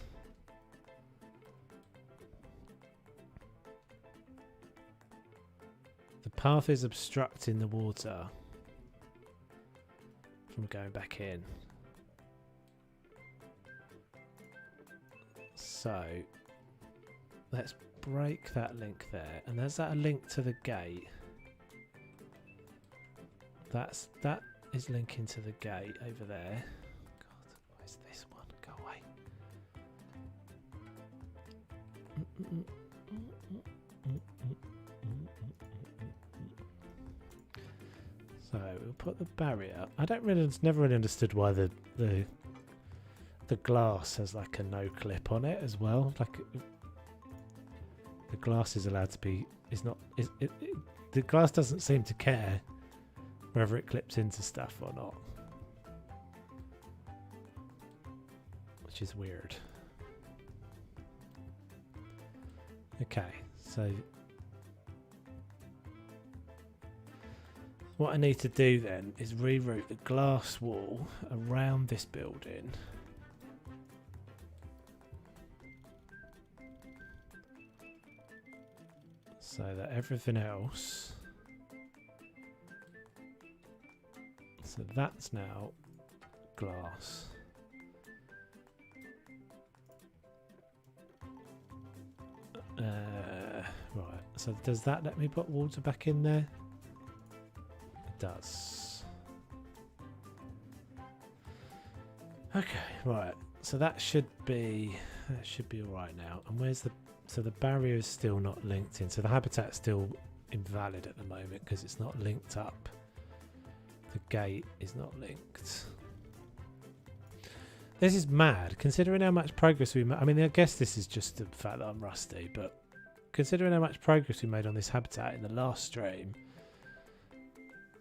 The path is obstructing the water from going back in. So let's break that link there, and there's that a link to the gate. That is linking to the gate over there. God, where's this one? Go away. So we'll put the barrier. Never really understood why the glass has like a no clip on it as well. Like the glass is allowed to be. The glass doesn't seem to care whether it clips into stuff or not, which is weird. Okay, so what I need to do then is reroute the glass wall around this building. So that everything else, so that's now glass. Right, so does that let me put water back in there? It does. Okay, right, so that should be all right now. And where's so the barrier is still not linked in, so the habitat's still invalid at the moment because it's not linked up. The gate is not linked. This is mad, considering how much progress we made. I mean, I guess this is just the fact that I'm rusty, but considering how much progress we made on this habitat in the last stream,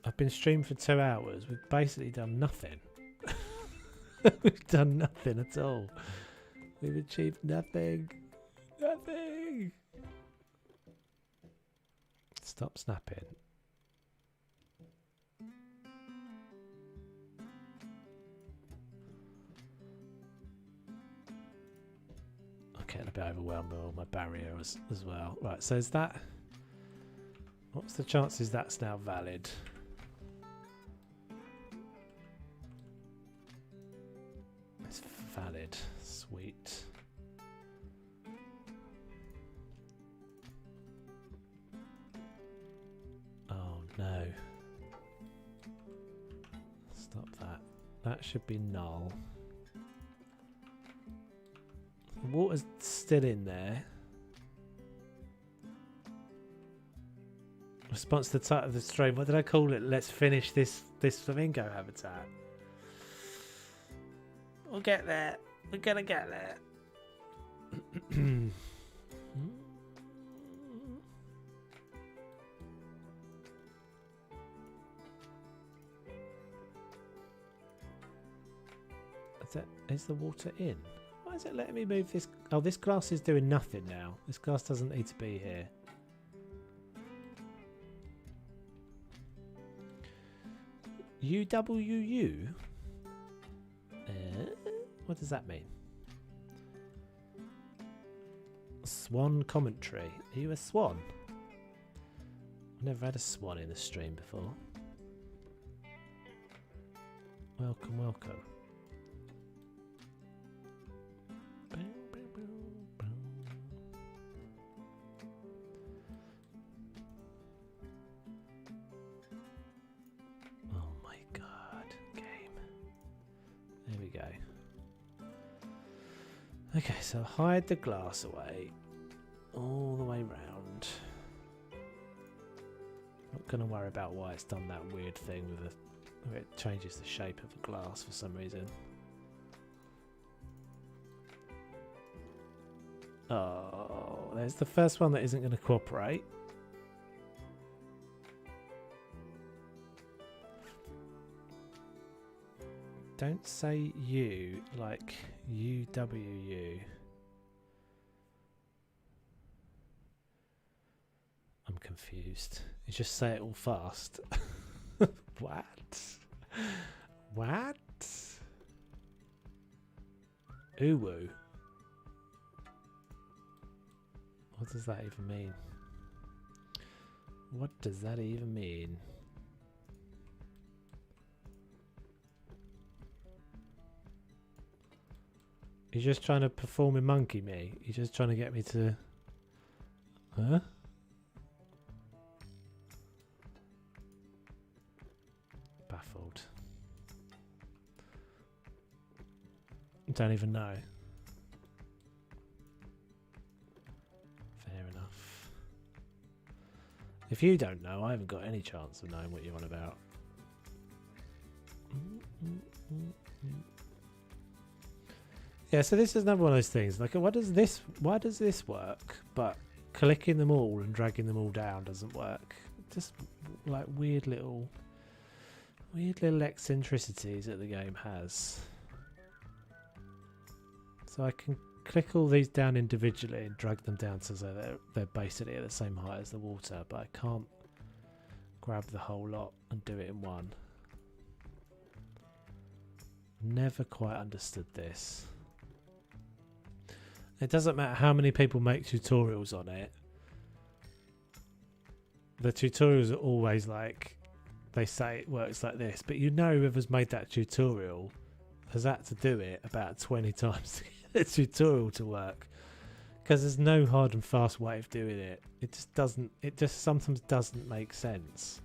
I've been streamed for 2 hours. We've basically done nothing. We've done nothing at all. We've achieved nothing. Nothing. Stop snapping. Getting a bit overwhelmed with all my barrier as well. Right, so is that... What's the chances that's now valid? It's valid. Sweet. Oh no. Stop that. That should be null. The water's still in there. Response to the title of the stream. What did I call it? Let's finish this flamingo habitat. We'll get there. We're gonna get there. Is the water in? Why is it letting me move this? Oh, this glass is doing nothing now. This glass doesn't need to be here. UWU? What does that mean? Swan commentary. Are you a swan? I've never had a swan in the stream before. Welcome, welcome. Okay, so hide the glass away, all the way round. Not going to worry about why it's done that weird thing with where it changes the shape of the glass for some reason. Oh, there's the first one that isn't going to cooperate. Don't say you like UWU. I'm confused. You just say it all fast. What? What? Uwu. What does that even mean? What does that even mean? You're just trying to perform in monkey me. You're just trying to get me to... Huh? Baffled. Don't even know. Fair enough. If you don't know, I haven't got any chance of knowing what you're on about. Yeah, so this is another one of those things. Like, why does this work, but clicking them all and dragging them all down doesn't work? Just like weird little eccentricities that the game has. So I can click all these down individually and drag them down so they're basically at the same height as the water, but I can't grab the whole lot and do it in one. Never quite understood this. It doesn't matter how many people make tutorials on it. The tutorials are always like, they say it works like this, but you know whoever's made that tutorial has had to do it about 20 times to get the tutorial to work. Because there's no hard and fast way of doing it. It just sometimes doesn't make sense.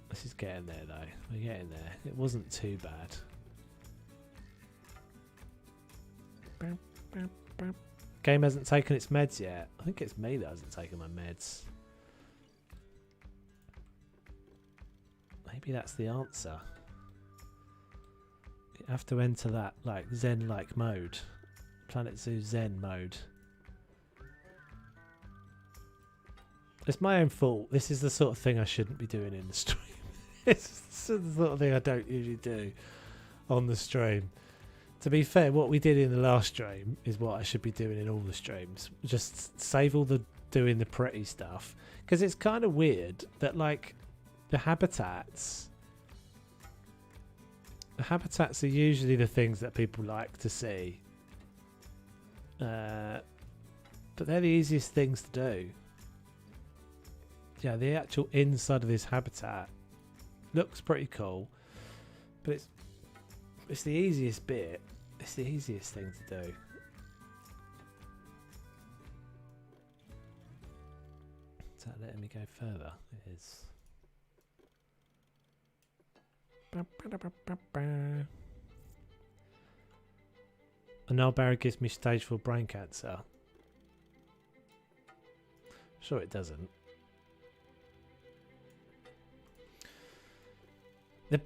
This is getting there though. We're getting there. It wasn't too bad. Game hasn't taken its meds yet. I think it's me that hasn't taken my meds. Maybe that's the answer. You have to enter that like Zen-like mode. Planet Zoo Zen mode. It's my own fault. This is the sort of thing I shouldn't be doing in the stream. It's the sort of thing I don't usually do on the stream. To be fair, what we did in the last stream is what I should be doing in all the streams. Just save all the doing the pretty stuff. Because it's kind of weird that like the habitats are usually the things that people like to see. But they're the easiest things to do. Yeah, the actual inside of this habitat looks pretty cool, but it's the easiest bit. It's the easiest thing to do. Is that letting me go further? It is. And now Barry gives me stage 4 brain cancer. Sure it doesn't. The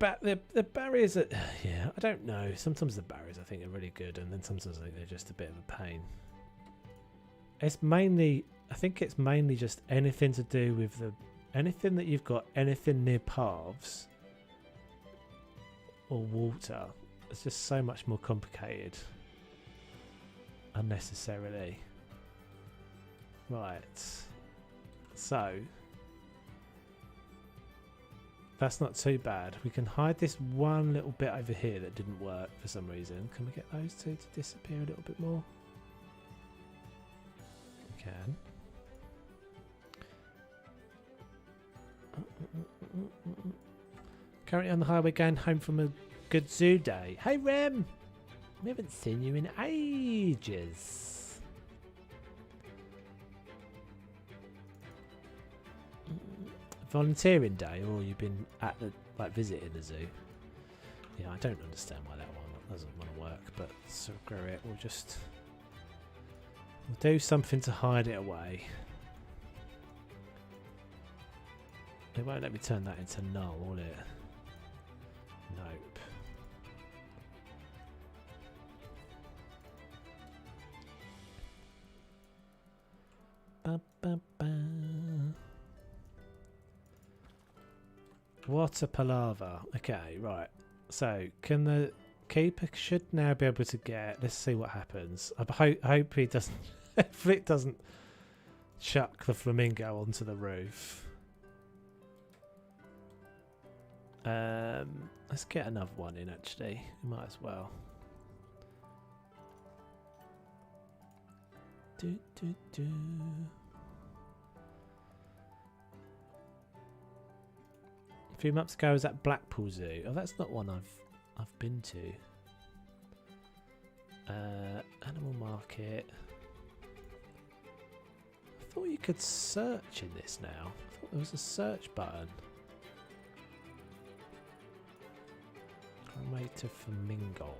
barriers are, yeah, I don't know. Sometimes the barriers I think are really good, and then sometimes I think they're just a bit of a pain. It's mainly, I think it's mainly just anything to do with anything that you've got anything near paths or water. It's just so much more complicated unnecessarily. Right. So that's not too bad. We can hide this one little bit over here that didn't work for some reason. Can we get those two to disappear a little bit more? We can. Currently on the highway going home from a good zoo day. Hey Rem! We haven't seen you in ages. Volunteering day, or you've been at the visiting the zoo? Yeah, I don't understand why that one doesn't want to work, but screw it. We'll do something to hide it away. It won't let me turn that into null, will it? Nope. Ba, ba, ba. What a palaver. Okay, right. So, can the keeper should now be able to get... Let's see what happens. I hope he doesn't... if it doesn't chuck the flamingo onto the roof. Let's get another one in, actually. We might as well. Do, do, do. A few months ago I was at Blackpool Zoo. Oh, that's not one I've been to. Animal market. I thought you could search in this now. I thought there was a search button. Cremate to Flamingo.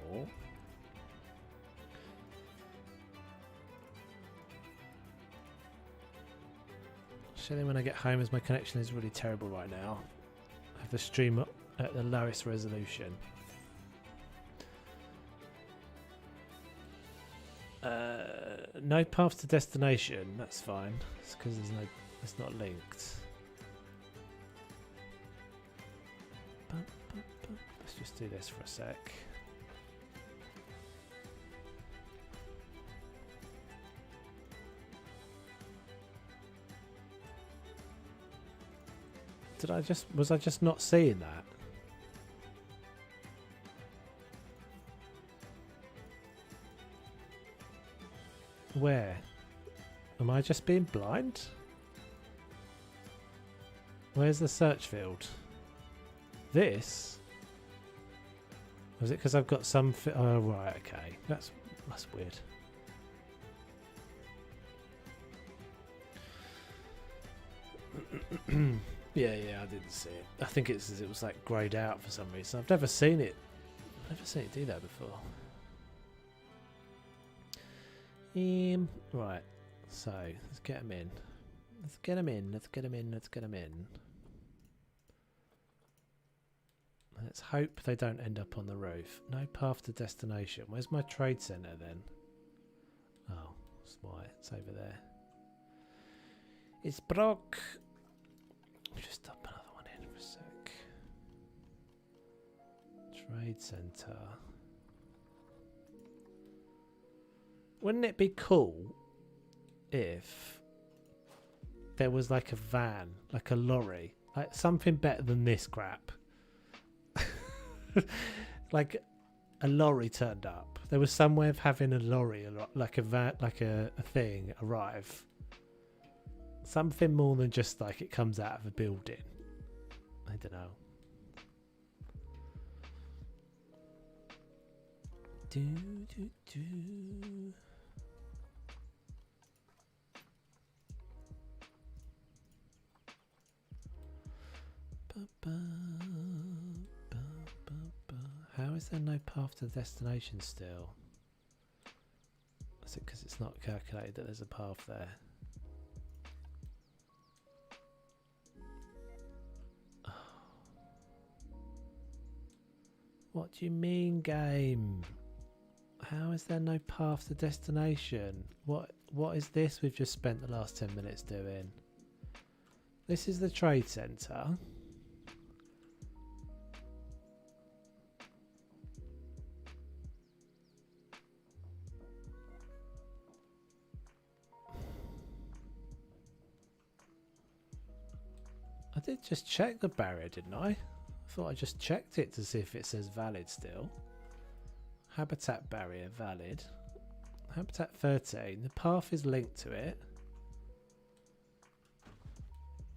Actually, when I get home, as my connection is really terrible right now, I have the stream up at the lowest resolution. No path to destination. That's fine. It's because it's not linked. Let's just do this for a sec. Was I just not seeing that? Where? Am I just being blind? Where's the search field? This? Was it because I've got some... oh, right, okay. That's weird. Yeah, I didn't see it. I think it was like greyed out for some reason. I've never seen it. I've never seen it do that before. Right. So let's get them in. Let's get them in. Let's get them in. Let's get them in. Let's hope they don't end up on the roof. No path to destination. Where's my trade centre then? Oh, that's why it's over there. It's broke. Just dump another one in for a sec. Trade centre. Wouldn't it be cool if there was like a van, like a lorry, like something better than this crap? Like a lorry turned up. There was some way of having a lorry, like a van, like a thing arrive. Something more than just like it comes out of a building. I don't know. How is there no path to destination still? Is it because it's not calculated that there's a path there? What do you mean, game? How is there no path to destination? What is this we've just spent the last 10 minutes doing? This is the trade centre. I did just check the barrier, didn't I? I thought I just checked it to see if it says valid still. Habitat barrier valid. Habitat 13. The path is linked to it.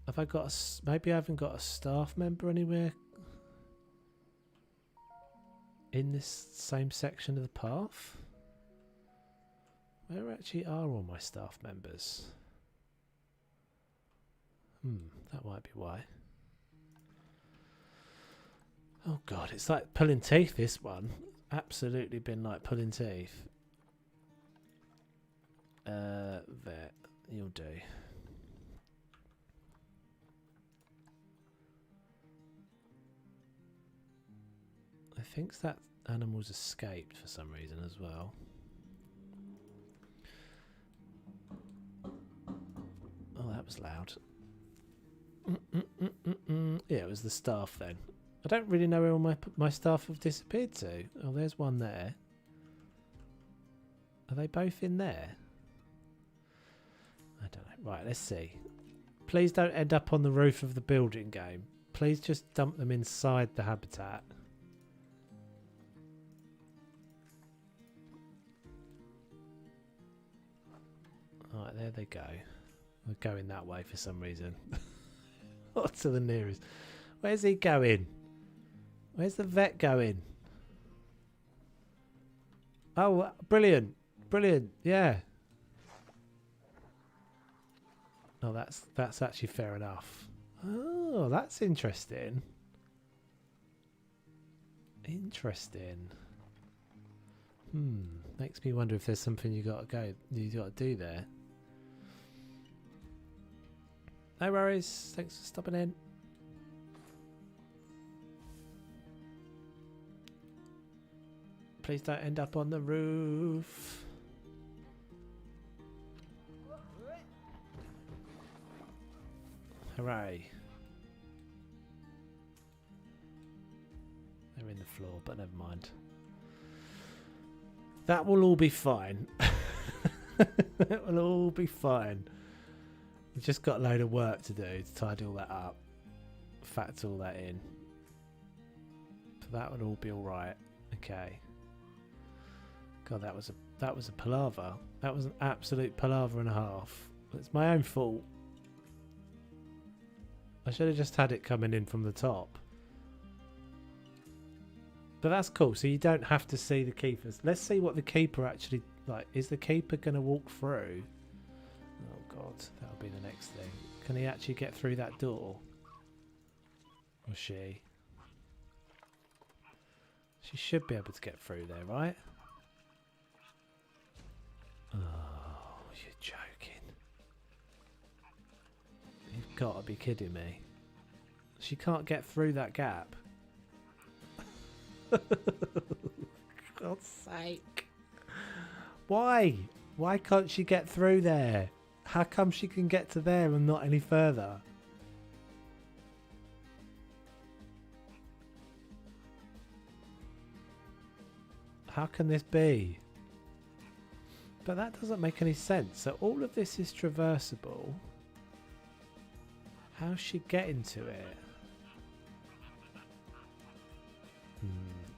Have I got a... maybe I haven't got a staff member anywhere in this same section of the path? Where actually are all my staff members? That might be why. Oh god, it's like pulling teeth, this one. Absolutely been like pulling teeth. Vet, you'll do. I think that animal's escaped for some reason as well. Oh, that was loud. Yeah, it was the staff then. I don't really know where all my staff have disappeared to. Oh, there's one there. Are they both in there? I don't know. Right, let's see. Please don't end up on the roof of the building game. Please just dump them inside the habitat. Alright, there they go. We're going that way for some reason. What's to the nearest? Where's he going? Where's the vet going? Oh, brilliant. Brilliant. Yeah. Oh, that's actually fair enough. Oh, that's interesting. Interesting. Makes me wonder if there's something you got to do there. No worries. Thanks for stopping in. Please don't end up on the roof. Hooray. They're in the floor, but never mind. That will all be fine. It will all be fine. We've just got a load of work to do to tidy all that up. Factor all that in. So that would all be alright. Okay. God, that was a palaver. That was an absolute palaver and a half. It's my own fault. I should have just had it coming in from the top. But that's cool, so you don't have to see the keepers. Let's see what the keeper actually... Like, is the keeper going to walk through? Oh god, that'll be the next thing. Can he actually get through that door? Or she? She should be able to get through there, right? Oh, you're joking. You've got to be kidding me. She can't get through that gap. God's sake. Why? Why can't she get through there? How come she can get to there and not any further? How can this be? But that doesn't make any sense. So all of this is traversable. How's she getting to it?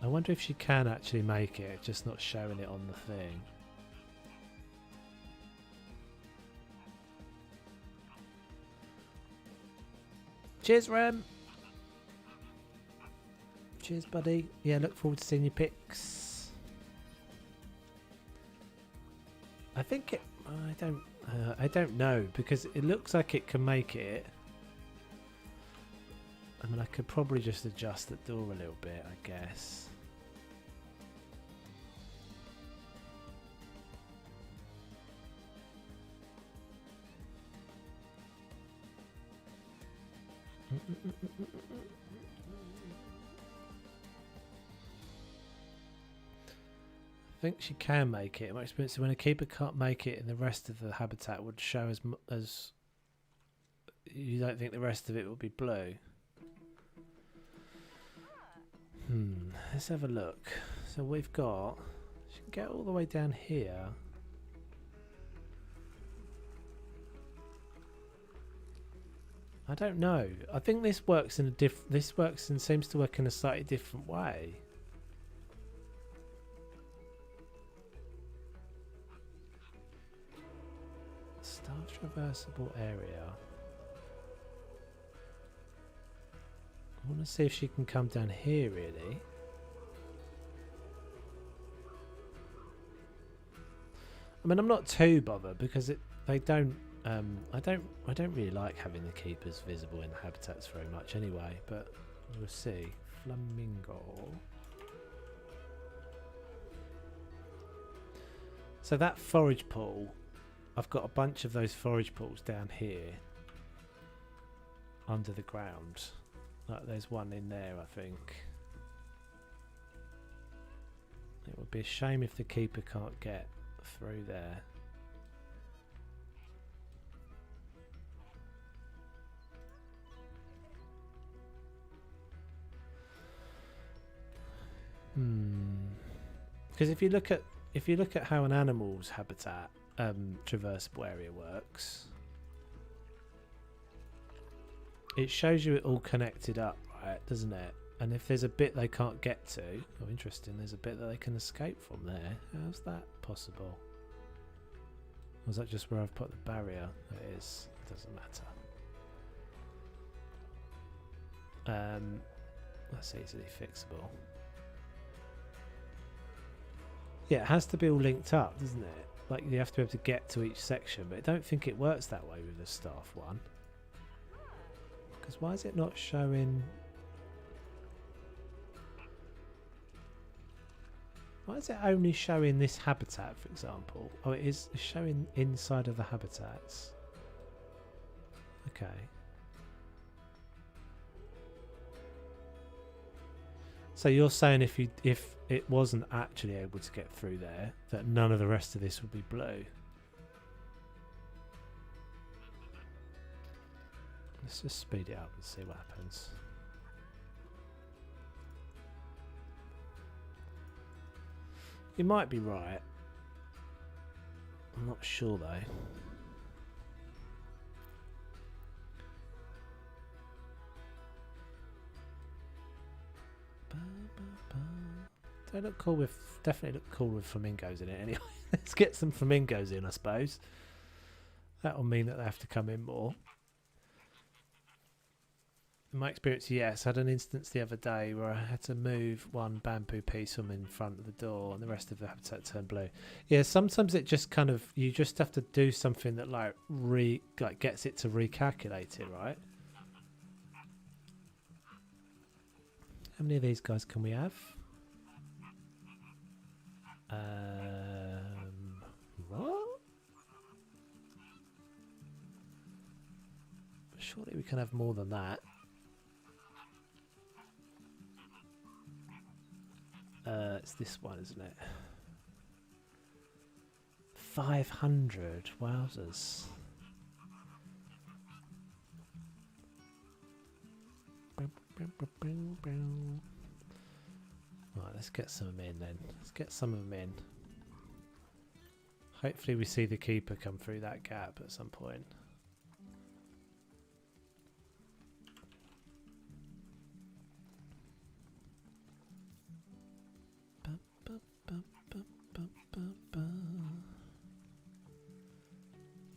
I wonder if she can actually make it, just not showing it on the thing. Cheers, Rem. Cheers, buddy. Yeah, look forward to seeing your pics. I think it... I don't know, because it looks like it can make it. I mean, I could probably just adjust the door a little bit, I guess. I think she can make it. In my experience, when a keeper can't make it, and the rest of the habitat would show as you don't think the rest of it will be blue. Let's have a look. So we've got. She can get all the way down here. I don't know. I think this works in a This works and seems to work in a slightly different way. Start traversable area. I want to see if she can come down here. Really. I mean, I'm not too bothered because they don't. I don't really like having the keepers visible in habitats very much anyway, but we'll see. Flamingo. So that forage pool, I've got a bunch of those forage pools down here under the ground. Like there's one in there, I think. It would be a shame if the keeper can't get through there. Because if you look at how an animal's habitat traversable area works, it shows you it all connected up, right? Doesn't it? And if there's a bit they can't get to, oh, interesting. There's a bit that they can escape from there. How's that possible? Or is that just where I've put the barrier? It is. It doesn't matter. That's easily fixable. Yeah, it has to be all linked up, doesn't it? Like you have to be able to get to each section, but I don't think it works that way with the staff one. Because why is it not showing? Why is it only showing this habitat, for example? Oh, it is showing inside of the habitats. Okay. So you're saying if it wasn't actually able to get through there, that none of the rest of this would be blue. Let's just speed it up and see what happens. You might be right. I'm not sure though. They look cool with, definitely look cool with flamingos in it anyway. Let's get some flamingos in, I suppose. That'll mean that they have to come in more. In my experience, yes, I had an instance the other day where I had to move one bamboo piece from in front of the door and the rest of the habitat turned blue. Yeah, sometimes it just kind of, you just have to do something that like gets it to recalculate it, right? How many of these guys can we have? What? Surely we can have more than that. It's this one, isn't it? 500. Wowzers. Right, let's get some of them in then. Let's get some of them in. Hopefully we see the keeper come through that gap at some point.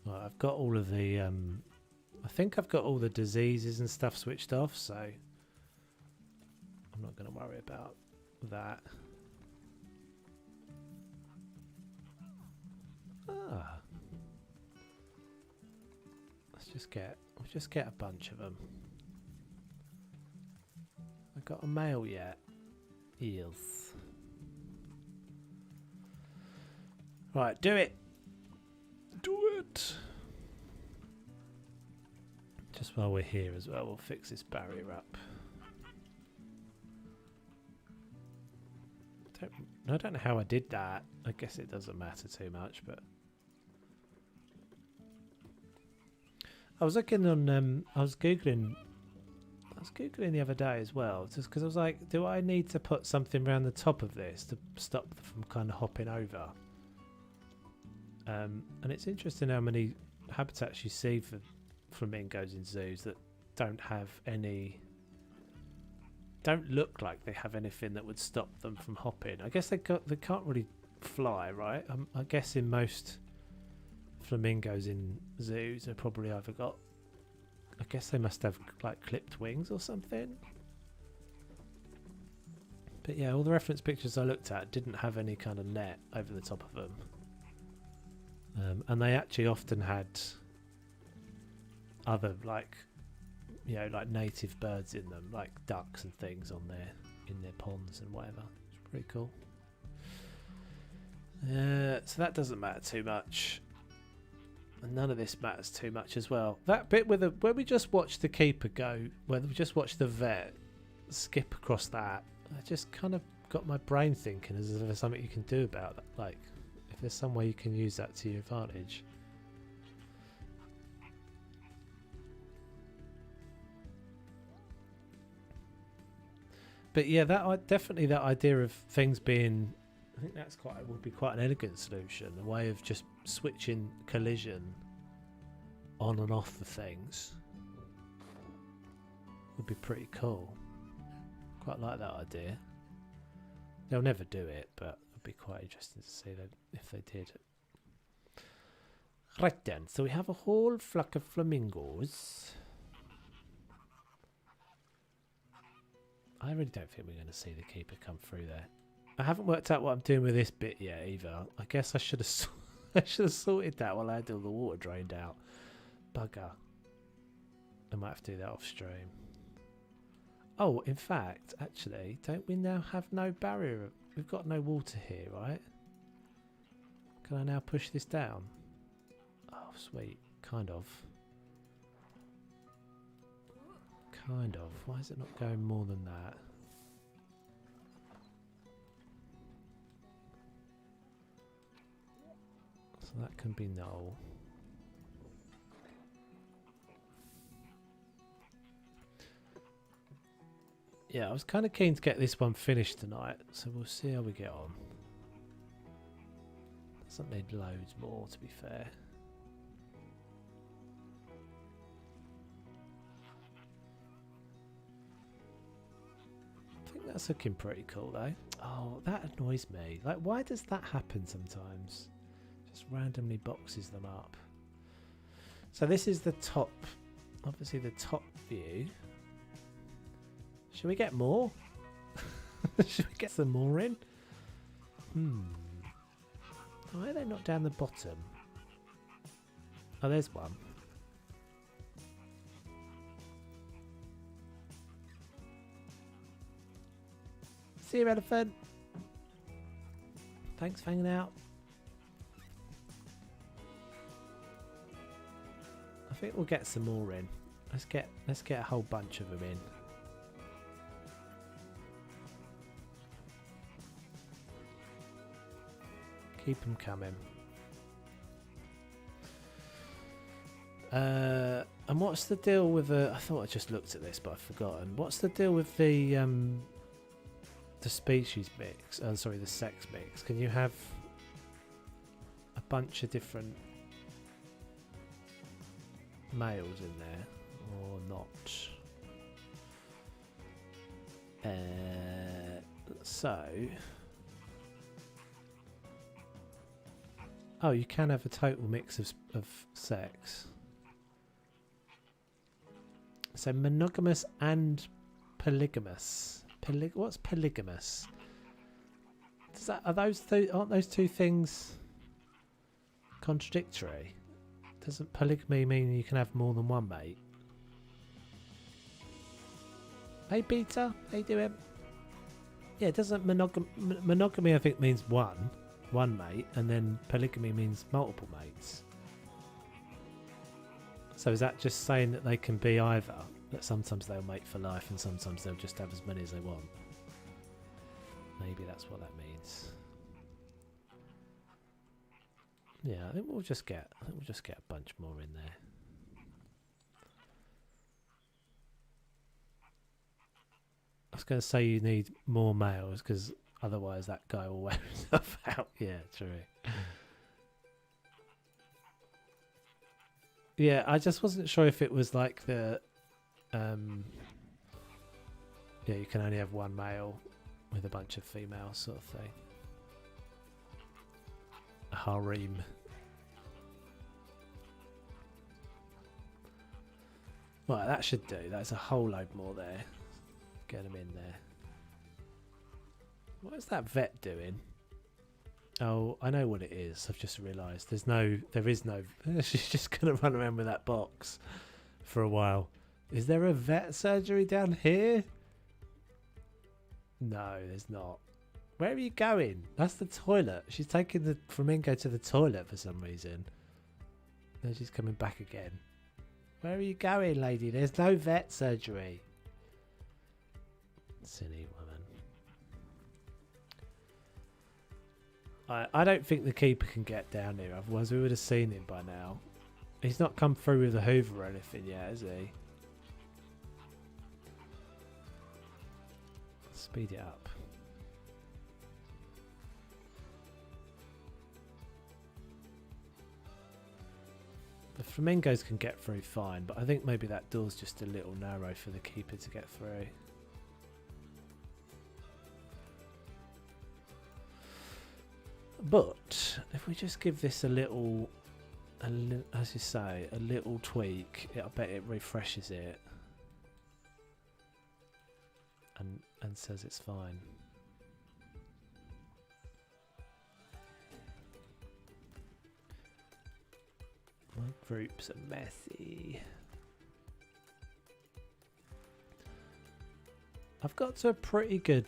Right, I've got all of the I think I've got all the diseases and stuff switched off, so I'm not going to worry about that. Ah. We'll just get a bunch of them. I got a male yet? Eels. Right, do it. Do it. Just while we're here as well, we'll fix this barrier up. I don't know how I did that. I guess it doesn't matter too much, but I was looking on. I was googling the other day as well, just because I was like, do I need to put something around the top of this to stop them from kind of hopping over? And it's interesting how many habitats you see for flamingos in zoos that don't look like they have anything that would stop them from hopping. I guess they can't really fly, right? I guess in most flamingos in zoos are probably either got, I guess they must have like clipped wings or something. But yeah, all the reference pictures I looked at didn't have any kind of net over the top of them. And they actually often had other like, you know, like native birds in them, like ducks and things in their ponds and whatever. It's pretty cool. So that doesn't matter too much. And none of this matters too much as well. That bit where we just watched the keeper go, where we just watched the vet skip across that, I just kind of got my brain thinking, is there something you can do about that? Like, if there's some way you can use that to your advantage. But yeah, definitely that idea of things being, I think that's would be quite an elegant solution, a way of just switching collision on and off the things would be pretty cool. Quite like that idea. They'll never do it, but it would be quite interesting to see if they did. Right then, so we have a whole flock of flamingos. I really don't think we're going to see the keeper come through there. I haven't worked out what I'm doing with this bit yet either. I guess I should have I should have sorted that while I had all the water drained out. Bugger. I might have to do that off stream. Oh, in fact, actually, don't we now have no barrier? We've got no water here, right? Can I now push this down? Oh, sweet. Kind of. Kind of. Why is it not going more than that? So that can be null. Yeah, I was kind of keen to get this one finished tonight, so we'll see how we get on. Doesn't need loads more, to be fair. I think that's looking pretty cool, though. Oh, that annoys me. Like, why does that happen sometimes? Just randomly boxes them up. So this is the top, obviously the top view. Should we get more? Should we get some more in? Why are they not down the bottom? Oh, there's one. See you, elephant. Thanks for hanging out. I think we'll get some more in. Let's get a whole bunch of them in. Keep them coming. And what's the deal with the... I thought I just looked at this, but I've forgotten. What's the deal with the species mix? Oh, sorry, the sex mix. Can you have a bunch of different males in there or not? So... Oh, you can have a total mix of sex. So monogamous and polygamous. What's polygamous? Does that aren't those two things contradictory? Doesn't polygamy mean you can have more than one mate? Hey Peter, how you doing? Yeah, doesn't monogamy I think means one mate, and then polygamy means multiple mates. So is that just saying that they can be either? That sometimes they'll mate for life and sometimes they'll just have as many as they want? Maybe that's what that means. Yeah, I think we'll just get a bunch more in there. I was going to say you need more males because otherwise that guy will wear himself out. Yeah, true. Yeah, I just wasn't sure if it was like the... yeah, you can only have one male with a bunch of females sort of thing. A harem. Right, that should do. That's a whole load more there. Get them in there. What is that vet doing? Oh, I know what it is. I've just realised. There is no... She's just going to run around with that box for a while. Is there a vet surgery down here? No, there's not. Where are you going? That's the toilet. She's taking the flamingo to the toilet for some reason. Then she's coming back again. Where are you going, lady? There's no vet surgery. Silly woman. I don't think the keeper can get down here, otherwise we would have seen him by now. He's not come through with a hoover or anything yet, has he? Speed it up. The flamingos can get through fine, but I think maybe that door's just a little narrow for the keeper to get through. But if we just give this a little, as you say, a little tweak, I bet it refreshes it and says it's fine. My groups are messy. I've got to a pretty good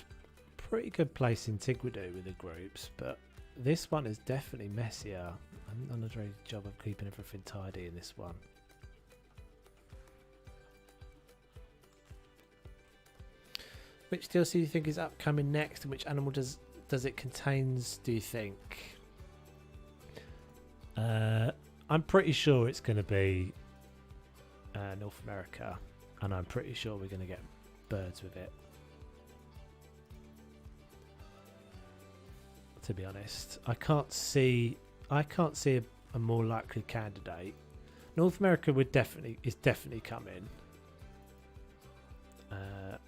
place in Tigridu with the groups, but this one is definitely messier. I haven't done a very good job of keeping everything tidy in this one. Which DLC do you think is upcoming next, and which animal does it contains, do you think? I'm pretty sure it's going to be North America, and I'm pretty sure we're going to get birds with it. To be honest, I can't see a more likely candidate. North America is definitely coming.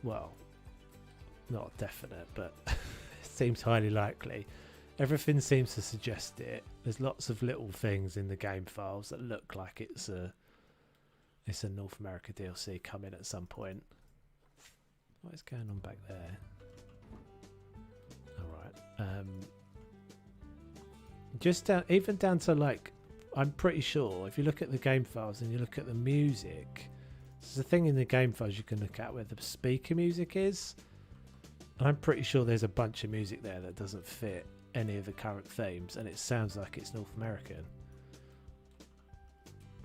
Well, not definite, but it seems highly likely. Everything seems to suggest it. There's lots of little things in the game files that look like it's a North America DLC coming at some point. What is going on back there? All right. Just even down to, like, I'm pretty sure if you look at the game files and you look at the music, there's a thing in the game files you can look at where the speaker music is. I'm pretty sure there's a bunch of music there that doesn't fit any of the current themes, and it sounds like it's North American.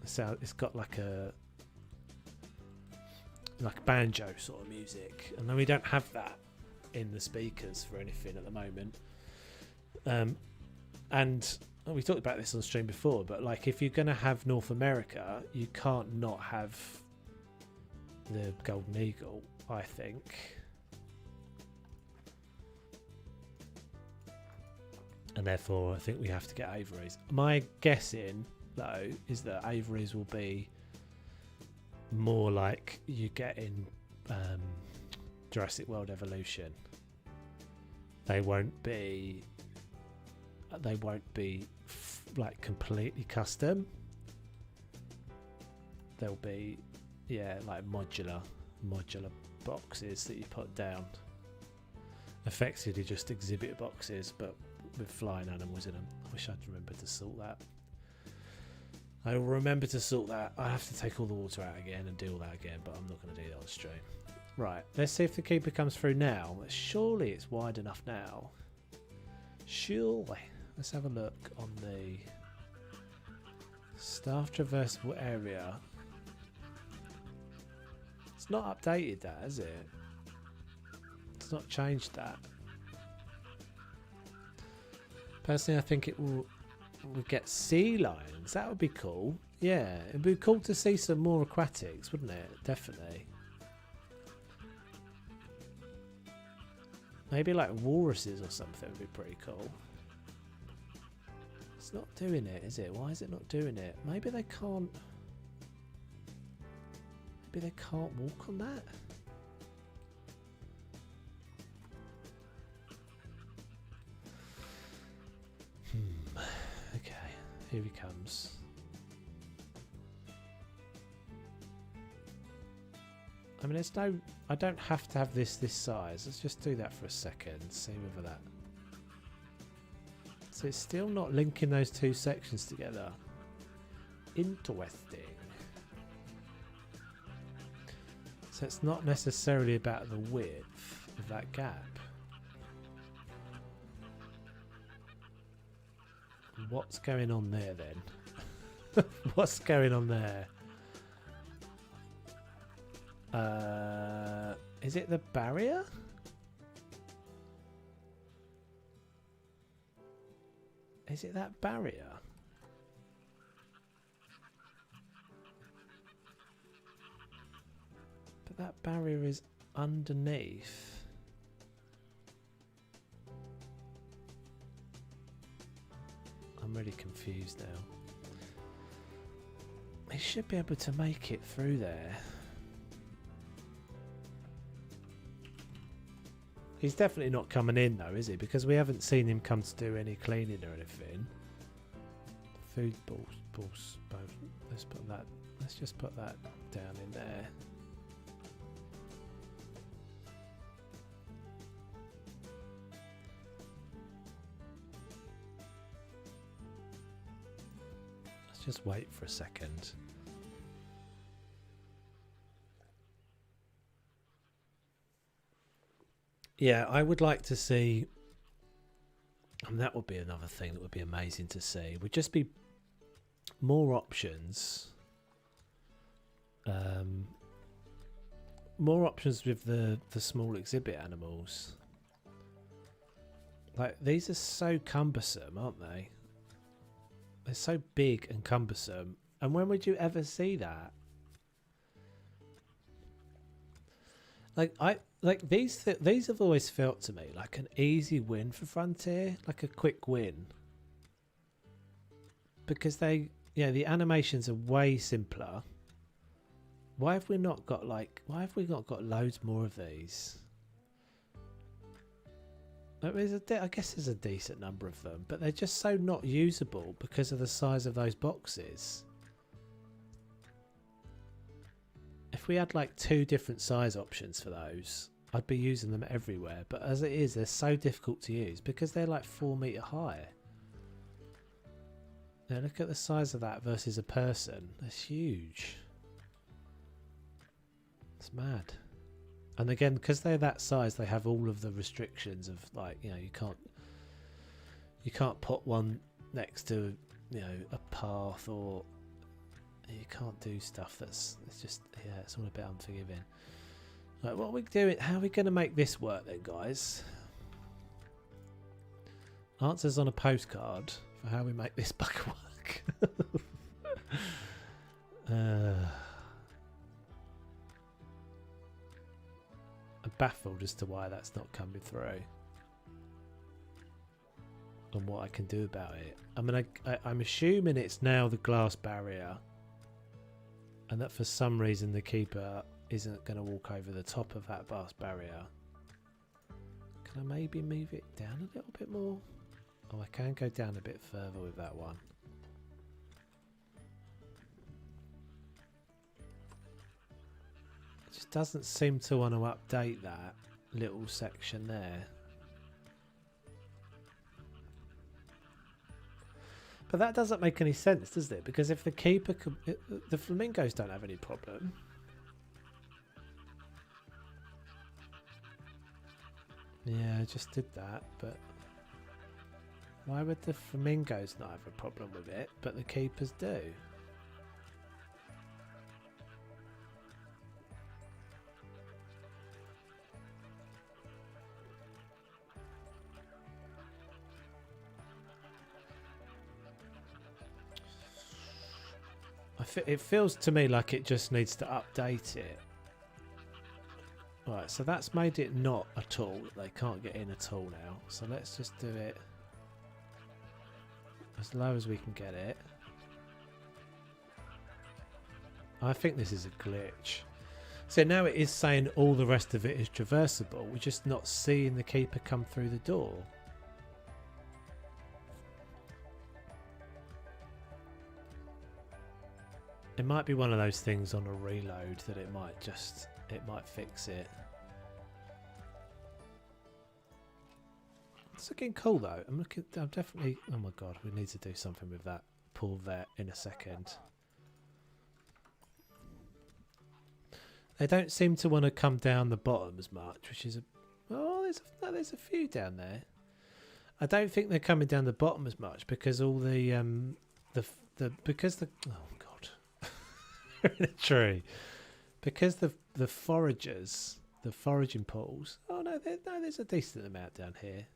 It's got like banjo sort of music, and then we don't have that in the speakers for anything at the moment. And we talked about this on stream before, but like if you're going to have North America, you can't not have the golden eagle, I think. And therefore, I think we have to get aviaries. My guessing, though, is that aviaries will be more like you get in Jurassic World Evolution. They won't be like completely custom. They'll be, yeah, like modular boxes that you put down. Effectively, just exhibit boxes, but with flying animals in them. I wish I'd remembered to sort that. I will remember to sort that. I have to take all the water out again and do all that again, but I'm not going to do that on stream. Right, let's see if the keeper comes through now. Surely it's wide enough now. Surely. Let's have a look on the staff traversable area. It's not updated that, has it? It's not changed that. Personally, I think it will get sea lions. That would be cool. Yeah, it'd be cool to see some more aquatics, wouldn't it? Definitely. Maybe like walruses or something would be pretty cool. It's not doing it, is it? Why is it not doing it? Maybe they can't. Maybe they can't walk on that. Okay, here he comes. I mean, there's no. I don't have to have this size. Let's just do that for a second. See whether that. So it's still not linking those two sections together. Interesting. So it's not necessarily about the width of that gap. What's going on there then? What's going on there? Is it the barrier? Is it that barrier? But that barrier is underneath. I'm really confused now. He should be able to make it through there. He's definitely not coming in though, is he? Because we haven't seen him come to do any cleaning or anything. Food balls. Let's put that. Let's just put that down in there. Let's just wait for a second. Yeah, I would like to see, and that would be another thing that would be amazing to see, would just be more options. More options with the small exhibit animals. Like, these are so cumbersome, aren't they? They're so big and cumbersome. And when would you ever see that? Like these have always felt to me like an easy win for Frontier, like a quick win. Because they, yeah, the animations are way simpler. Why have we not got loads more of these? Like, I guess there's a decent number of them, but they're just so not usable because of the size of those boxes. If we had like 2 different size options for those, I'd be using them everywhere. But as it is, they're so difficult to use because they're like 4 meter high. Now look at the size of that versus a person. It's huge. It's mad. And again, because they're that size, they have all of the restrictions of, like, you know, you can't put one next to, you know, a path, or you can't do stuff it's just, yeah, it's all a bit unforgiving. Right, what are we doing? How are we going to make this work then, guys? Answers on a postcard for how we make this bug work. I'm baffled as to why that's not coming through and what I can do about it. I mean, I'm assuming it's now the glass barrier, and that for some reason the keeper isn't going to walk over the top of that glass barrier. Can I maybe move it down a little bit more? Oh, I can go down a bit further with that one. It just doesn't seem to want to update that little section there. But that doesn't make any sense, does it? Because if the keeper could, the flamingos don't have any problem. Yeah, I just did that, but why would the flamingos not have a problem with it, but the keepers do? It feels to me like it just needs to update it. Right, so that's made it not at all. They can't get in at all now. So let's just do it as low as we can get it. I think this is a glitch. So now it is saying all the rest of it is traversable. We're just not seeing the keeper come through the door. It might be one of those things on a reload that it might fix it. It's looking cool though. I'm definitely, oh my god, we need to do something with that pool vet in a second. They don't seem to want to come down the bottom as much, which is there's a few down there. I don't think they're coming down the bottom as much because all the oh god, in a tree, because the foragers, the foraging pools. Oh no, there's a decent amount down here.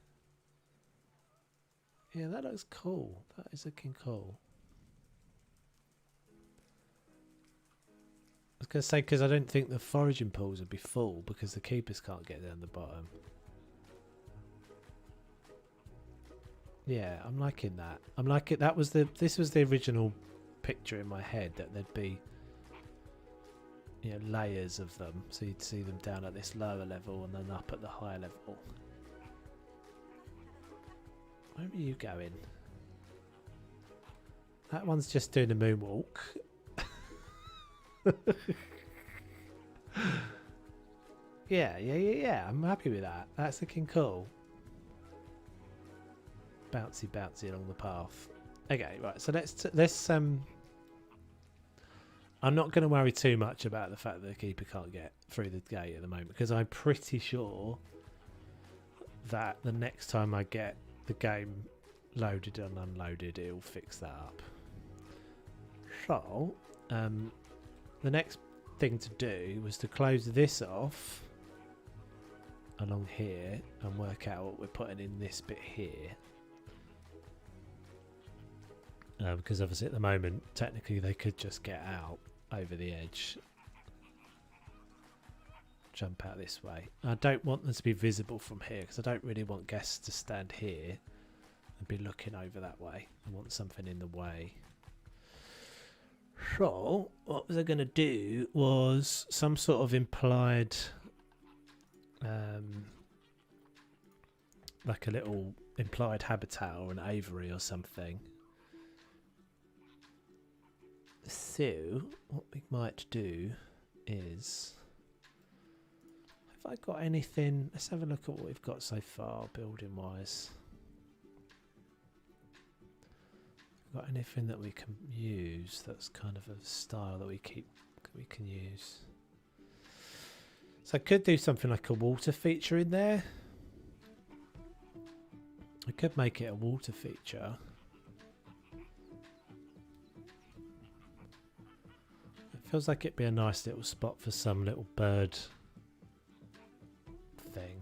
Yeah, that looks cool. That is looking cool. I was going to say, because I don't think the foraging pools would be full because the keepers can't get down the bottom. Yeah, I'm liking that. I'm liking this was the original picture in my head, that there'd be, you know, layers of them, so you'd see them down at this lower level and then up at the higher level. Where are you going? That one's just doing a moonwalk. Yeah. I'm happy with that. That's looking cool. Bouncy along the path. Okay, right. So let's I'm not going to worry too much about the fact that the keeper can't get through the gate at the moment, because I'm pretty sure that the next time I get the game loaded and unloaded, it'll fix that up. So, the next thing to do was to close this off along here and work out what we're putting in this bit here. Because obviously at the moment, technically they could just get out over the edge. Jump out this way. I don't want them to be visible from here because I don't really want guests to stand here and be looking over that way. I want something in the way. So what was I going to do was some sort of implied like a little implied habitat or an aviary or something. So what we might do is, have I got anything? Let's have a look at what we've got so far building wise. Got anything that we can use that's kind of a style that we can use? So I could do something like a water feature in there. I could make it a water feature. It feels like it'd be a nice little spot for some little bird thing.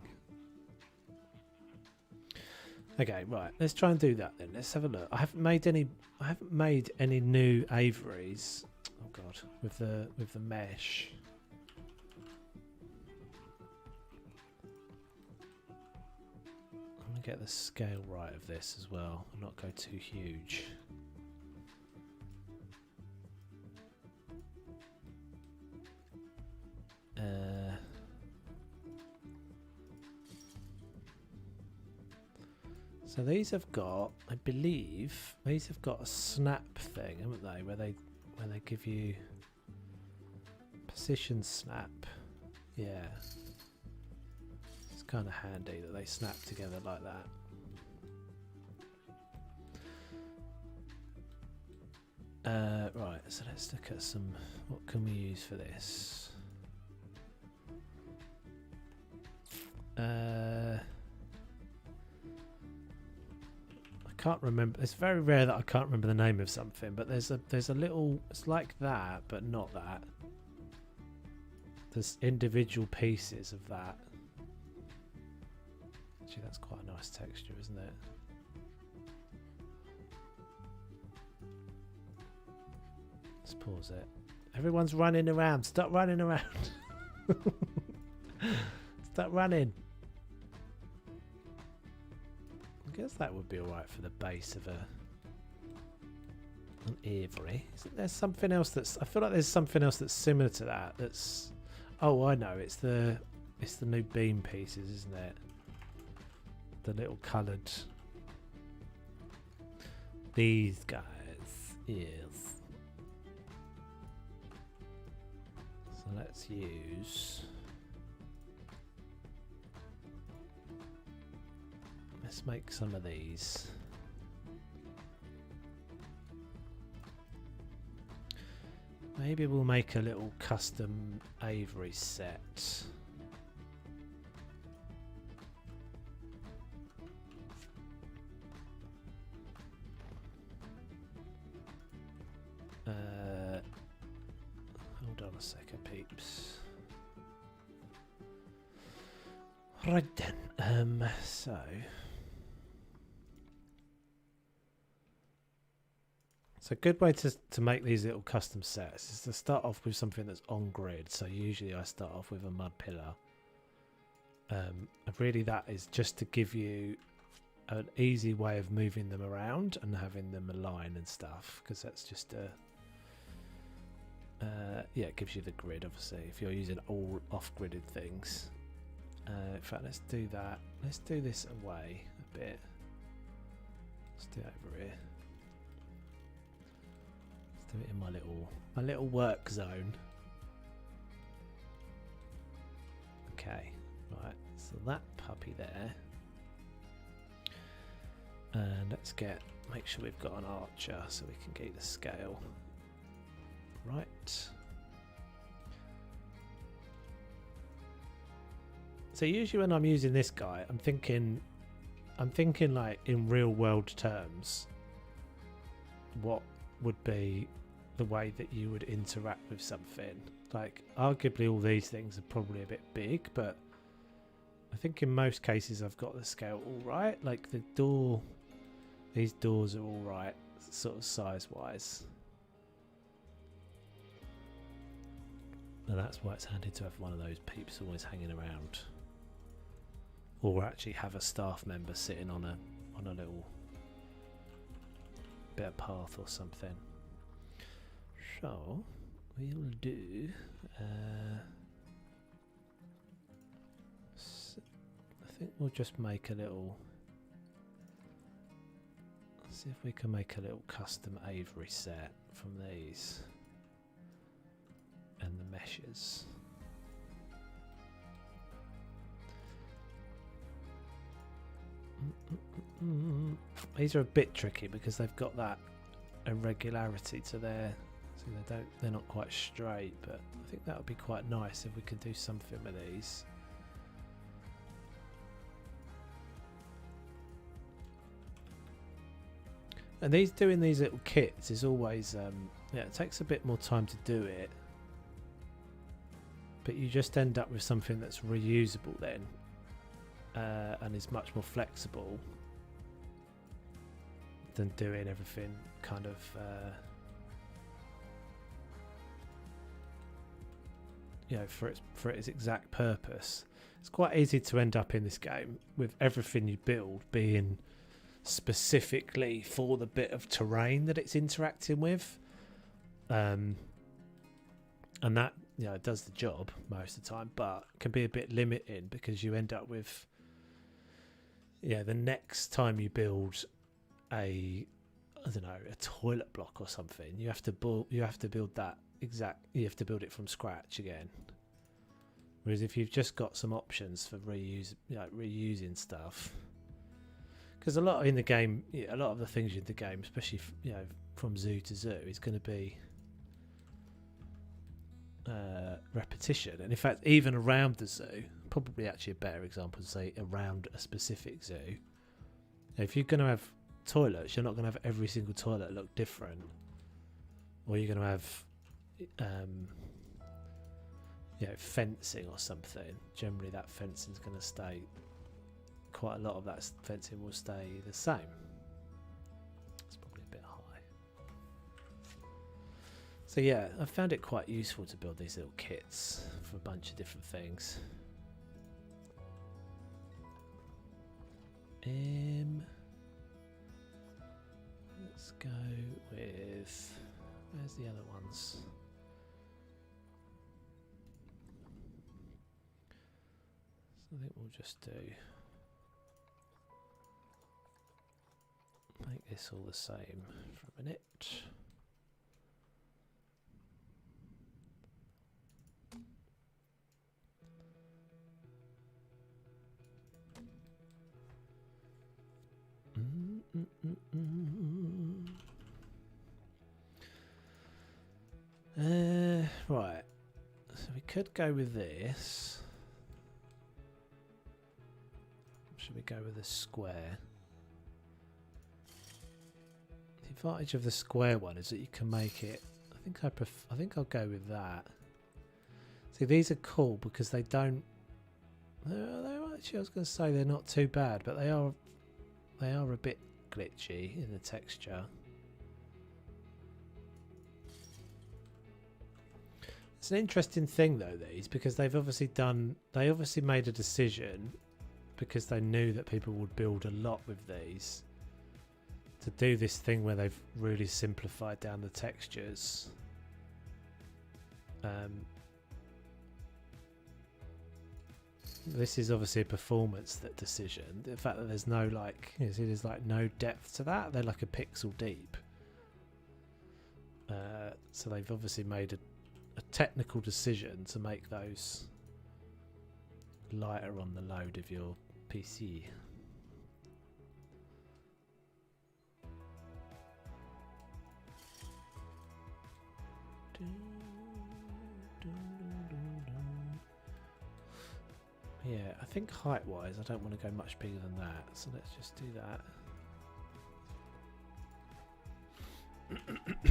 Okay, right. Let's try and do that then. Let's have a look. I haven't made any new aviaries. Oh god, with the mesh. I'm gonna get the scale right of this as well and not go too huge. So these have got, I believe, these have got a snap thing, haven't they? Where they give you position snap. Yeah, it's kind of handy that they snap together like that. Right, so let's look at some. What can we use for this? I can't remember. It's very rare that I can't remember the name of something, but there's a little. It's like that, but not that. There's individual pieces of that. Actually, that's quite a nice texture, isn't it? Let's pause it. Everyone's running around. Stop running around. Stop running. I guess that would be alright for the base of an aviary. Isn't there something else that's... I feel like there's something else that's similar to that. That's... Oh, I know. It's the new beam pieces, isn't it? The little coloured... These guys. Yes. So let's use... Let's make some of these. Maybe we'll make a little custom aviary set. Hold on a second, peeps. Right then, so... So a good way to make these little custom sets is to start off with something that's on grid. So usually I start off with a mud pillar. And really that is just to give you an easy way of moving them around and having them align and stuff. Because that's just a... yeah, it gives you the grid obviously if you're using all off-gridded things. In fact, let's do that. Let's do this away a bit. Let's do it over here. Do it in my little work zone. Okay, right. So that puppy there, and let's make sure we've got an archer so we can get the scale. right. So usually when I'm using this guy, I'm thinking like in real world terms, what would be the way that you would interact with something. Like arguably all these things are probably a bit big, but I think in most cases I've got the scale all right. Like the door, these doors are all right, sort of size wise. And that's why it's handy to have one of those peeps always hanging around. Or actually have a staff member sitting on a little bit of path or something. So we'll do I think we'll just make a little, see if we can make a little custom aviary set from these and the meshes. These are a bit tricky because they've got that irregularity to their, so they're not quite straight, but I think that would be quite nice if we could do something with these. And doing these little kits is always yeah, it takes a bit more time to do it, but you just end up with something that's reusable then. And is much more flexible than doing everything kind of you know, for its exact purpose. It's quite easy to end up in this game with everything you build being specifically for the bit of terrain that it's interacting with, and that, you know, does the job most of the time, but can be a bit limiting because you end up with, yeah, the next time you build I don't know, a toilet block or something, you have to build that exact, you have to build it from scratch again. Whereas if you've just got some options for reusing stuff, because a lot in the game, a lot of the things in the game, especially from zoo to zoo, is going to be repetition. And in fact, even around the zoo, probably actually a better example to say around a specific zoo. If you're going to have toilets, you're not going to have every single toilet look different, or you're going to have fencing or something. Generally that fencing is going to stay, quite a lot of that fencing will stay the same. It's probably a bit high. So yeah, I found it quite useful to build these little kits for a bunch of different things. Let's go with, where's the other ones? So I think we'll just make this all the same for a minute. Right, so we could go with this. Should we go with a square? The advantage of the square one is that you can make it, I think I'll go with that. See, these are cool because they don't, they're actually, I was going to say they're not too bad, but they are a bit glitchy in the texture. It's an interesting thing though, these, because they obviously made a decision, because they knew that people would build a lot with these, to do this thing where they've really simplified down the textures. This is obviously a performance decision. The fact that there's no there's like no depth to that, they're like a pixel deep. So they've obviously made a technical decision to make those lighter on the load of your PC. Yeah, I think height-wise, I don't want to go much bigger than that. So let's just do that. Do,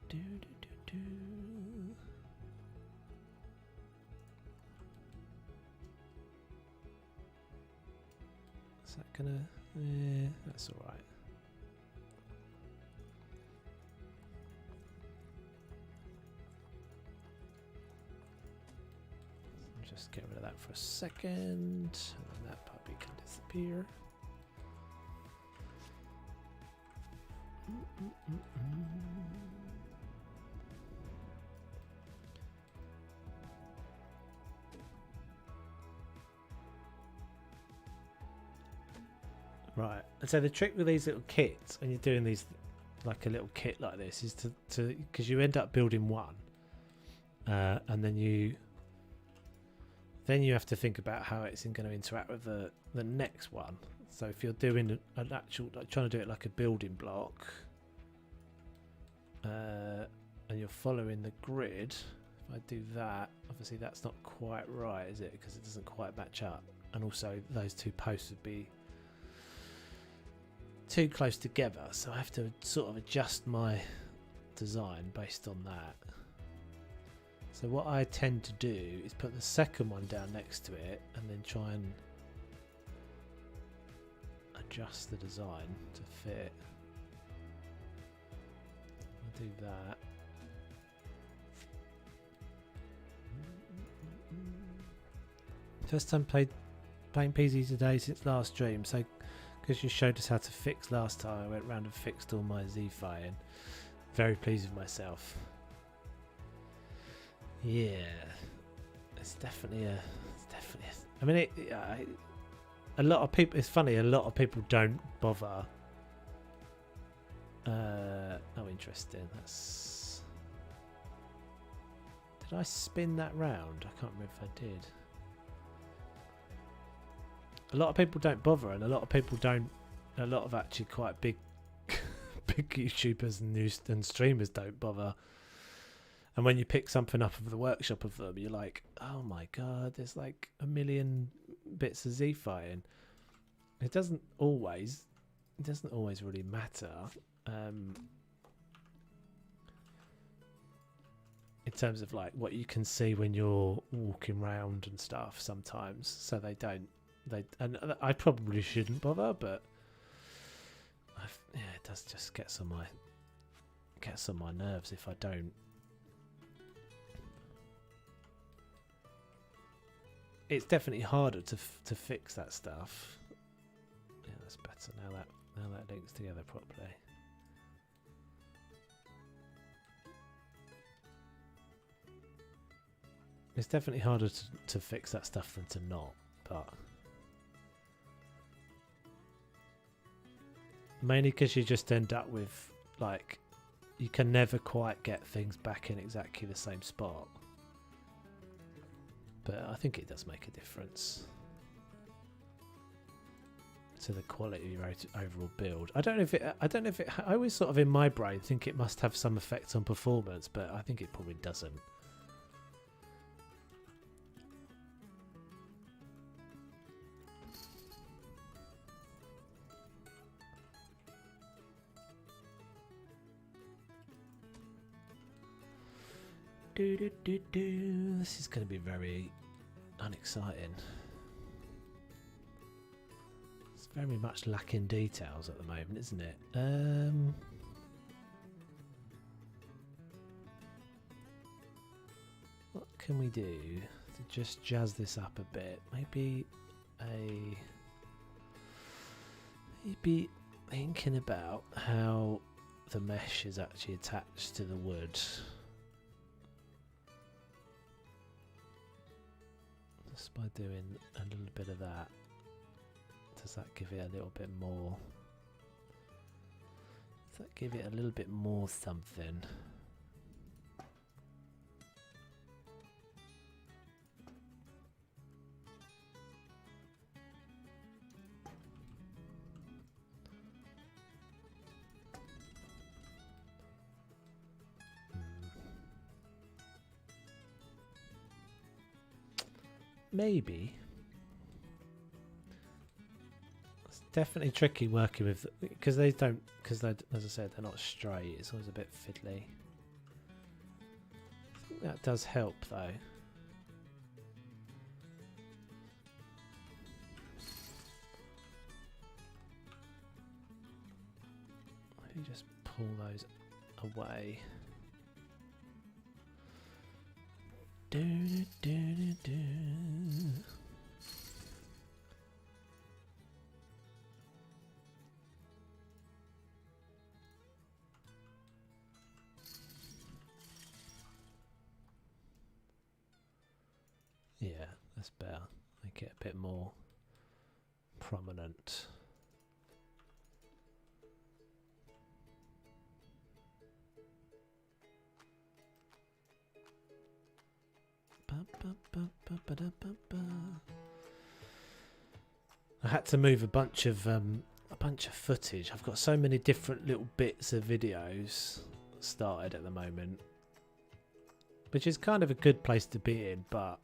do, do, do. Is that gonna? Yeah, that's all right. Just get rid of that for a second, and then that puppy can disappear. Right, and so the trick with these little kits, when you're doing these, like a little kit like this, is to because you end up building one, and then you have to think about how it's going to interact with the next one. So if you're doing an actual, like trying to do it like a building block, and you're following the grid, if I do that, obviously that's not quite right, is it? Because it doesn't quite match up, and also those two posts would be too close together, so I have to sort of adjust my design based on that. So what I tend to do is put the second one down next to it and then try and adjust the design to fit. I'll do that. First time playing PZ today since last stream, so because you showed us how to fix last time, I went round and fixed all my Z-firing. Very pleased with myself. Yeah, it's definitely a. I mean, a lot of people. It's funny. A lot of people don't bother. Oh, interesting. That's. Did I spin that round? I can't remember if I did. A lot of people don't bother, and a lot of people don't. A lot of actually quite big, big YouTubers and streamers don't bother. And when you pick something up of the workshop of them, you're like, oh my god, there's like a million bits of Z-firing. It doesn't always really matter. In terms of like what you can see when you're walking around and stuff sometimes. So and I probably shouldn't bother, but yeah, it does just gets on my nerves if I don't. It's definitely harder to fix that stuff. Yeah, that's better now that links together properly. It's definitely harder to fix that stuff than to not, but mainly because you just end up with like you can never quite get things back in exactly the same spot. But I think it does make a difference to the quality of your overall build. I don't know if it. I always sort of in my brain think it must have some effect on performance, but I think it probably doesn't. This is going to be very unexciting. It's very much lacking details at the moment, isn't it? What can we do to just jazz this up a bit? Maybe thinking about how the mesh is actually attached to the wood. Just by doing a little bit of that, does that give it a little bit more? Does that give it a little bit more something? maybe. It's definitely tricky working with, because they don't, because as I said, they're not straight. It's always a bit fiddly. I think that does help though. Let me just pull those away. Do, do, do, do, do. Yeah, that's better. Make it a bit more prominent. I had to move a bunch of footage. I've got so many different little bits of videos started at the moment, which is kind of a good place to be in, but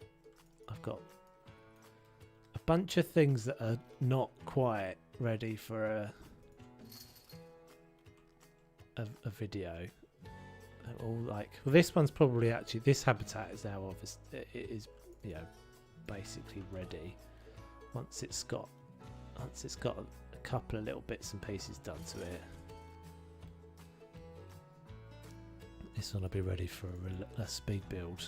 I've got a bunch of things that are not quite ready for a video. They're all like, well, this one's probably actually, this habitat is now obvious. It is, you know, basically ready. Once it's got a couple of little bits and pieces done to it, this one will be ready for a speed build.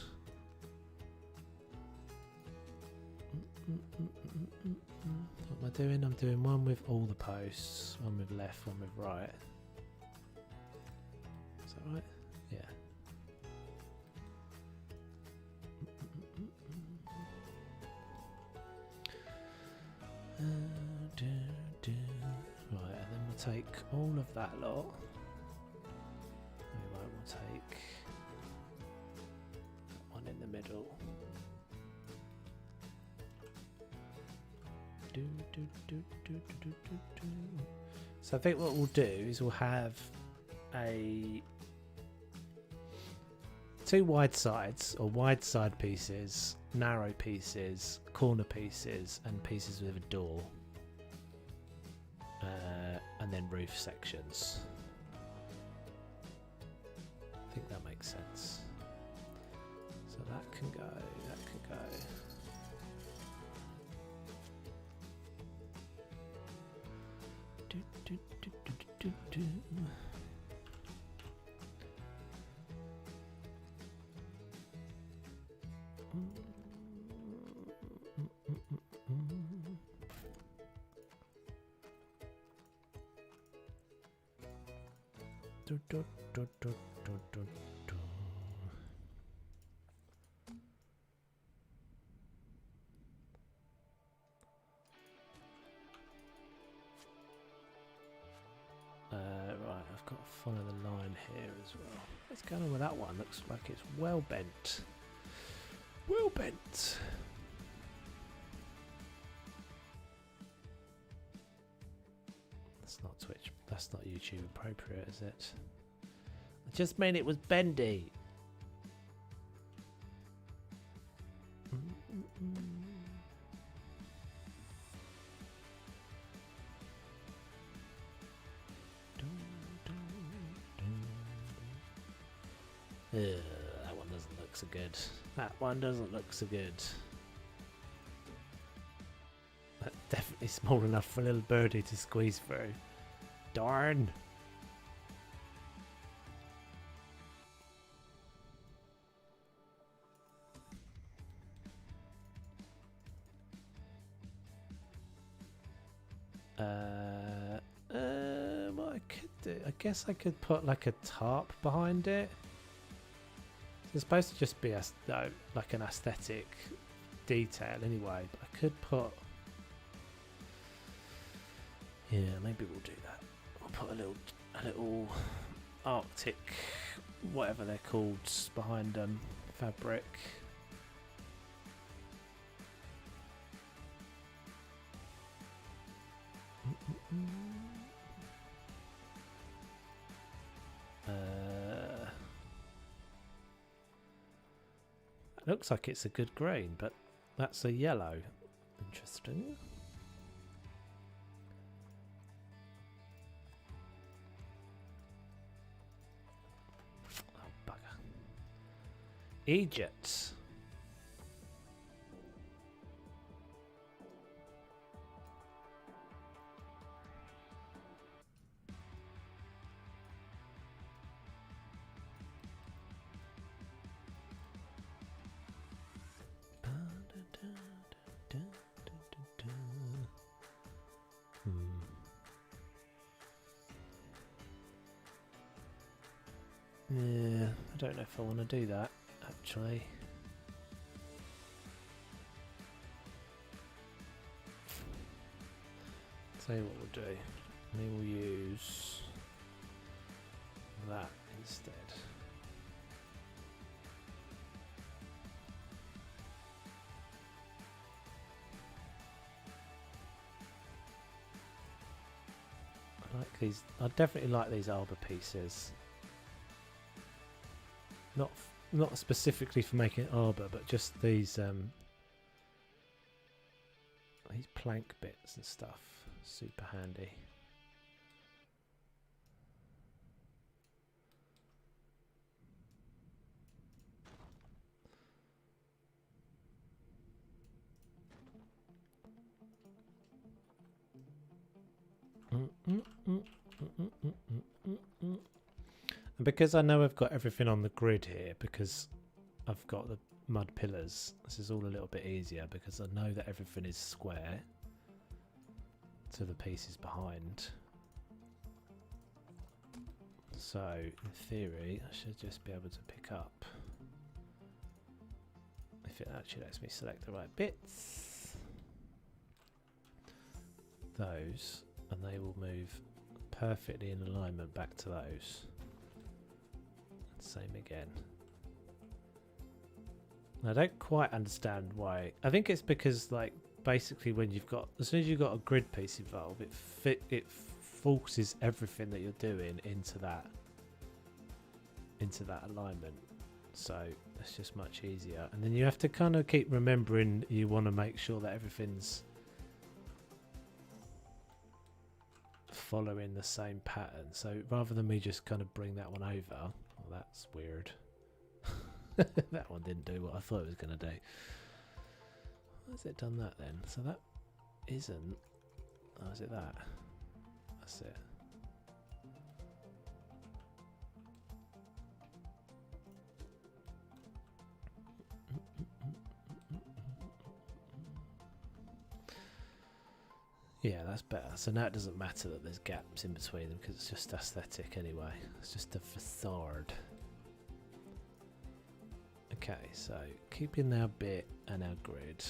What am I doing? I'm doing one with all the posts, one with left, one with right. Is that right? Yeah. Right, and then we'll take all of that lot. We'll take that one in the middle. So I think what we'll do is we'll have two wide sides, or wide side pieces, narrow pieces, corner pieces, and pieces with a door, and then roof sections. I think that makes sense. So that can go, that can go. Right, I've got to follow the line here as well. What's going on with that one? Looks like it's well bent. Well bent. That's not Twitch. That's not YouTube appropriate, is it? I just mean it was bendy. That one doesn't look so good. That one doesn't look so good. That's definitely small enough for a little birdie to squeeze through. Darn. What I could do, I guess I could put like a tarp behind it. It's supposed to just be like an aesthetic detail anyway, but I could put, yeah, maybe we'll do that. I'll put a little Arctic, whatever they're called, behind fabric. Looks like it's a good grain, but That's a yellow. Interesting. Oh, bugger. Egypt. Yeah, I don't know if I want to do that, actually. Tell you what we'll do. We will use that instead. I like these. I definitely like these arbor pieces. Not specifically for making arbor, but just these plank bits and stuff. Super handy. And because I know I've got everything on the grid here, because I've got the mud pillars, this is all a little bit easier because I know that everything is square to the pieces behind. So in theory I should just be able to pick up, if it actually lets me select the right bits, those, and they will move perfectly in alignment back to those. Same again. I don't quite understand why. I think it's because, like, basically when you've got, as soon as you've got a grid piece involved, it forces everything that you're doing into that alignment. So it's just much easier. And then you have to kind of keep remembering you want to make sure that everything's following the same pattern. So rather than me just kind of bring that one over, well, that's weird. That one didn't do what I thought it was going to do. Why has it done that then? So that isn't. Oh, is it that? That's it. Yeah, that's better. So now it doesn't matter that there's gaps in between them because it's just aesthetic anyway. It's just a facade. Okay, so keeping our bit and our grid.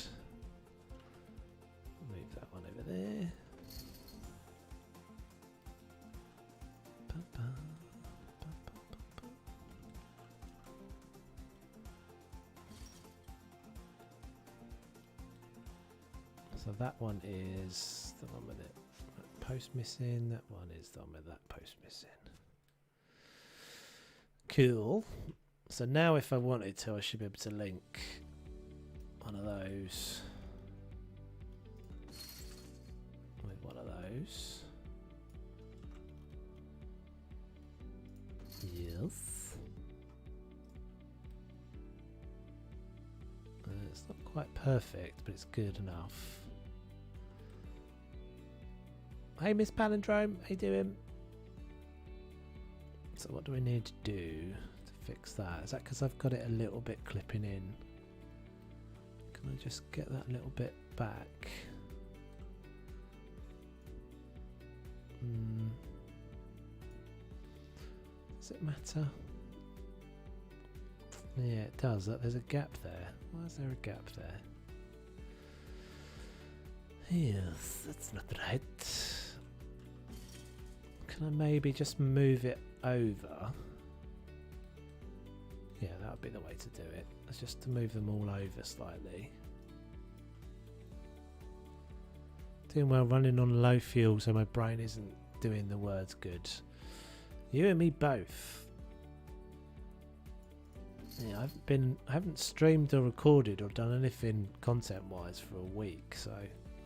Move that one over there. So that one is the one with it. That post missing. That one is the one with that post missing. Cool. So now if I wanted to, I should be able to link one of those with one of those. Yes. It's not quite perfect, but it's good enough. Hey, Miss Palindrome, how you doing? So what do we need to do to fix that? Is that because I've got it a little bit clipping in? Can I just get that little bit back? Does it matter? Yeah, it does. There's a gap there. Why is there a gap there? Yes, that's not right. Can I maybe just move it over? Yeah, that would be the way to do it. It's just to move them all over slightly. Doing well running on low fuel, so my brain isn't doing the words good. You and me both. Yeah, I haven't streamed or recorded or done anything content-wise for a week, so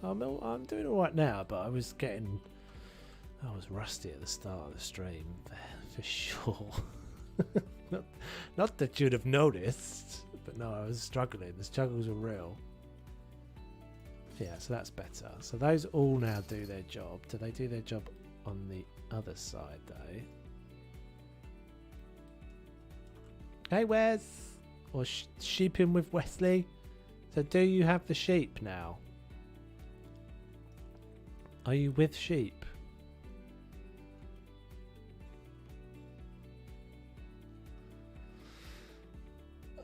I'm doing all right now. But I was rusty at the start of the stream for sure. Not that you'd have noticed, but no, I was struggling. The struggles were real. Yeah, so that's better. So those all now do their job. Do they do their job on the other side though? Hey, Wes! Or sheeping with Wesley. So do you have the sheep now? Are you with sheep?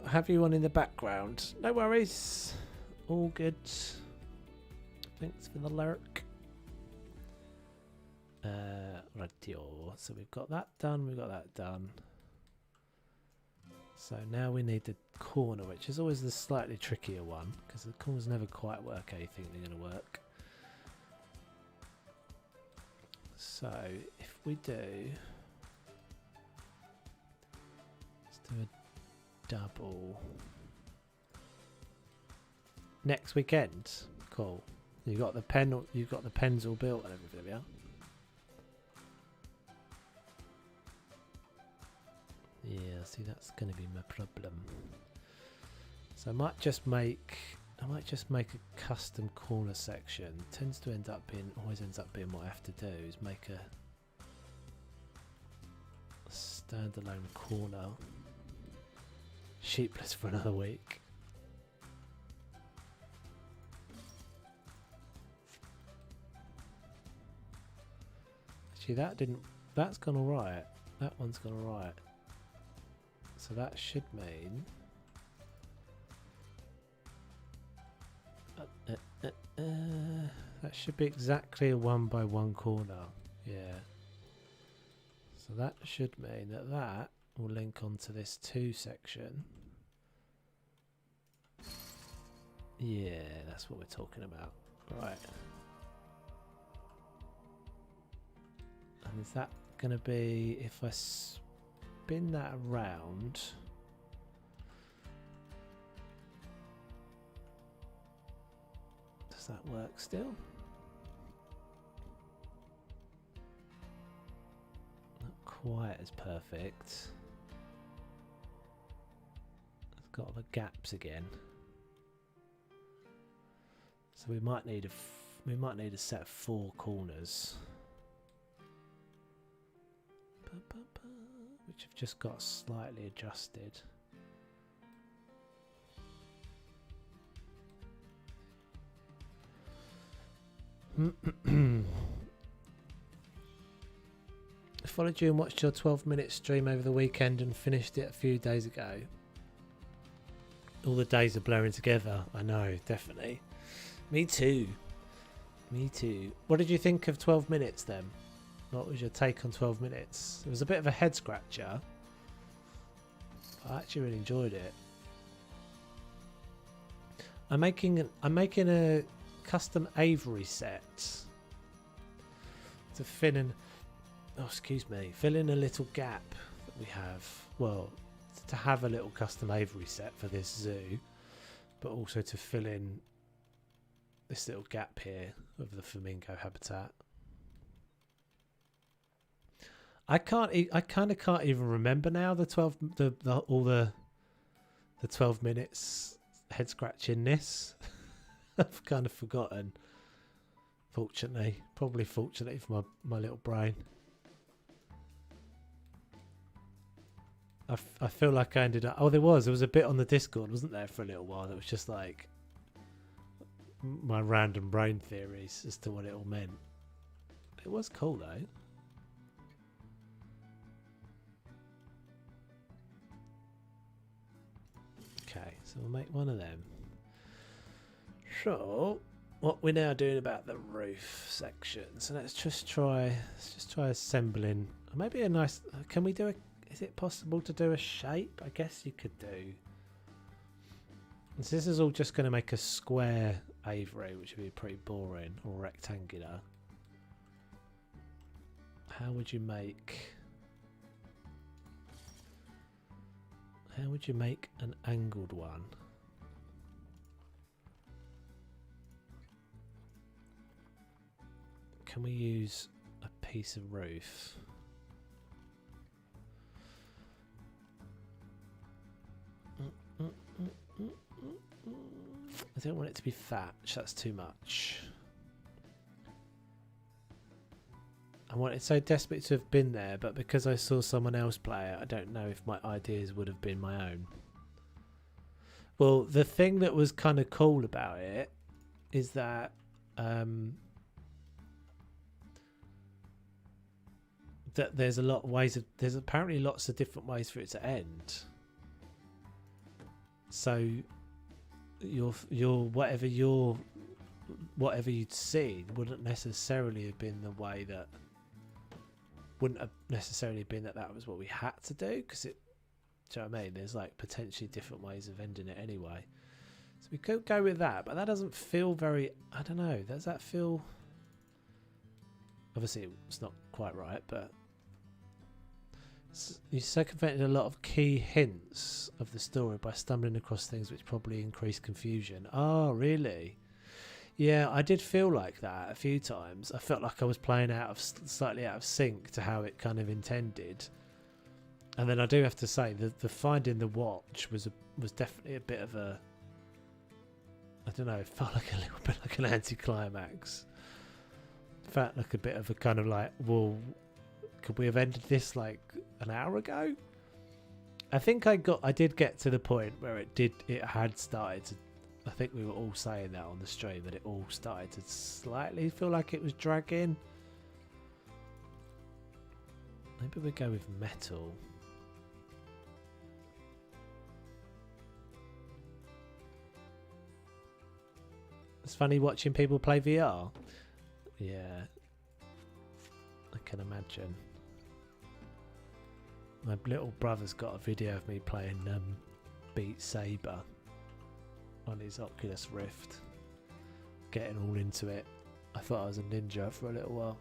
Have you one in the background? No worries. All good. Thanks for the lurk. Radio. So we've got that done. We've got that done. So now we need the corner, which is always the slightly trickier one, because the corners never quite work how you think they're going to work. So if we do, let's do a double next weekend. Cool. You got the pen. You've got the pens all built and everything, yeah. Yeah, see, that's going to be my problem. So I might just make a custom corner section. Always ends up being what I have to do is make a standalone corner. Sheepless for another week. Actually, that's gone alright. That one's gone alright. So that should mean that should be exactly a 1x1 corner. Yeah. So that should mean that will link onto this 2 section. Yeah, that's what we're talking about. Right. And is that going to be, if I spin that around, does that work still? Not quite as perfect. It's got all the gaps again. So we might need a set of 4 corners, which have just got slightly adjusted. I followed you and watched your 12-minute stream over the weekend and finished it a few days ago. All the days are blurring together. I know, definitely. Me too. Me too. What did you think of 12 minutes then? What was your take on 12 minutes? It was a bit of a head scratcher. I actually really enjoyed it. I'm making a custom aviary set to fill in. Oh, excuse me. Fill in a little gap that we have. Well, to have a little custom aviary set for this zoo, but also to fill in this little gap here of the flamingo habitat. I kind of can't even remember now the 12 minutes head scratchingness. I've kind of forgotten. Fortunately, probably fortunately for my little brain. I feel like I ended up. Oh, there was a bit on the Discord, wasn't there, for a little while? That was just like my random brain theories as to what it all meant. It was cool though. Okay, so we'll make one of them. So, what we're now doing about the roof section. So let's just try assembling. Maybe a nice. Can we do a? Is it possible to do a shape? I guess you could do. So this is all just going to make a square aviary, which would be pretty boring, or rectangular. How would you make How would you make an angled one? Can we use a piece of roof? I don't want it to be thatch, that's too much. I want it so desperate to have been there, but because I saw someone else play it, I don't know if my ideas would have been my own. Well, the thing that was kind of cool about it is that that there's a lot of ways of, there's apparently lots of different ways for it to end. So your whatever you'd seen wouldn't necessarily have been the way that wouldn't have necessarily been that was what we had to do, because it, do you know what I mean? There's like potentially different ways of ending it anyway. So we could go with that, but that doesn't feel very, I don't know, does that feel, obviously it's not quite right, but you circumvented a lot of key hints of the story by stumbling across things which probably increase confusion. Oh, really? Yeah, I did feel like that a few times. I felt like I was playing slightly out of sync to how it kind of intended. And then I do have to say the finding the watch was definitely a bit of a, I don't know, it felt like a little bit like an anticlimax. It felt like a bit of a kind of like, well, could we have ended this like an hour ago? I think I did get to the point where it had started to, I think we were all saying that on the stream, that it all started to slightly feel like it was dragging. Maybe we go with metal. It's funny watching people play VR. Yeah, I can imagine. My little brother's got a video of me playing Beat Saber on his Oculus Rift, getting all into it. I thought I was a ninja for a little while.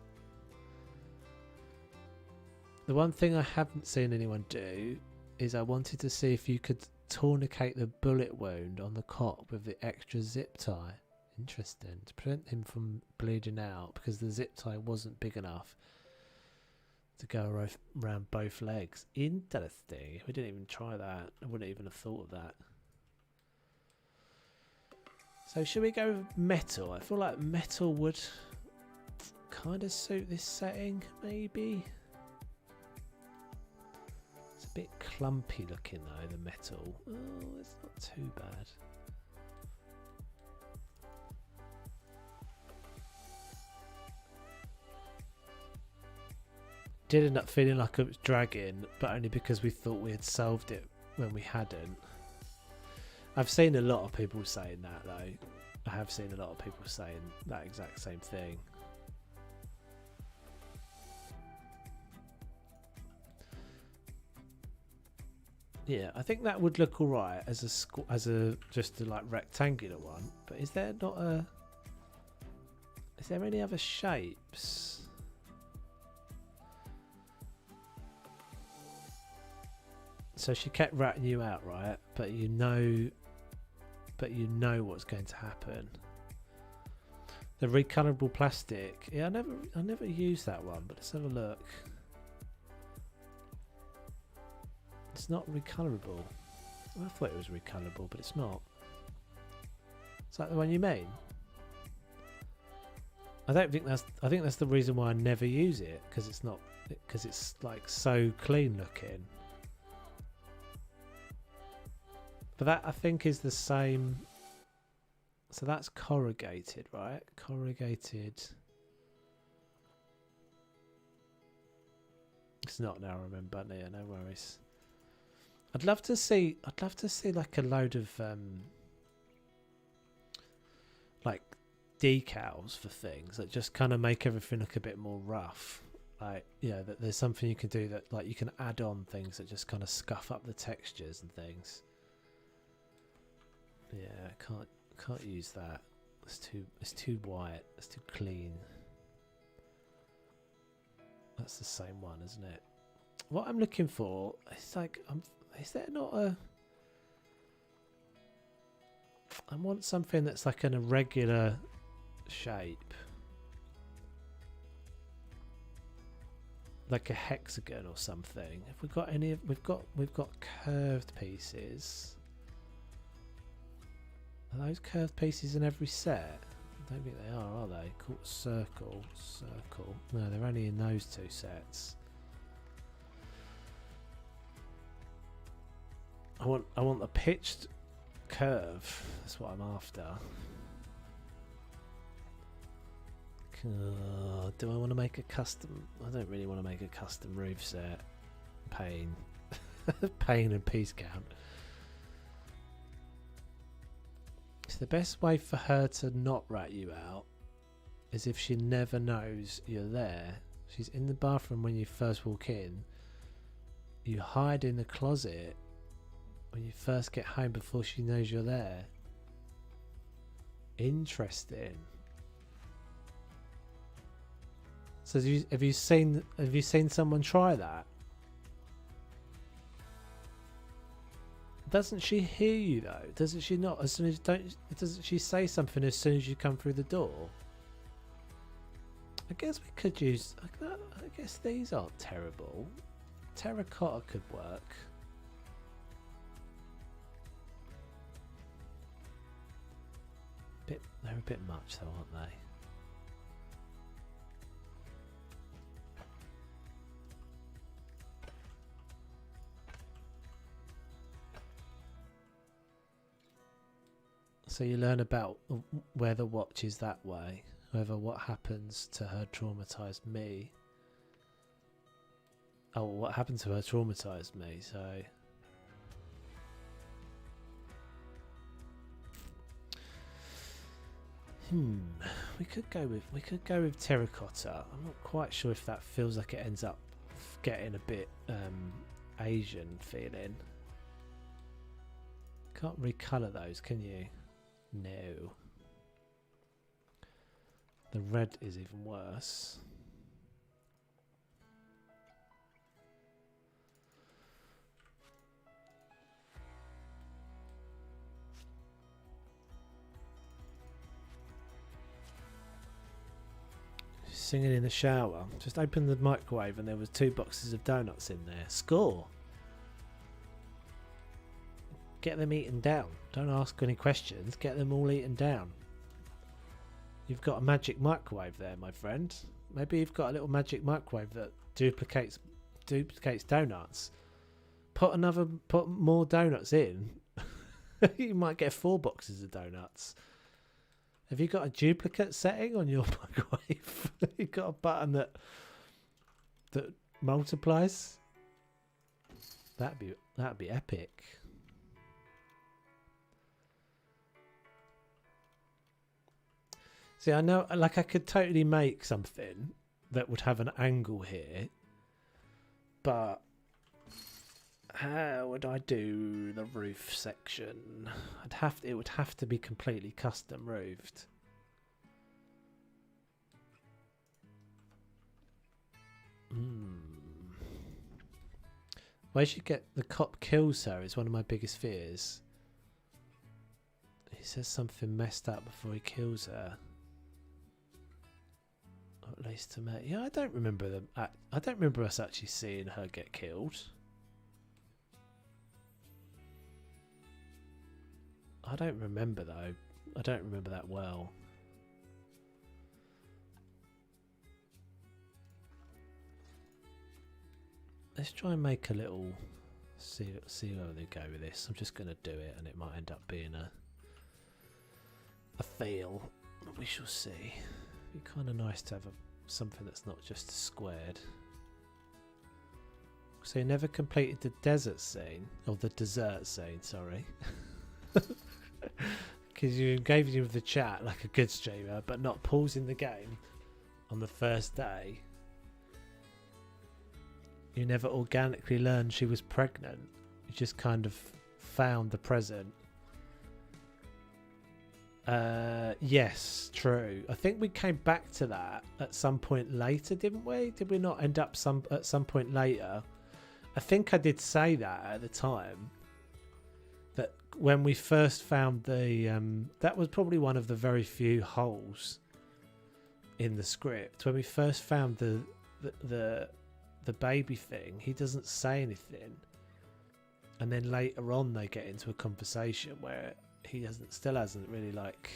The one thing I haven't seen anyone do is I wanted to see if you could tourniquet the bullet wound on the cop with the extra zip tie. Interesting. To prevent him from bleeding out, because the zip tie wasn't big enough to go around both legs. Interesting. We didn't even try that. I wouldn't even have thought of that. So should we go with metal? I feel like metal would kind of suit this setting, maybe. It's a bit clumpy looking though, the metal. Oh, it's not too bad. Did end up feeling like it was dragging, but only because we thought we had solved it when we hadn't. I've seen a lot of people saying that though. I have seen a lot of people saying that exact same thing. Yeah, I think that would look alright as a just a like rectangular one. But is there not a? Is there any other shapes? So she kept ratting you out, right? But you know what's going to happen. The recolorable plastic. Yeah, I never used that one, but let's have a look. It's not recolorable. I thought it was recolorable, but it's not. Is that the one you mean? I think that's the reason why I never use it, because it's like so clean looking. But that I think is the same. So that's corrugated, right? Corrugated. It's not now. I remember. Yeah, no worries. I'd love to see like a load of like decals for things that just kind of make everything look a bit more rough. Like, yeah, that there's something you can do that, like, you can add on things that just kind of scuff up the textures and things. Yeah, can't use that. It's too white. It's too clean. That's the same one, isn't it? What I'm looking for is like, is there not a? I want something that's like an irregular shape. Like a hexagon or something. Have we got any? We've got curved pieces. Are those curved pieces in every set? I don't think they are they? Called circle, circle. No, they're only in those two sets. I want the pitched curve. That's what I'm after. Do I want to make a custom? I don't really want to make a custom roof set. Pain. Pain and piece count. So the best way for her to not rat you out is if she never knows you're there. She's in the bathroom when you first walk in. You hide in the closet when you first get home before she knows you're there. Interesting. So have you seen someone try that? Doesn't she hear you though? Doesn't she not? As soon as doesn't she say something as soon as you come through the door? I guess we could use. I guess these aren't terrible. Terracotta could work. They're a bit much though, aren't they? So you learn about where the watch is that way, whether what happens to her traumatized me. Oh, what happened to her traumatized me, so... we could go with terracotta. I'm not quite sure if that feels like it ends up getting a bit Asian feeling. Can't recolour those, can you? No. The red is even worse. Singing in the shower. Just opened the microwave and there was 2 boxes of donuts in there. Score! Get them eaten down. Don't ask any questions. Get them all eaten down. You've got a magic microwave there, my friend. Maybe you've got a little magic microwave that duplicates donuts. Put more donuts in. You might get 4 boxes of donuts. Have you got a duplicate setting on your microwave? You got a button that multiplies? That'd be epic. See, I know, like, I could totally make something that would have an angle here, but how would I do the roof section? It would have to be completely custom roofed. Where she get the cop kills her is one of my biggest fears. He says something messed up before he kills her. Or at least to me. Yeah, I don't remember them. I don't remember us actually seeing her get killed. I don't remember though. I don't remember that well. Let's try and make a little see where they go with this. I'm just gonna do it and it might end up being a fail. But we shall see. It'd be kind of nice to have something that's not just squared. So you never completed the desert scene, or the dessert scene, sorry. Because you engaged with the chat like a good streamer, but not pausing the game on the first day. You never organically learned she was pregnant. You just kind of found the present. Yes, true. I think we came back to that at some point later, didn't we? Did we not end up at some point later? I think I did say that at the time. That when we first found the that was probably one of the very few holes in the script. When we first found the baby thing, he doesn't say anything, and then later on they get into a conversation where he still hasn't really like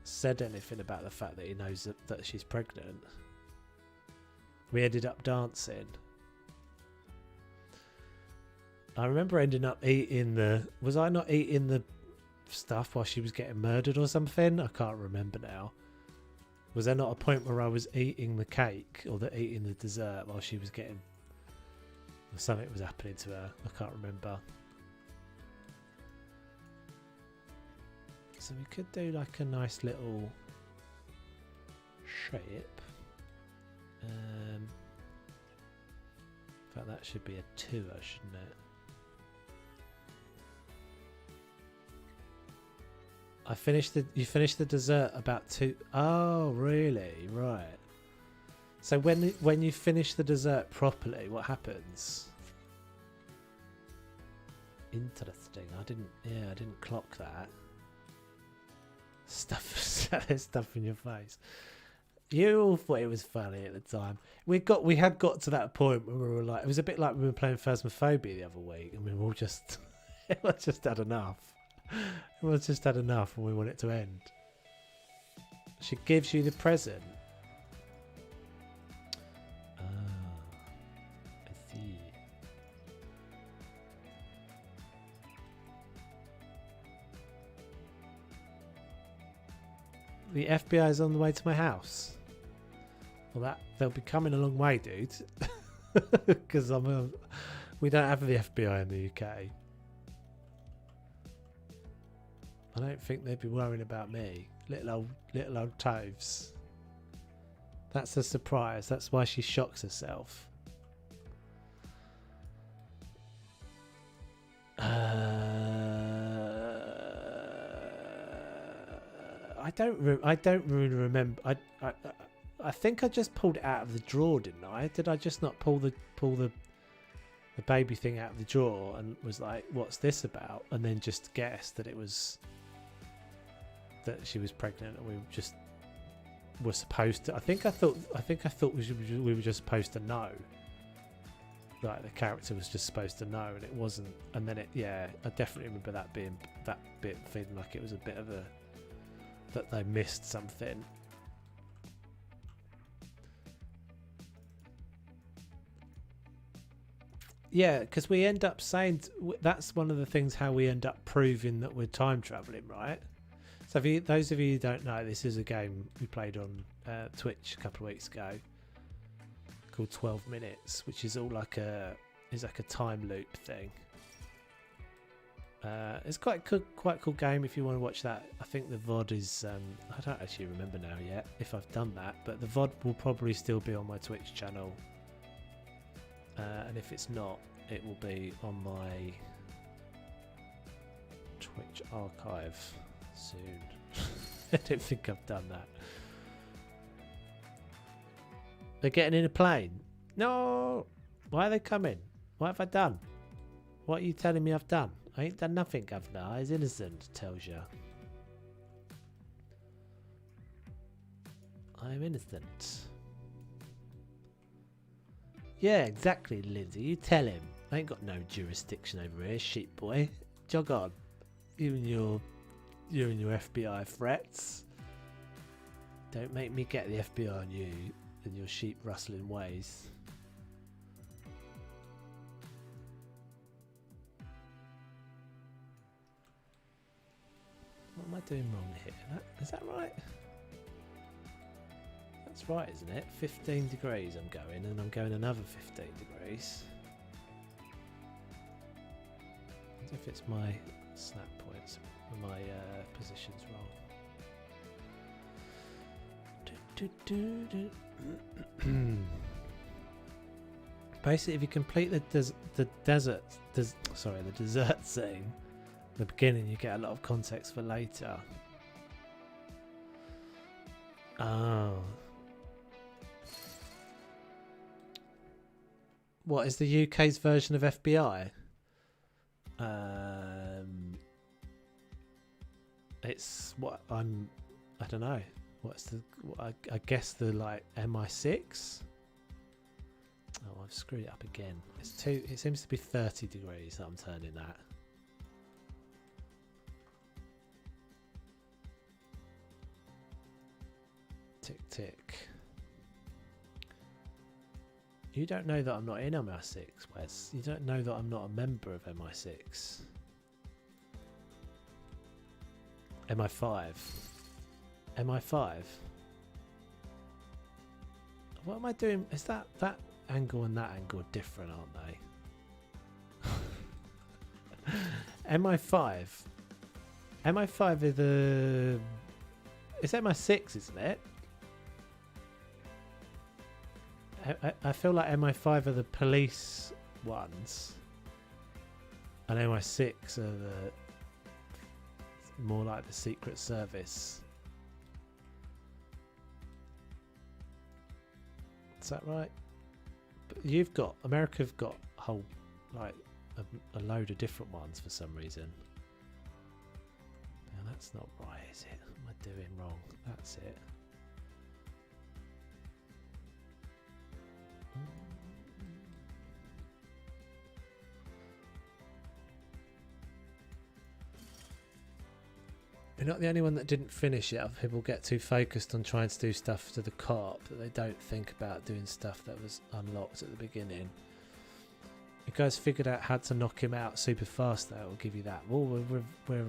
said anything about the fact that he knows that she's pregnant. We ended up dancing. I remember ending up eating was I not eating the stuff while she was getting murdered or something? I can't remember now. Was there not a point where I was eating the cake or eating the dessert while she was getting... or something was happening to her? I can't remember. So we could do like a nice little shape. In fact, that should be a tour, shouldn't it? You finished the dessert about 2. Oh, really? Right. So when you finish the dessert properly, what happens? Interesting. I didn't clock that. Stuff in your face. You all thought it was funny at the time. We had got to that point where we were like, it was a bit like we were playing Phasmophobia the other week, and we were all just, it was just had enough. It was just had enough, and we want it to end. She gives you the present. I see. The FBI is on the way to my house. Well, they'll be coming a long way, dude. Because we don't have the FBI in the UK. I don't think they'd be worrying about me. Little old toves. That's a surprise. That's why she shocks herself. I don't really remember. I think I just pulled it out of the drawer, didn't I? Did I just not pull the baby thing out of the drawer and was like, "What's this about?" And then just guessed that it was that she was pregnant, and we just were supposed to. I think I thought we were just supposed to know. Like the character was just supposed to know, and it wasn't. And then I definitely remember that bit feeling like it was a bit of that they missed something. Yeah, because we end up saying that's one of the things how we end up proving that we're time traveling, right? So those of you who don't know, this is a game we played on Twitch a couple of weeks ago called 12 Minutes, which is all like a time loop thing. It's quite cool game if you want to watch that. I think the VOD is I don't actually remember now yet if I've done that, but the VOD will probably still be on my Twitch channel, and if it's not, it will be on my Twitch archive soon. I don't think I've done that. They're getting in a plane. No! Why are they coming? What have I done? What are you telling me I've done? I ain't done nothing, Governor. I was innocent, tells you. I'm innocent. Yeah, exactly, Lindsay. You tell him. I ain't got no jurisdiction over here, sheep boy. Jog on. You and your FBI threats. Don't make me get the FBI on you and your sheep rustling ways. What am I doing wrong here? Is that right? That's right, isn't it? 15 degrees I'm going, and I'm going another 15 degrees. I wonder if it's my snap points or my positions wrong. Basically, if you complete the dessert scene at the beginning, you get a lot of context for later. Oh. What is the UK's version of FBI? it's what I don't know. What's the? I guess the like MI6. Oh, I've screwed it up again. It's too. It seems to be 30 degrees that I'm turning that. Tick tick. You don't know that I'm not in MI6, Wes. You don't know that I'm not a member of MI6. MI5. MI5. What am I doing? Is that angle and that angle different, aren't they? MI5. MI5 is the... It's MI6, isn't it? I feel like MI5 are the police ones. And MI6 are the... more like the Secret Service. Is that right? But you've got... America have got a whole... like a load of different ones for some reason. Now that's not right, is it? What am I doing wrong? That's it. You're not the only one that didn't finish it. Other people get too focused on trying to do stuff to the cop that they don't think about doing stuff that was unlocked at the beginning. You guys figured out how to knock him out super fast. That will give you that. Well, we're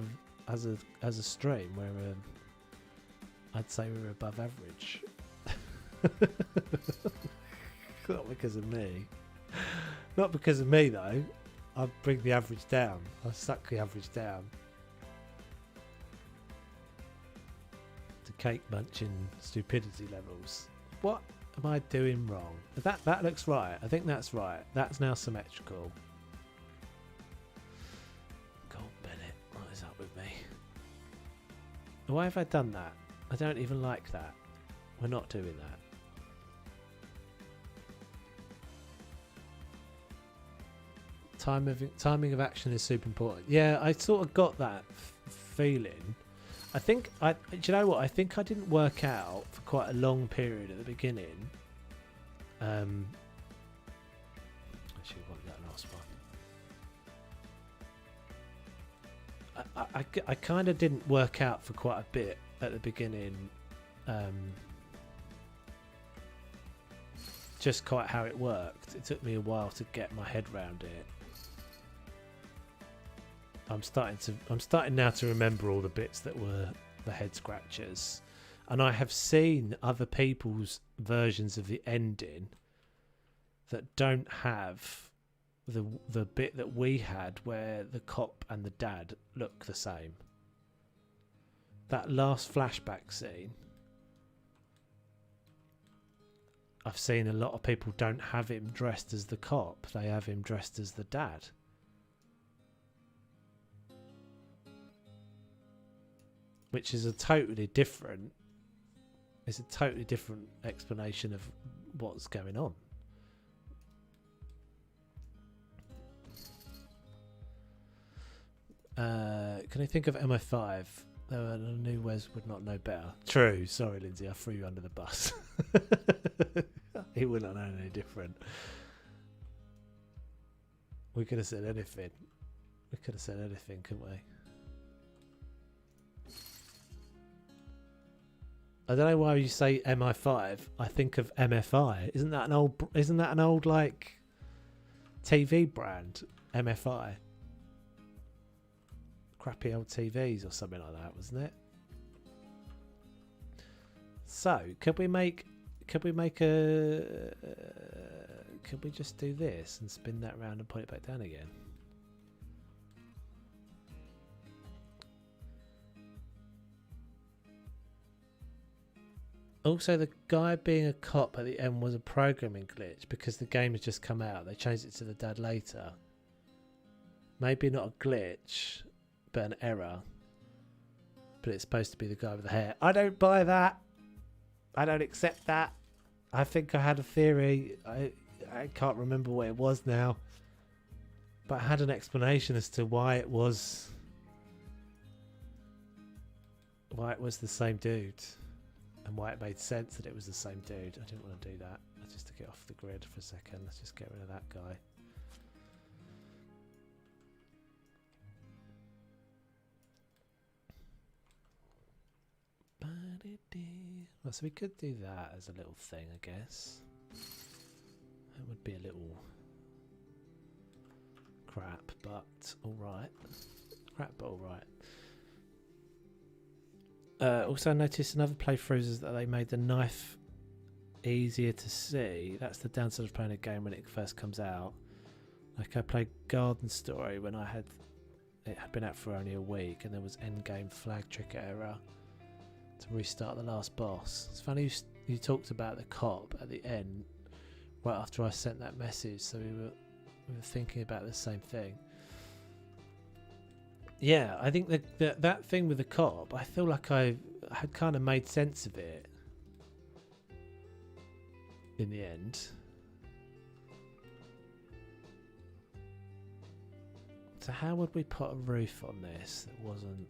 as a stream, I'd say we're above average. Not because of me. Not because of me though. I'll bring the average down. I'll suck the average down. To cake munching stupidity levels. What am I doing wrong? That looks right. I think that's right. That's now symmetrical. God, Bennett, what is up with me? Why have I done that? I don't even like that. We're not doing that. Timing of action is super important. Yeah, I sort of got that feeling. I think do you know what? I think I didn't work out for quite a long period at the beginning. Actually, what that last one? I kind of didn't work out for quite a bit at the beginning. Just quite how it worked. It took me a while to get my head around it. I'm starting now to remember all the bits that were the head scratchers, and I have seen other people's versions of the ending that don't have the bit that we had where the cop and the dad look the same. That last flashback scene, I've seen a lot of people don't have him dressed as the cop, they have him dressed as the dad. Which is a totally different explanation of what's going on. Can I think of MI5? Though I knew Wes would not know better. True. Sorry, Lindsay. I threw you under the bus. He wouldn't know any different. We could have said anything. We could have said anything, couldn't we? I don't know why you say MI5. I think of MFI. Isn't that an old like TV brand? MFI. Crappy old TVs or something like that, wasn't it? So, could we just do this and spin that round and point it back down again? Also, the guy being a cop at the end was a programming glitch because the game has just come out. They changed it to the dad later. Maybe not a glitch, but an error. But it's supposed to be the guy with the hair. I don't buy that. I don't accept that. I think I had a theory. I can't remember what it was now. But I had an explanation as to why it was why it was the same dude and why it made sense that it was the same dude. I didn't want to do that. Just to get off the grid for a second, let's just get rid of that guy. Well, so we could do that as a little thing, I guess. That would be a little crap, but alright. Crap, but alright. Also noticed another playthrough is that they made the knife easier to see. That's the downside of playing a game when it first comes out. Like I played Garden Story when it had been out for only a week, and there was endgame flag trick error to restart the last boss. It's funny you talked about the cop at the end right after I sent that message, so we were thinking about the same thing. Yeah, I think that thing with the cop, I feel like I had kind of made sense of it in the end. So how would we put a roof on this that wasn't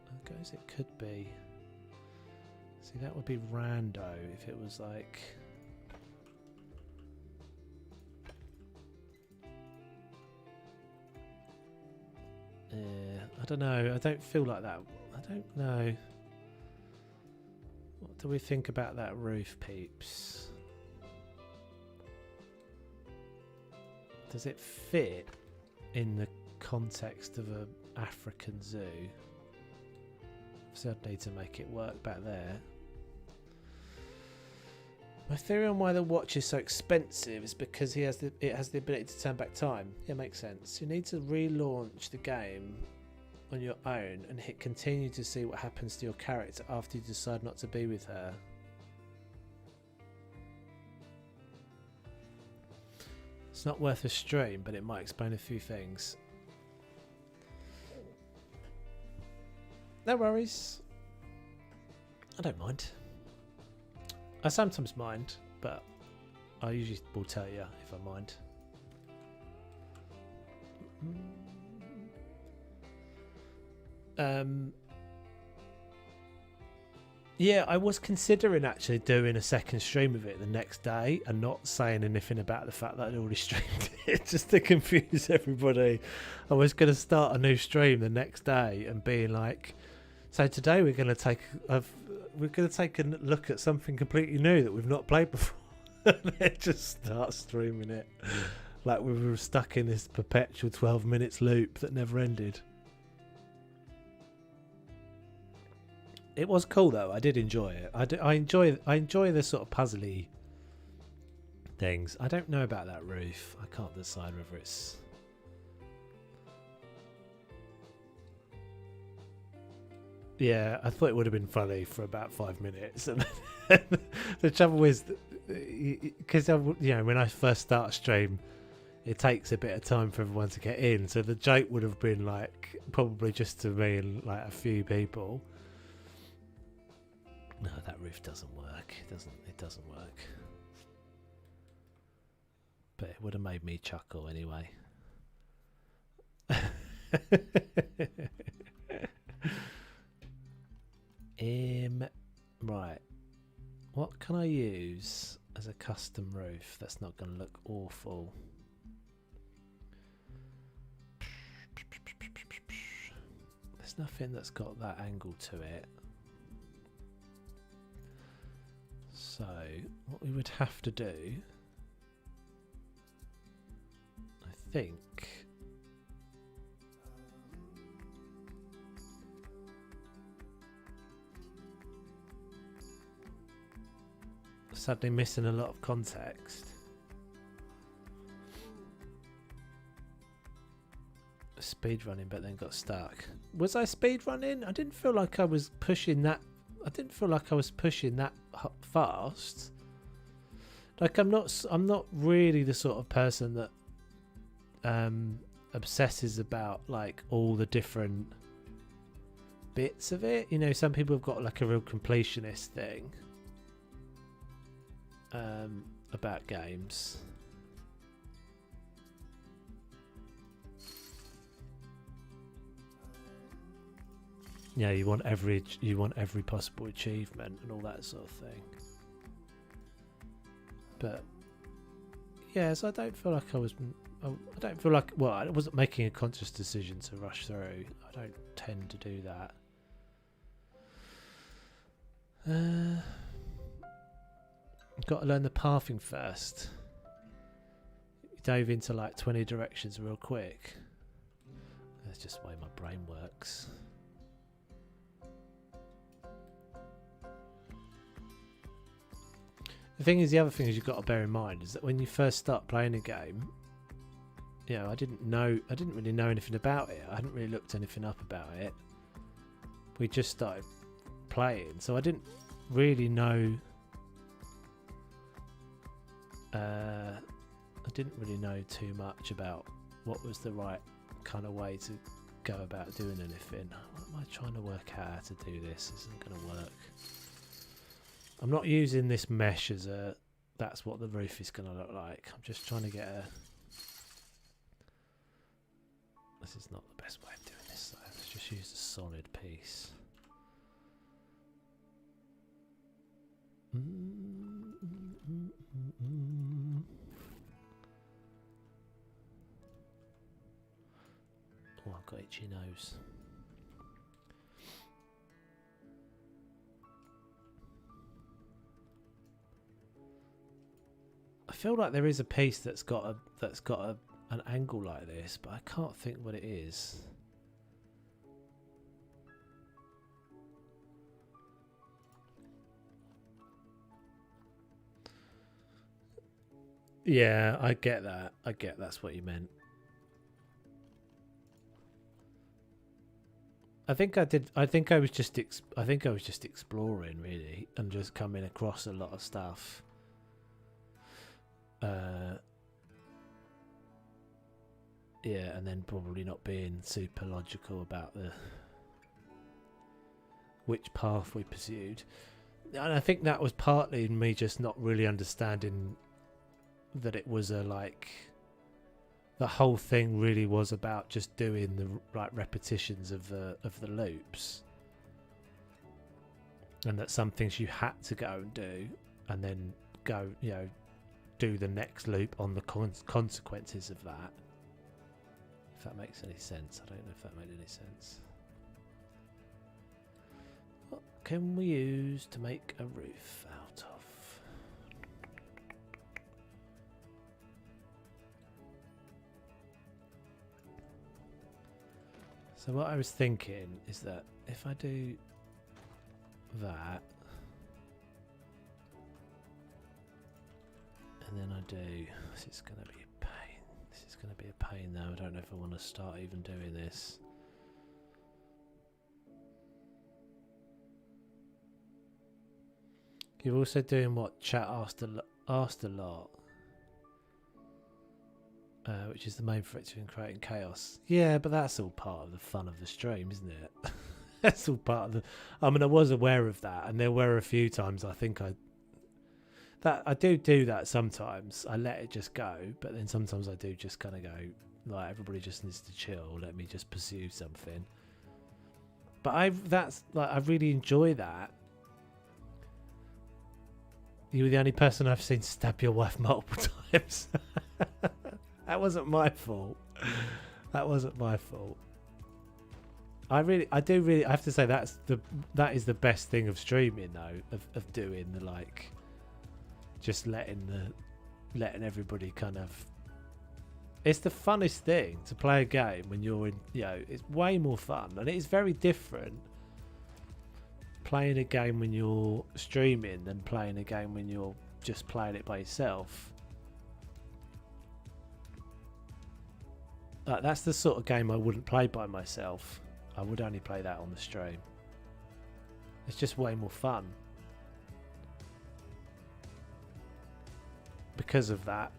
I guess it could be. See, that would be rando if it was like I don't know. I don't feel like that. I don't know. What do we think about that roof, peeps? Does it fit in the context of an African zoo? So I'd need to make it work back there. My theory on why the watch is so expensive is because it has the ability to turn back time. Yeah, makes sense. You need to relaunch the game on your own and hit continue to see what happens to your character after you decide not to be with her. It's not worth a stream, but it might explain a few things. No worries. I don't mind. I sometimes mind, but I usually will tell you if I mind. Yeah, I was considering actually doing a second stream of it the next day and not saying anything about the fact that I'd already streamed it just to confuse everybody. I was going to start a new stream the next day and being like, so today we're going to take a look at something completely new that we've not played before. And then just start streaming it like we were stuck in this perpetual 12 minutes loop that never ended. It was cool though. I did enjoy it. I enjoy the sort of puzzly things. I don't know about that roof. I can't decide whether it's. Yeah, I thought it would have been funny for about 5 minutes, and the trouble is, because when I first start a stream, it takes a bit of time for everyone to get in. So the joke would have been like probably just to me and like a few people. No, that roof doesn't work. It doesn't work. But it would have made me chuckle anyway. Right. What can I use as a custom roof that's not going to look awful? There's nothing that's got that angle to it. So, what we would have to do, I think, suddenly missing a lot of context. Speed running, but then got stuck. Was I speed running? I didn't feel like I was pushing that. I didn't feel like I was pushing that fast. Like I'm not really the sort of person that obsesses about like all the different bits of it. You know, some people have got like a real completionist thing. about games. Yeah, you want every possible achievement and all that sort of thing. But yeah, so I don't feel like I don't feel like, well, I wasn't making a conscious decision to rush through. I don't tend to do that. I've got to learn the pathing first. You dove into like 20 directions real quick. That's just the way my brain works. The other thing is you've got to bear in mind is that when you first start playing a game, you know, I didn't really know anything about it. I hadn't really looked anything up about it. We just started playing, so I didn't really know. I didn't really know too much about what was the right kind of way to go about doing anything. What am I trying to work out how to do this? This isn't going to work. I'm not using this mesh as a, that's what the roof is going to look like. I'm just trying to get a, this is not the best way of doing this though. Let's just use a solid piece. Oh, I've got itchy nose. I feel like there is a piece that's got an angle like this, but I can't think what it is. Yeah, I get that. I get that's what you meant. I think I did. I think I was just exploring really, and just coming across a lot of stuff. Yeah, and then probably not being super logical about which path we pursued. And I think that was partly me just not really understanding that it was the whole thing really was about just doing the right repetitions of the loops, and that some things you had to go and do, and then go, you know, do the next loop on the consequences of that. If that makes any sense. I don't know if that made any sense. What can we use to make a roof out of? So what I was thinking is that if I do that, and then I do, this is going to be a pain. This is going to be a pain now. I don't know if I want to start even doing this. You're also doing what chat asked a lot. Which is the main factor in creating chaos. Yeah, but that's all part of the fun of the stream, isn't it? That's all part of the... I mean, I was aware of that, and there were a few times I think I do that sometimes. I let it just go, but then sometimes I do just kind of go, like, everybody just needs to chill, let me just pursue something. But I really enjoy that. You were the only person I've seen stab your wife multiple times. That wasn't my fault. That wasn't my fault. I have to say that is the best thing of streaming though, of doing the like, just letting everybody kind of. It's the funnest thing to play a game when you're in. You know, it's way more fun, and it is very different playing a game when you're streaming than playing a game when you're just playing it by yourself. That's the sort of game I wouldn't play by myself. I would only play that on the stream. It's just way more fun because of that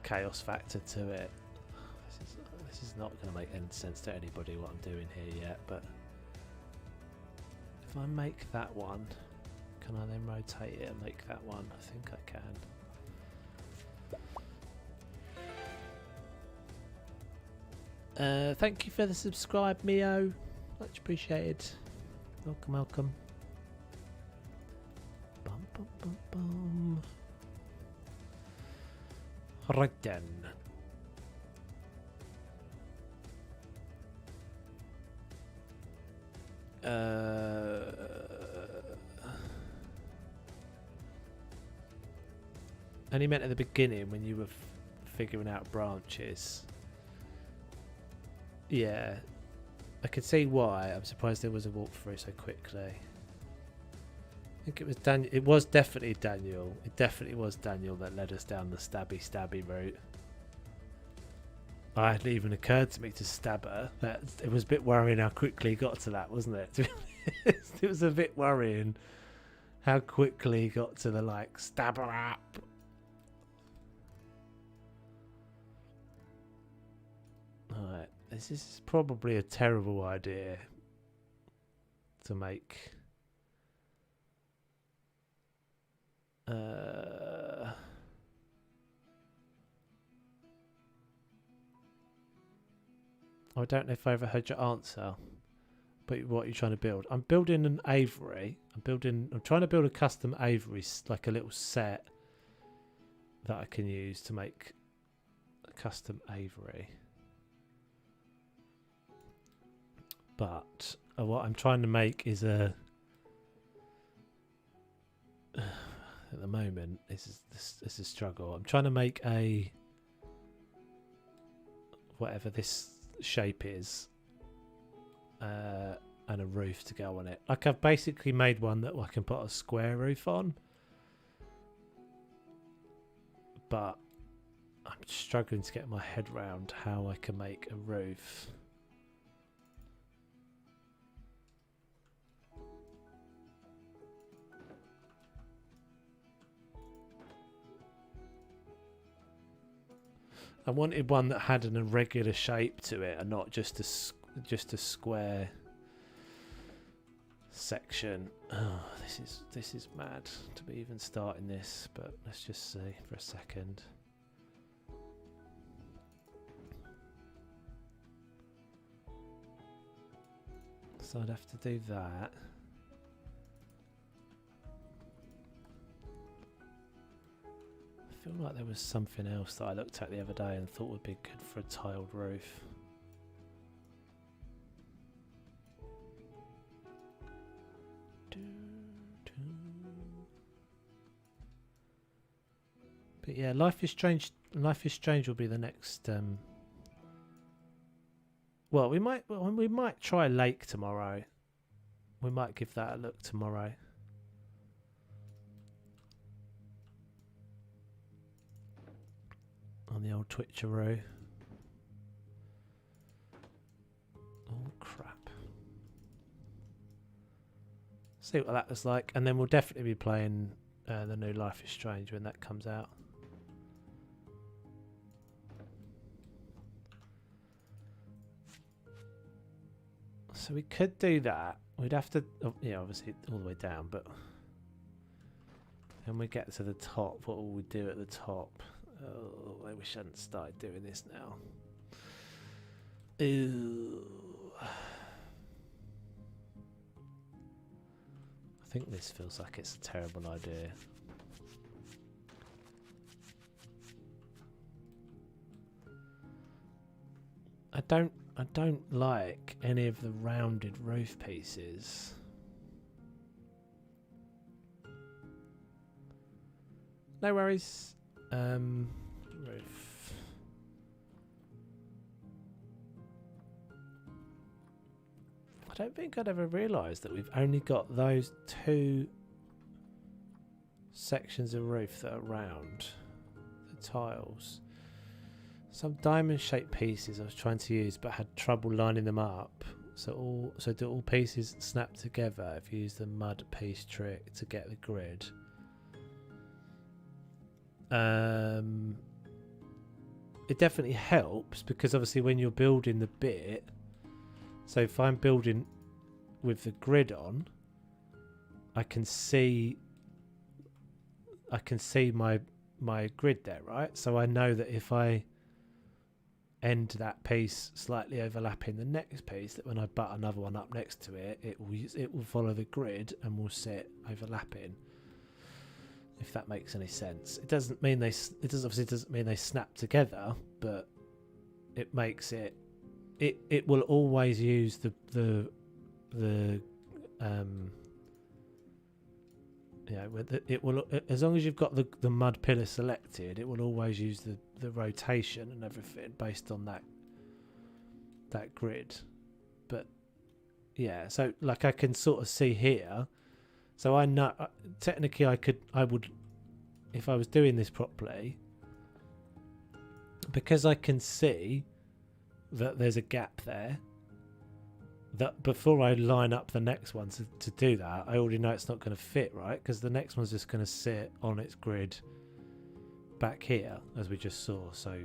chaos factor to it. This is not going to make any sense to anybody what I'm doing here yet, but if I make that one, can I then rotate it and make that one? I think I can. Thank you for the subscribe, Mio. Much appreciated. Welcome, welcome. Bum, bum, bum, bum. Right then. Only meant at the beginning when you were figuring out branches. Yeah, I could see why. I'm surprised there was a walkthrough so quickly. I think it was Daniel. It was definitely Daniel. It definitely was Daniel that led us down the stabby route. It hadn't even occurred to me to stab her. It was a bit worrying how quickly he got to that, wasn't it? It was a bit worrying how quickly he got to the like stab her up. Alright, this is probably a terrible idea to make. I don't know if I ever heard your answer, but what are you trying to build? I'm building an aviary. I'm trying to build a custom aviary, like a little set that I can use to make a custom aviary. But what I'm trying to make is a. At the moment, this is a struggle. I'm trying to make a whatever this shape is, and a roof to go on it. Like I've basically made one that I can put a square roof on, but I'm struggling to get my head around how I can make a roof. I wanted one that had an irregular shape to it and not just a square section. Oh, this is mad to be even starting this, but let's just see for a second. So I'd have to do that. I feel like there was something else that I looked at the other day and thought would be good for a tiled roof. But yeah, Life is Strange. Life is Strange will be the next. Well, we might try Lake tomorrow. We might give that a look tomorrow. On the old Twitcheroo. Oh crap. See what that was like, and then we'll definitely be playing the new Life is Strange when that comes out. So we could do that. We'd have to, yeah, obviously all the way down, but when we get to the top, what will we do at the top? Oh, I wish I hadn't started doing this now. Ew. I think this feels like it's a terrible idea. I don't like any of the rounded roof pieces. No worries. Roof. I don't think I'd ever realised that we've only got those two sections of roof that are round. The tiles. Some diamond-shaped pieces I was trying to use, but had trouble lining them up. So do all pieces snap together if you use the mud piece trick to get the grid. It definitely helps because obviously when you're building the bit, so if I'm building with the grid on, I can see my grid there, right? So I know that if I end that piece slightly overlapping the next piece, that when I butt another one up next to it, it will follow the grid and will sit overlapping. If that makes any sense. It doesn't mean obviously doesn't mean they snap together, but it makes it will always use the it will, as long as you've got the mud pillar selected, it will always use the rotation and everything based on that grid. But yeah, so like I can sort of see here, so I know technically I would, if I was doing this properly, because I can see that there's a gap there, that before I line up the next one to do that, I already know it's not going to fit, right? Because the next one's just going to sit on its grid back here, as we just saw. So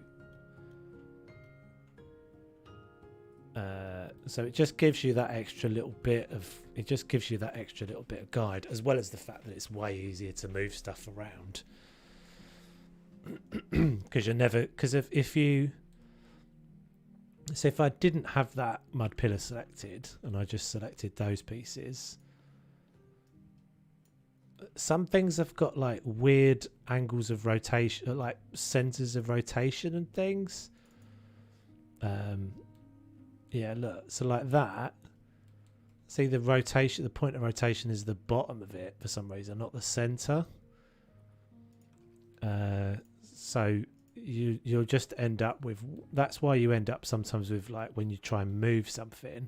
it just gives you that extra little bit of guide, as well as the fact that it's way easier to move stuff around. Because if I didn't have that mud pillar selected and I just selected those pieces, some things have got like weird angles of rotation, like centers of rotation and things. Yeah, look, so like that, see the rotation, the point of rotation is the bottom of it for some reason, not the center. So you'll just end up with, that's why you end up sometimes with, like, when you try and move something,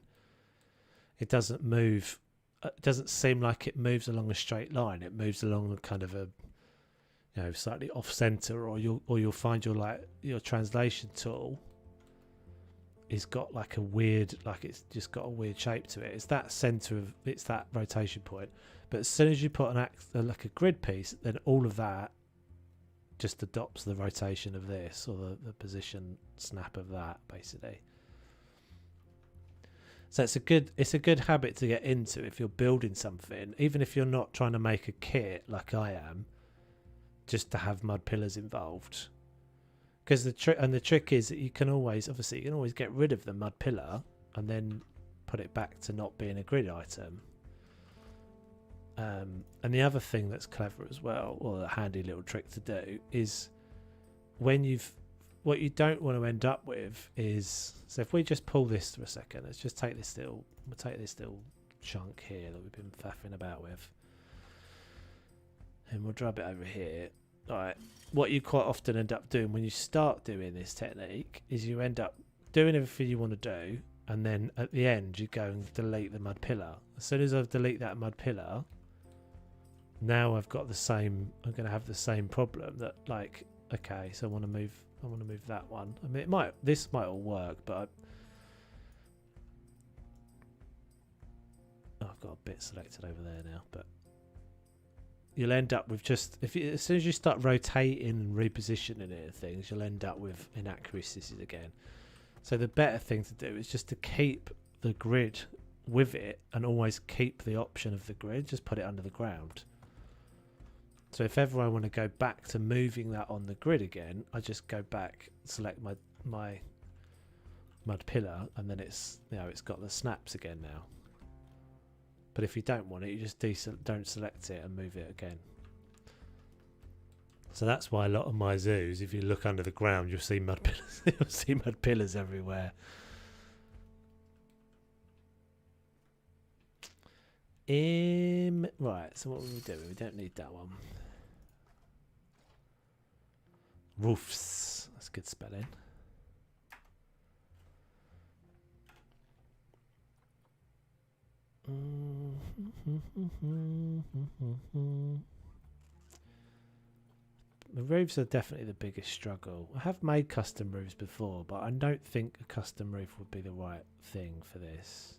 it doesn't move, it doesn't seem like it moves along a straight line. It moves along kind of a, slightly off center, or you'll find your translation tool is got like a weird, like it's just got a weird shape to it. It's that center of, it's that rotation point. But as soon as you put like a grid piece, then all of that just adopts the rotation of this, or the position snap of that, basically. So it's a good habit to get into if you're building something, even if you're not trying to make a kit like I am, just to have mud pillars involved. Because the trick is that you can always get rid of the mud pillar and then put it back to not being a grid item. And the other thing that's clever as well, or a handy little trick to do, is what you don't want to end up with is, so if we just pull this for a second, let's just take this little chunk here that we've been faffing about with, and we'll drop it over here. All right, what you quite often end up doing when you start doing this technique is you end up doing everything you want to do, and then at the end you go and delete the mud pillar. As soon as I've deleted that mud pillar, now I've got I'm going to have the same problem, that, like, okay, so I want to move that one. I mean, this might all work, but I've got a bit selected over there now, but you'll end up with just, as soon as you start rotating and repositioning it and things, you'll end up with inaccuracies again. So the better thing to do is just to keep the grid with it, and always keep the option of the grid, just put it under the ground. So if ever I want to go back to moving that on the grid again, I just go back, select my mud pillar, and then it's got the snaps again now. But if you don't want it, you just don't select it and move it again. So that's why a lot of my zoos, if you look under the ground, you'll see mud pillars. You'll see mud pillars everywhere. Right, so what will we do? We don't need that one. Roofs. That's good spelling. The roofs are definitely the biggest struggle. I have made custom roofs before, but I don't think a custom roof would be the right thing for this.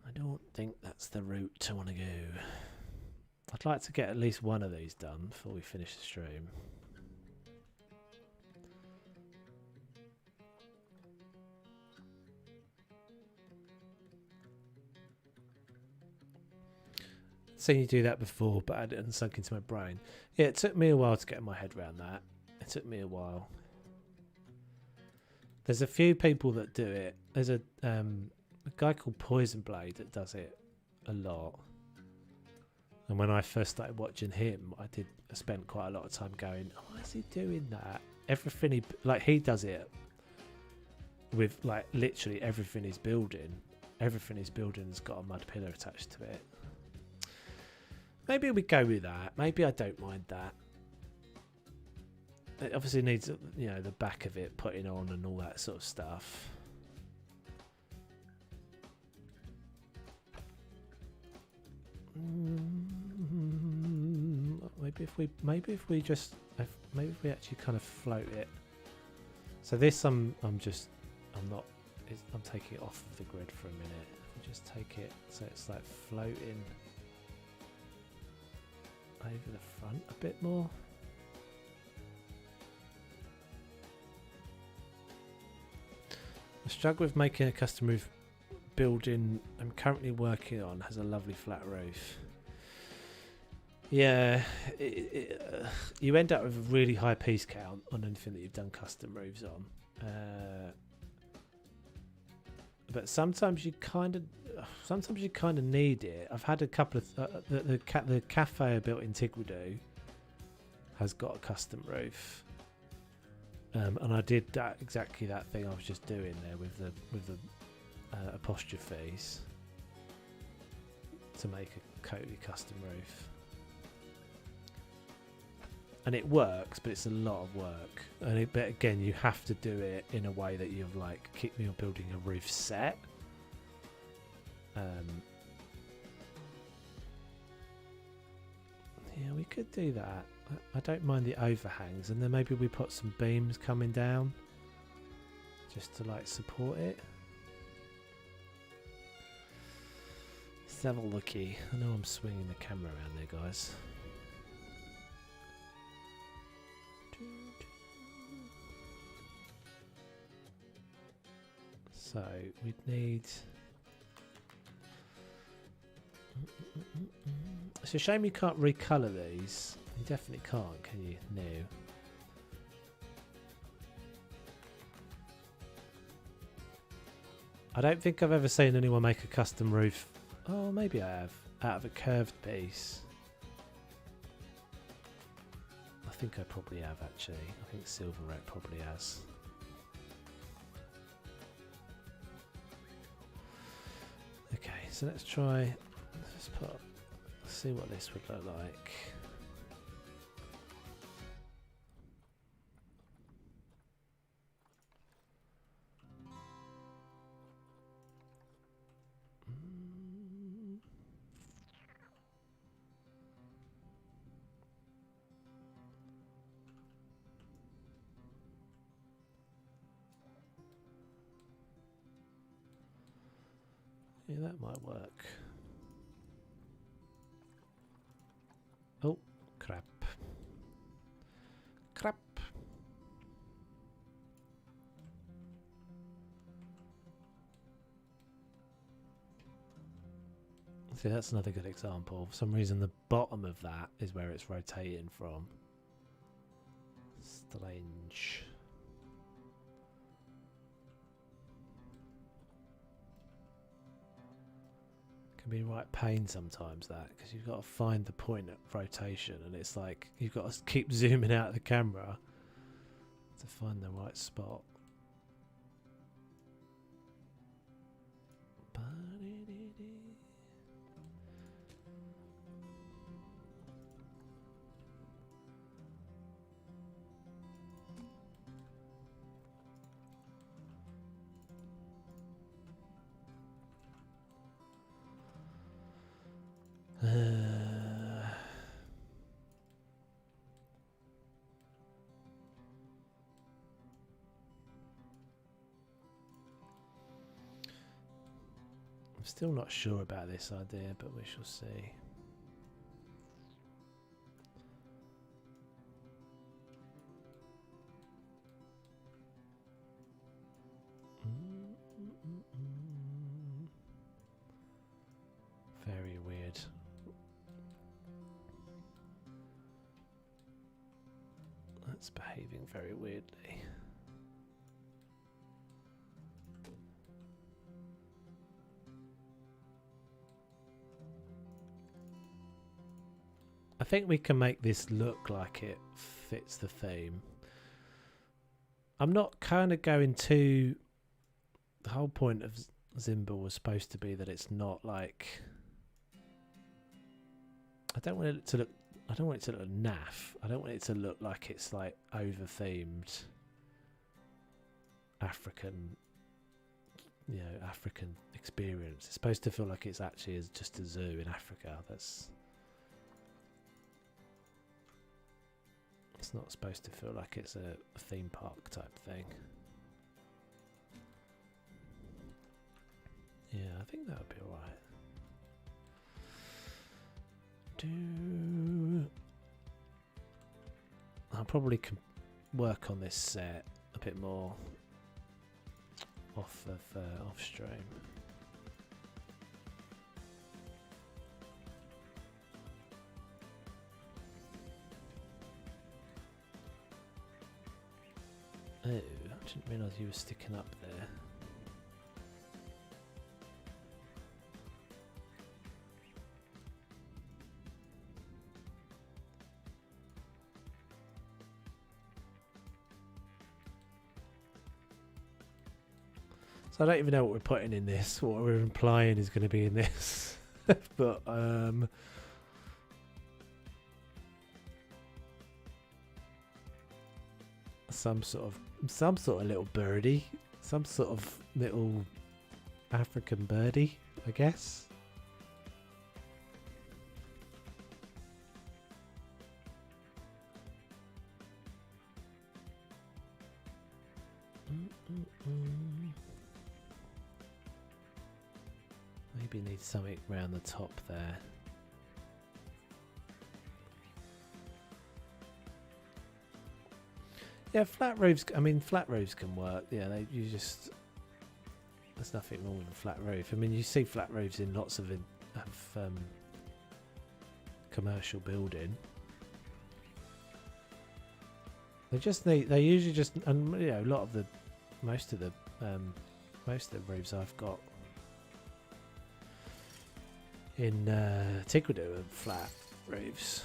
I don't think that's the route I want to go. I'd like to get at least one of these done before we finish the stream. Seen you do that before, but it hadn't sunk into my brain. Yeah, it took me a while to get my head around that. It took me a while. There's a few people that do it. There's a guy called Poison Blade that does it a lot. And when I first started watching him, I spent quite a lot of time going, oh, why is he doing that? Everything he does it with like literally everything he's building. Everything he's building has got a mud pillar attached to it. Maybe we go with that. Maybe I don't mind that. It obviously needs, you know, the back of it putting on and all that sort of stuff. Maybe if we actually kind of float it. So this I'm taking it off of the grid for a minute. If we just take it so it's like floating over the front a bit more. I struggle with making a custom roof. Building I'm currently working on has a lovely flat roof. Yeah, you end up with a really high piece count on anything that you've done custom roofs on. But sometimes you kind of need it. I've had a couple of the cafe I built in Tigwadu has got a custom roof. And I did exactly that thing I was just doing there with the apostrophes to make a totally custom roof, and it works, but it's a lot of work. But again, you have to do it in a way that you're like you're building a roof set. Yeah, we could do that. I don't mind the overhangs, and then maybe we put some beams coming down just to like support it. Let's have a looky. I know I'm swinging the camera around there, guys. So we'd need. It's a shame you can't recolour these. You definitely can't, can you? No. I don't think I've ever seen anyone make a custom roof. Oh, maybe I have. Out of a curved piece. I think I probably have, actually. I think Silver Wreck probably has. Okay, so let's try. Let's see what this would look like. Yeah, that might work. Oh, crap. Crap. See, that's another good example. For some reason, the bottom of that is where it's rotating from. Strange. Can be right pain sometimes, that, because you've got to find the point of rotation, and it's like you've got to keep zooming out of the camera to find the right spot. I'm still not sure about this idea, but we shall see. Very weird. That's behaving very weirdly. I think we can make this look like it fits the theme. I'm not kind of going to... The whole point of Zimba was supposed to be that it's not like... I don't want it to look naff. I don't want it to look like it's like over-themed African, African experience. It's supposed to feel like it's actually just a zoo in Africa. It's not supposed to feel like it's a theme park type thing. Yeah, I think that would be alright. I'll probably work on this set a bit more off stream. Oh, I didn't realise you were sticking up there. So I don't even know what we're putting in this, what we're implying is going to be in this. But some sort of little birdie, some sort of little African birdie, I guess. Maybe need something around the top there. Yeah, flat roofs. I mean, flat roofs can work. Yeah, there's nothing wrong with a flat roof. I mean, you see flat roofs in lots of commercial building. They usually just, and most of the roofs I've got in Tycoon are flat roofs.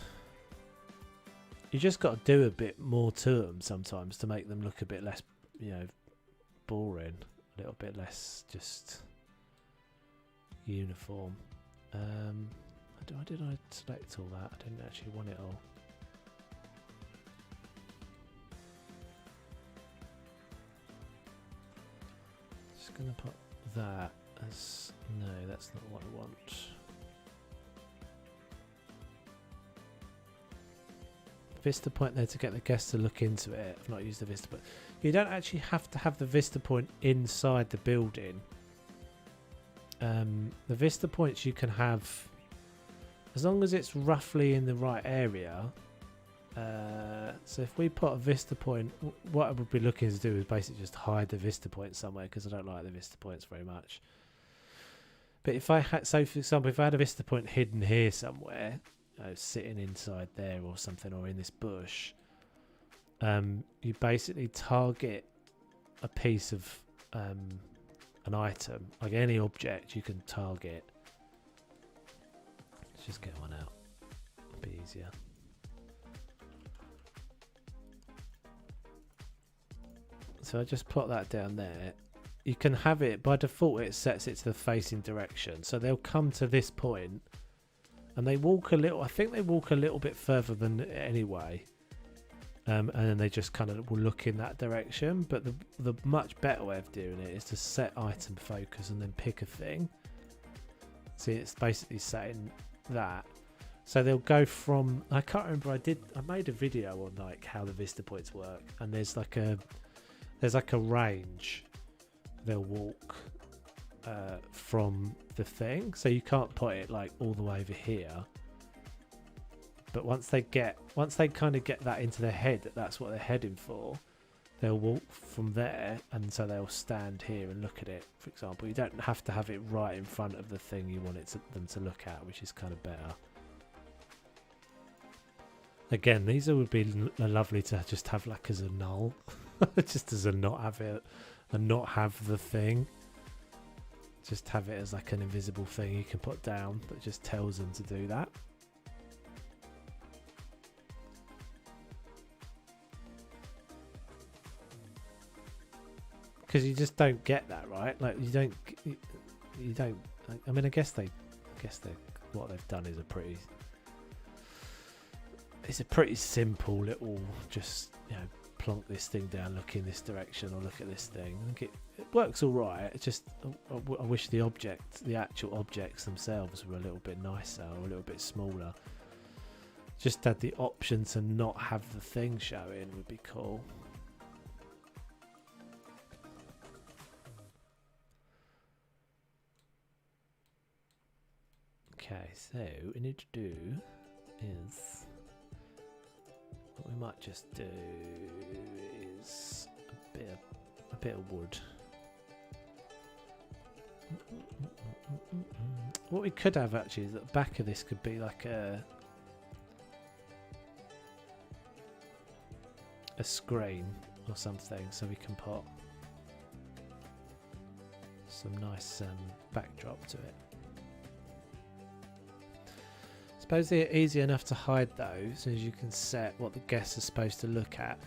You just got to do a bit more to them sometimes to make them look a bit less, boring, a little bit less just uniform. Why did I select all that? I didn't actually want it all. Just gonna put that as, no, that's not what I want. Vista point there to get the guests to look into it. I've not used the Vista point. You don't actually have to have the Vista point inside the building. The Vista points you can have as long as it's roughly in the right area. So if we put a Vista point, what I would be looking to do is basically just hide the Vista point somewhere, because I don't like the Vista points very much. But if I had, so for example, if I had a Vista point hidden here somewhere, sitting inside there or something, or in this bush, you basically target a piece of an item, like any object you can target. Let's just get one out, it'll be easier. So I just plot that down there. You can have it, by default it sets it to the facing direction, so they'll come to this point and they walk a little, I think they walk a little bit further than anyway, and then they just kind of will look in that direction. But the much better way of doing it is to set item focus and then pick a thing. See, it's basically setting that, so they'll go from, I can't remember, I made a video on like how the Vista points work, and there's like a range they'll walk from the thing, so you can't put it like all the way over here, but once they kind of get that into their head that that's what they're heading for, they'll walk from there, and so they'll stand here and look at it. For example, you don't have to have it right in front of the thing you want them to look at, which is kind of better. Again, these would be lovely to just have like as a null, just as a not have it and not have the thing. Just have it as like an invisible thing you can put down that just tells them to do that. because you just don't get that, right? Like you don't. I mean, I guess they what they've done is it's a pretty simple little, just, you know, plonk this thing down, look in this direction, or look at this thing. I think it works all right. It's just I wish the actual objects themselves were a little bit nicer or a little bit smaller. Just had the option to not have the thing showing would be cool. Okay, so what we need to do is, what we might just do is a bit of wood. What we could have actually is at the back of this could be like a screen or something, so we can put some nice backdrop to it. Suppose they're easy enough to hide those, as you can set what the guests are supposed to look at.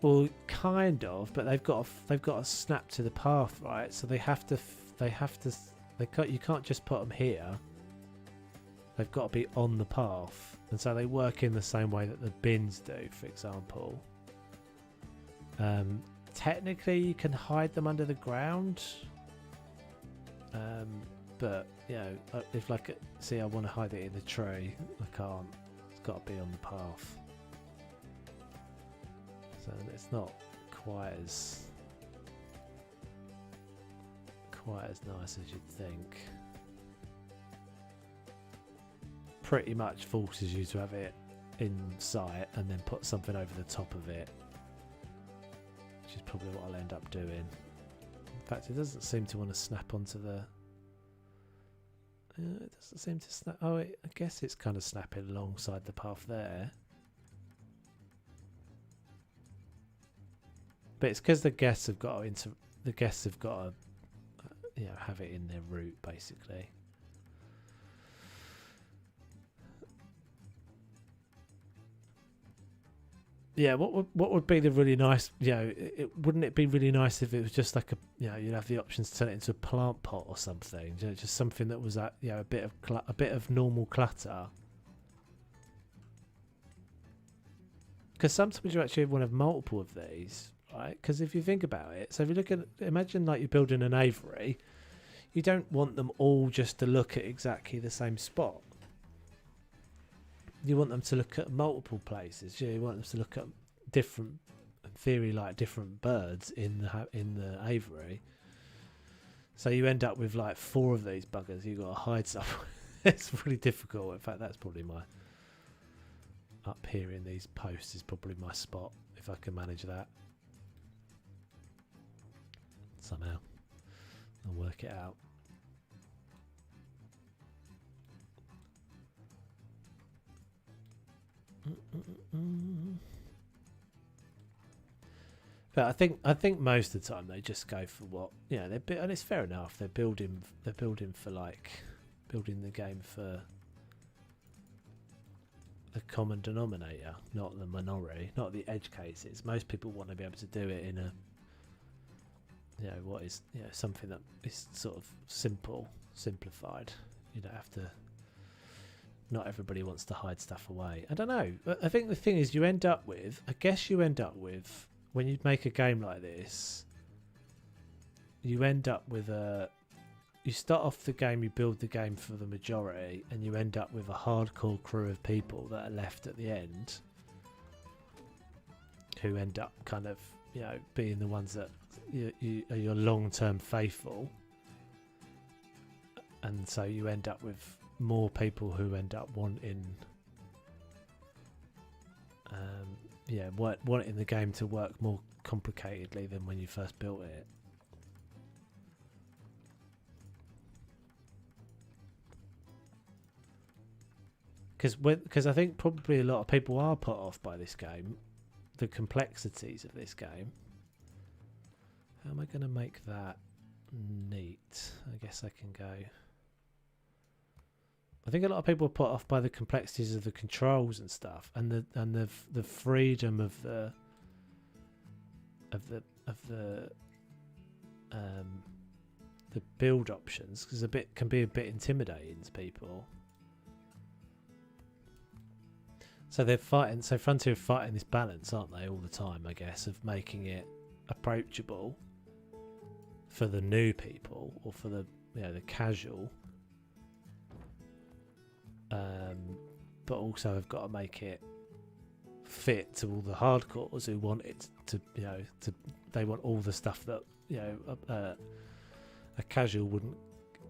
Well, kind of, but they've got to snap to the path, right? So you can't just put them here. They've got to be on the path, and so they work in the same way that the bins do, for example. Technically, you can hide them under the ground, but you know, if like, see, I want to hide it in the tree, I can't. It's got to be on the path, so it's not quite as nice as you'd think. Pretty much forces you to have it in sight and then put something over the top of it, which is probably what I'll end up doing. In fact, it doesn't seem to want to snap onto the... it doesn't seem to snap... Oh, I guess it's kind of snapping alongside the path there. But it's because the guests have got to you know, have it in their route, basically. Yeah, what would be the really nice, you know, wouldn't it be really nice if it was just like a, you know, you'd have the options to turn it into a plant pot or something, you know, just something that was you know, a bit of normal clutter. Because sometimes you actually want to have multiple of these, right? Because if you think about it, so if you look at, imagine like you're building an aviary, you don't want them all just to look at exactly the same spot. You want them to look at multiple places. You want them to look at different, in theory, like different birds in the aviary. So you end up with like 4 of these buggers. You've got to hide stuff. It's really difficult. In fact, that's probably my, up here in these posts is probably my spot, if I can manage that somehow. I'll work it out. But I think most of the time they just go for what, you know, and it's fair enough. They're building for like building the game for the common denominator, not the minority, not the edge cases. Most people want to be able to do it in a, you know, what is, you know, something that is sort of simplified. You don't have to. Not everybody wants to hide stuff away. I don't know. I think the thing is, you end up with, when you make a game like this, you end up with you start off the game, you build the game for the majority, and you end up with a hardcore crew of people that are left at the end, who end up kind of, you know, being the ones that you are your long-term faithful, and so you end up with more people who end up wanting wanting the game to work more complicatedly than when you first built it. Because I think probably a lot of people are put off by this game, the complexities of this game. How am I going to make that neat? I guess I can go. I think a lot of people are put off by the complexities of the controls and stuff, and the freedom of the build options, because can be a bit intimidating to people. So they're fighting. So Frontier are fighting this balance, aren't they, all the time? I guess, of making it approachable for the new people or for the the casual. But also have got to make it fit to all the hardcores who want it to they want all the stuff that a casual wouldn't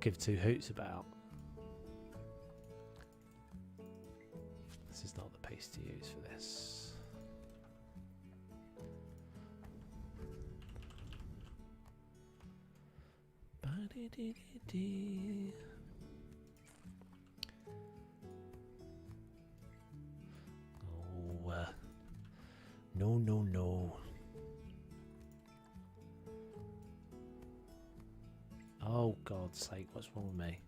give two hoots about. This is not the piece to use for this. No. Oh, God's sake, what's wrong with me?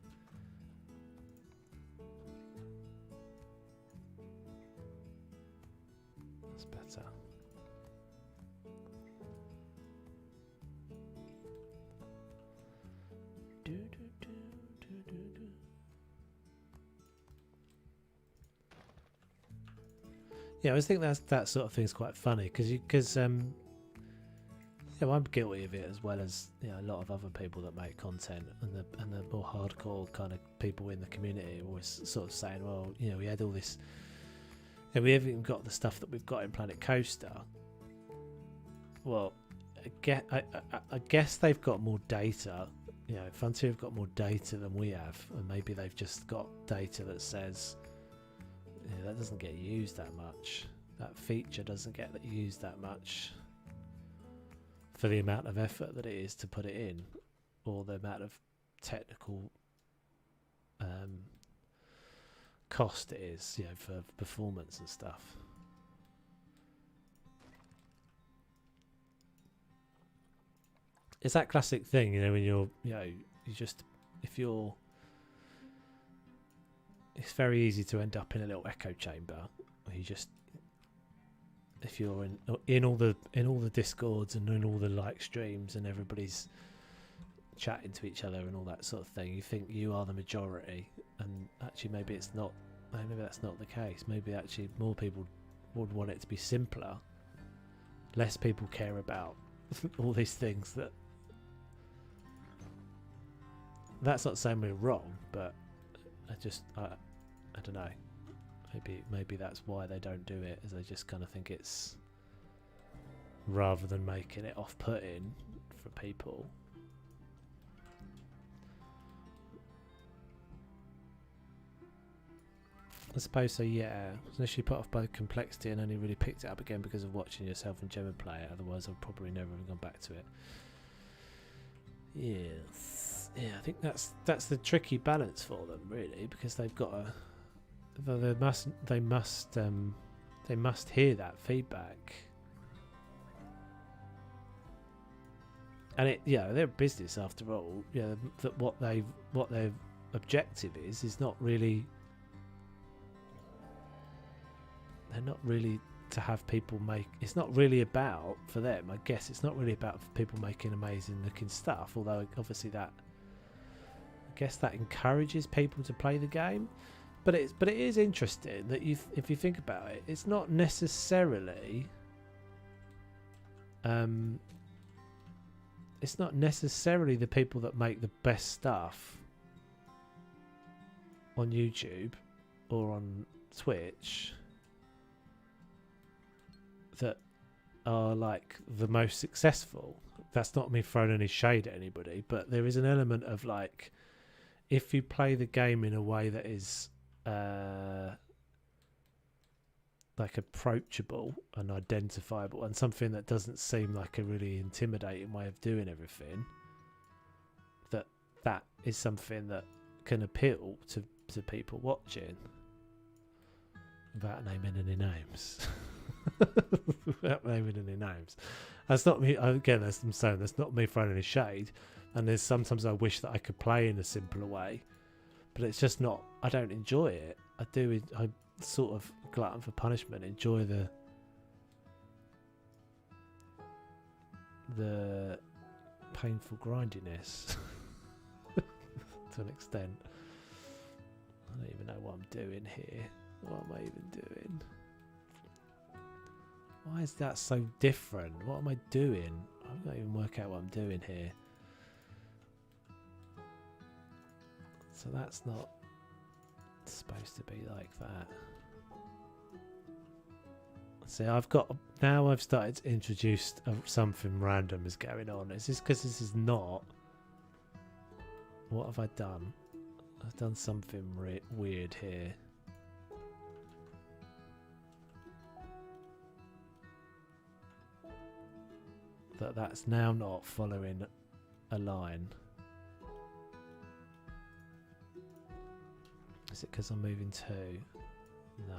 That's better. Yeah, I always think that sort of thing's quite funny because I'm guilty of it as well as a lot of other people that make content, and the more hardcore kind of people in the community are always sort of saying, well, we had all this, and we haven't even got the stuff that we've got in Planet Coaster. Well, I guess they've got more data. Frontier have got more data than we have, and maybe they've just got data that says that doesn't get used that much. That feature doesn't get used that much for the amount of effort that it is to put it in, or the amount of technical cost it is, for performance and stuff. It's that classic thing, when you're, it's very easy to end up in a little echo chamber where if you're in all the discords and in all the like streams and everybody's chatting to each other and all that sort of thing, you think you are the majority, and actually maybe it's not. Maybe that's not the case. Maybe actually more people would want it to be simpler. Less people care about all these things. That's not saying we're wrong, but I don't know. Maybe that's why they don't do it, is they just kind of think it's, rather than making it off-putting for people. I suppose so, yeah. Unless you put off by complexity and only really picked it up again because of watching yourself and Gemma play it. Otherwise, I've probably never have gone back to it. Yes. Yeah, I think that's the tricky balance for them, really, because they've got to. They must hear that feedback, and they're a business after all. That what their objective is not really. They're not really to have people make. It's not really about, for them, I guess, it's not really about people making amazing looking stuff. Although obviously that, I guess, that encourages people to play the game. But it is interesting that if you think about it, it's not necessarily the people that make the best stuff on YouTube or on Twitch that are like the most successful. That's not me throwing any shade at anybody, but there is an element of like, if you play the game in a way that is like approachable and identifiable, and something that doesn't seem like a really intimidating way of doing everything, that is something that can appeal to people watching, without naming any names. Without naming any names. That's not me. Again, I'm saying that's not me throwing any shade. And there's sometimes I wish that I could play in a simpler way, but it's just not. I don't enjoy it. I sort of glutton for punishment. Enjoy the painful grindiness. to an extent. I don't even know what I'm doing here. What am I even doing? Why is that so different? What am I doing? I can't even work out what I'm doing here. So that's not supposed to be like that. See, I've started to introduce something random is going on. Is this because this is not? What have I done? I've done something weird here. That's now not following a line. Is it because I'm moving two? No.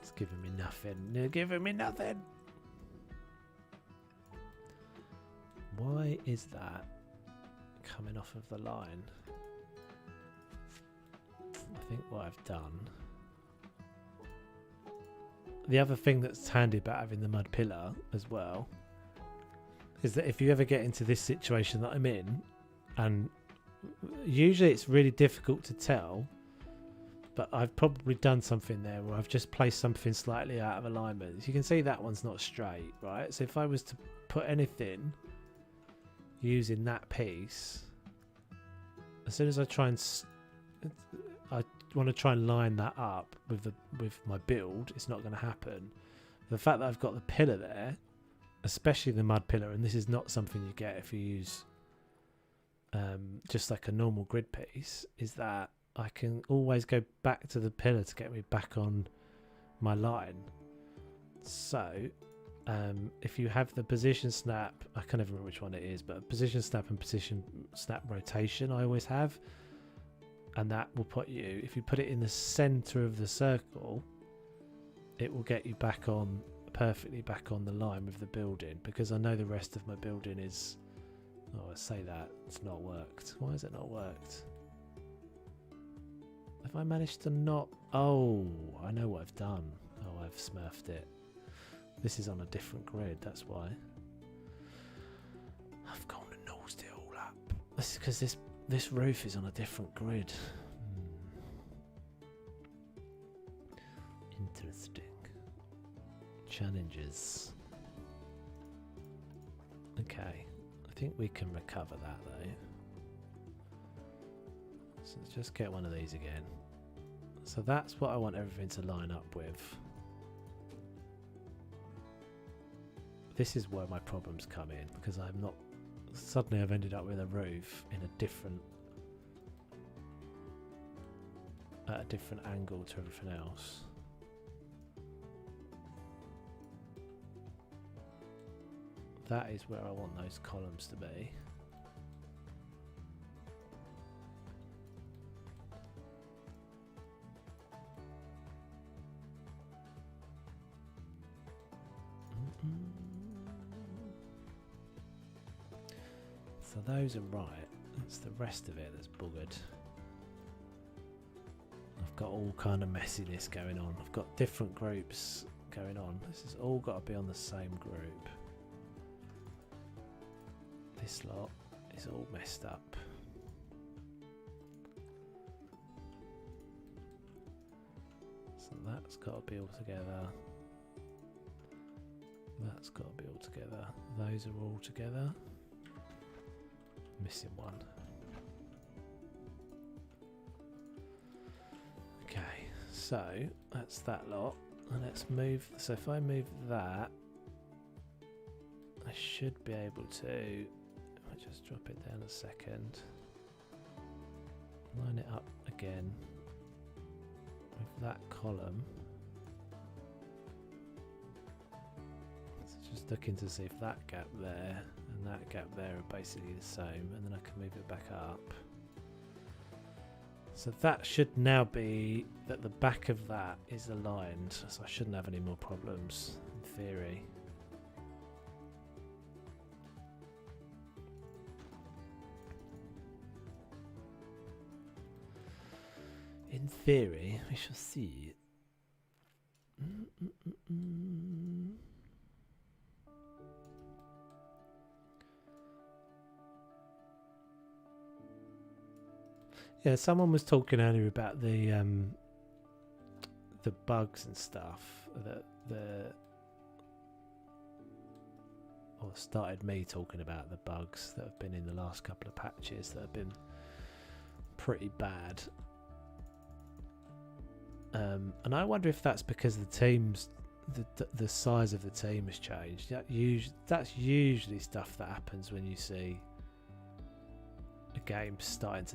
It's giving me nothing. You're giving me nothing. Why is that coming off of the line? I think what I've done. The other thing that's handy about having the mud pillar as well is that if you ever get into this situation that I'm in, and usually it's really difficult to tell, but I've probably done something there where I've just placed something slightly out of alignment. You can see that one's not straight, right? So if I was to put anything using that piece, as soon as I try and I want to try and line that up with my build, it's not going to happen. The fact that I've got the pillar there, especially the mud pillar, and this is not something you get if you use just like a normal grid piece, is that I can always go back to the pillar to get me back on my line. So if you have the position snap, I can't even remember which one it is, but position snap and position snap rotation I always have, and that will put you, if you put it in the center of the circle, it will get you back on, perfectly back on the line with the building, because I know the rest of my building is, oh, I say that, it's not worked. Why has it not worked? Have I managed to not, oh, I know what I've done. Oh, I've smurfed it. This is on a different grid, that's why. I've gone and nosed it all up. This is because this roof is on a different grid. Interesting. Challenges. Okay, I think we can recover that though. So let's just get one of these again. So that's what I want everything to line up with. This is where my problems come in, because I'm not, suddenly I've ended up with a roof in a different, at a different angle to everything else. That is where I want those columns to be. So those are right. It's the rest of it that's buggered. I've got all kind of messiness going on. I've got different groups going on. This has all got to be on the same group. This lot is all messed up. So that's got to be all together. That's got to be all together. Those are all together. Missing one. Okay, so that's that lot. And let's move. So if I move that, I should be able to. I'll just drop it down a second. Line it up again with that column. So just looking to see if that gap there and that gap there are basically the same, and then I can move it back up. So that should now be that the back of that is aligned, so I shouldn't have any more problems in theory. In theory, we shall see. Yeah, someone was talking earlier about the bugs and stuff that or started me talking about the bugs that have been in the last couple of patches that have been pretty bad. And I wonder if that's because the teams, the size of the team has changed. That's usually stuff that happens when you see a game starting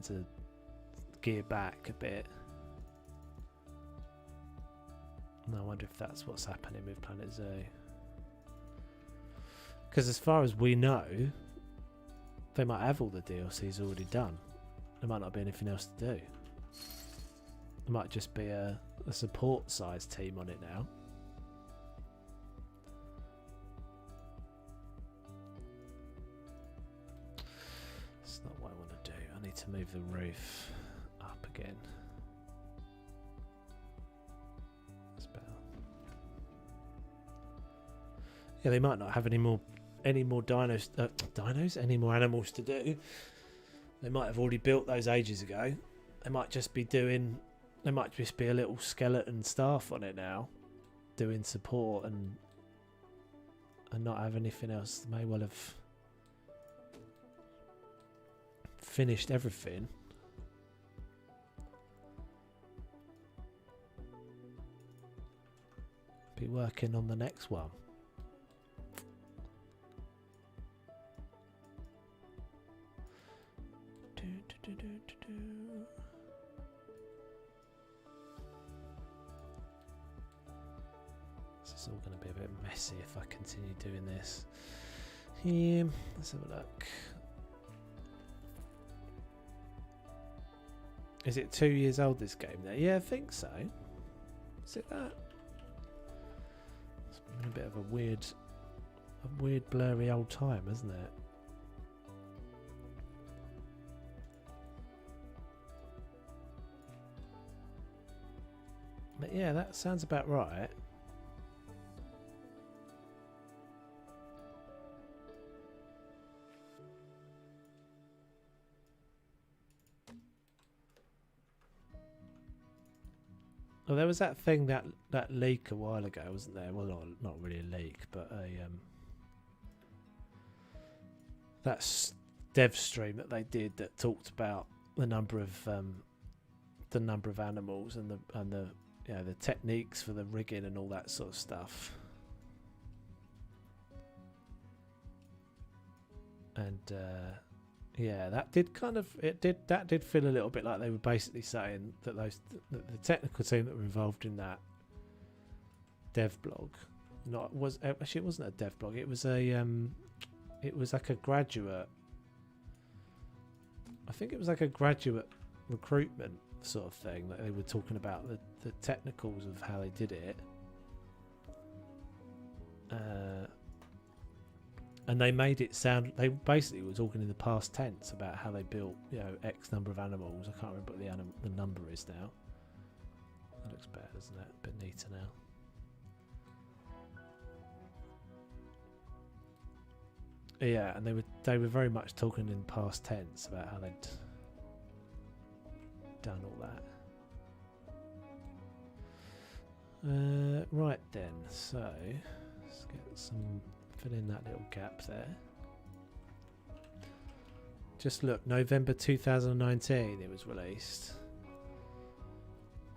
to gear back a bit. And I wonder if that's what's happening with Planet Zoo. Because as far as we know, they might have all the DLCs already done. There might not be anything else to do. There might just be a support size team on it now. That's not what I want to do. I need to move the roof up again. That's better. Yeah, they might not have any more dinos, any more animals to do. They might have already built those ages ago. They might just be doing. There might just be a little skeleton staff on it now, doing support and not have anything else. They may well have finished everything. Be working on the next one. This is all going to be a bit messy if I continue doing this. Let's have a look. Is it 2 years old, this game there? Yeah, I think so. Is it that? It's been a bit of a weird blurry old time, isn't it? But yeah, that sounds about right. Well, there was that thing, that leak a while ago, wasn't there? Well, not really a leak, but that dev stream that they did that talked about the number of animals and the the techniques for the rigging and all that sort of stuff. And yeah, that did feel a little bit like they were basically saying that the technical team that were involved in that dev blog, it wasn't a dev blog. It was like a graduate. I think it was like a graduate recruitment sort of thing that they were talking about the technicals of how they did it. And they made it sound, they basically were talking in the past tense about how they built, X number of animals. I can't remember what the number is now. That looks better, doesn't it? A bit neater now. Yeah, and they were very much talking in past tense about how they'd done all that. Right then, so let's get some. Fill in that little gap there. Just look, November 2019 it was released.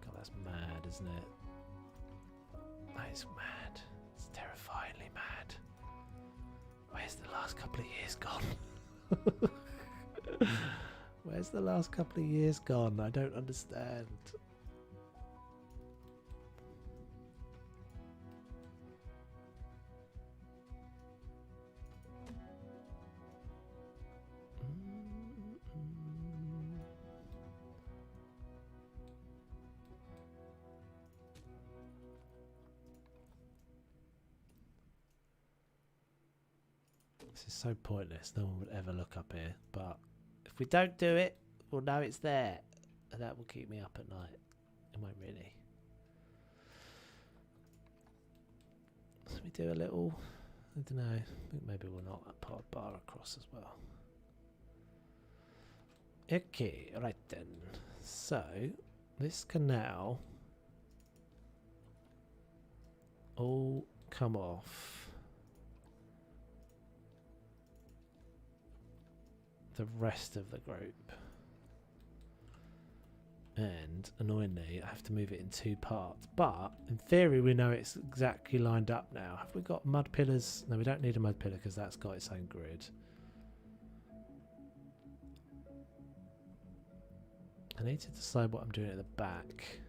God, that's mad, isn't it? That is mad. It's terrifyingly mad. Where's the last couple of years gone? Where's the last couple of years gone? I don't understand. This is so pointless. No one would ever look up here. But if we don't do it, we'll know it's there. And that will keep me up at night. It won't really. Let me do a little... I don't know. I think maybe we'll knock that part bar across as well. Okay, right then. So this can now all come off the rest of the group. And annoyingly, I have to move it in 2 parts. But in theory, we know it's exactly lined up now. Have we got mud pillars? No, we don't need a mud pillar because that's got its own grid. I need to decide what I'm doing at the back.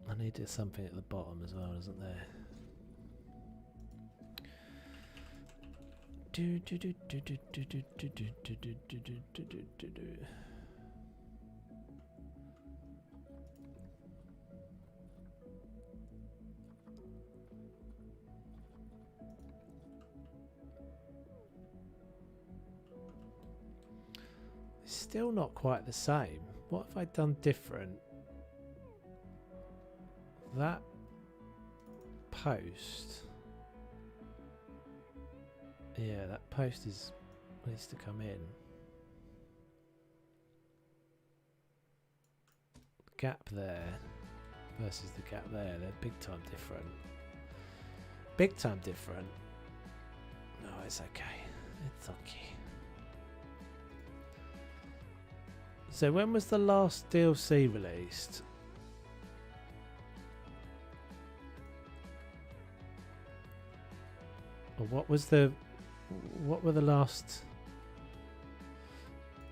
I needed something at the bottom as well, isn't there? It's still not quite the same. What have I done different? That post, yeah, that post needs to come in. The gap there versus the gap there, they're big time different. Big time different. No, it's okay. It's okay. So when was the last DLC released? Or what were the last?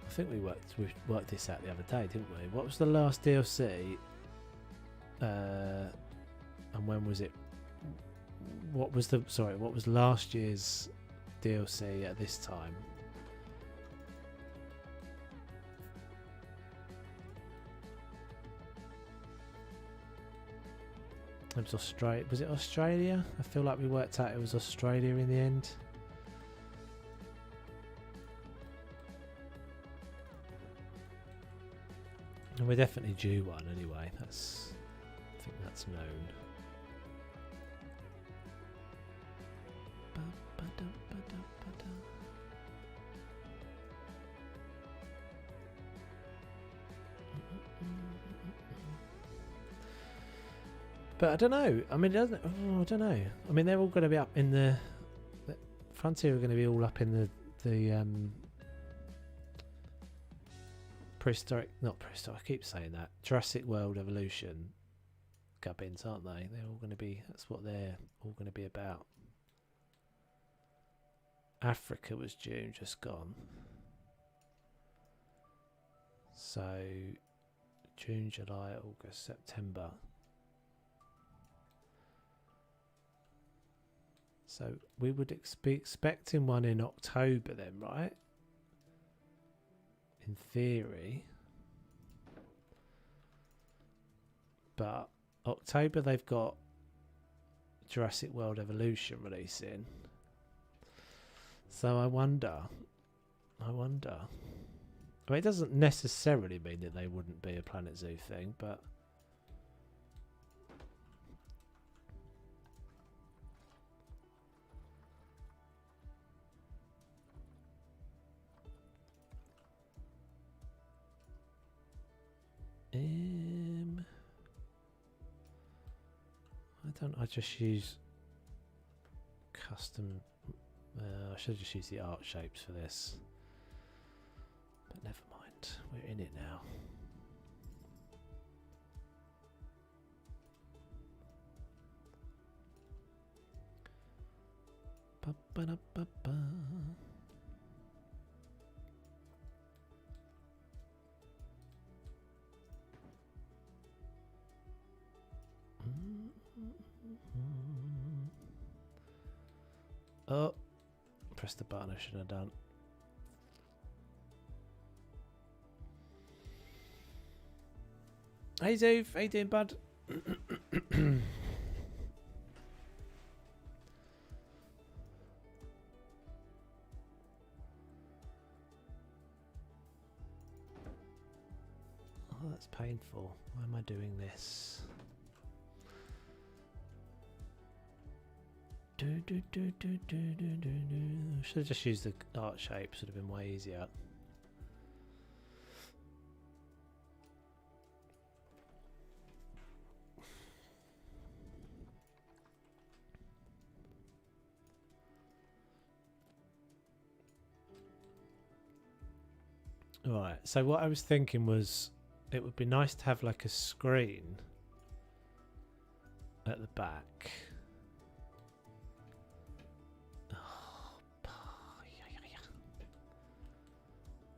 I think we worked this out the other day, didn't we? What was the last DLC? And when was it? What was last year's DLC at this time? It was Australia. Was it Australia? I feel like we worked out it was Australia in the end. And we're definitely due one anyway. I think that's known. But I don't know. I mean, it doesn't. Oh, I don't know. I mean, they're all going to be up in the Frontier are going to be all up in the prehistoric. Not prehistoric. I keep saying that. Jurassic World Evolution gubbins, aren't they? They're all going to be. That's what they're all going to be about. Africa was June, just gone. So June, July, August, September. So we would be expecting one in October then, right? In theory. But October they've got Jurassic World Evolution releasing. So I wonder. I mean, it doesn't necessarily mean that they wouldn't be a Planet Zoo thing, but I just use custom. I should just use the art shapes for this, but never mind. We're in it now. Ba-ba-da-ba-ba. Oh, press the button I should have done. Hey Zoof, how you doing, bud? that's painful. Why am I doing this? Should have just used the art shape, should have been way easier. Right, so what I was thinking was it would be nice to have like a screen at the back.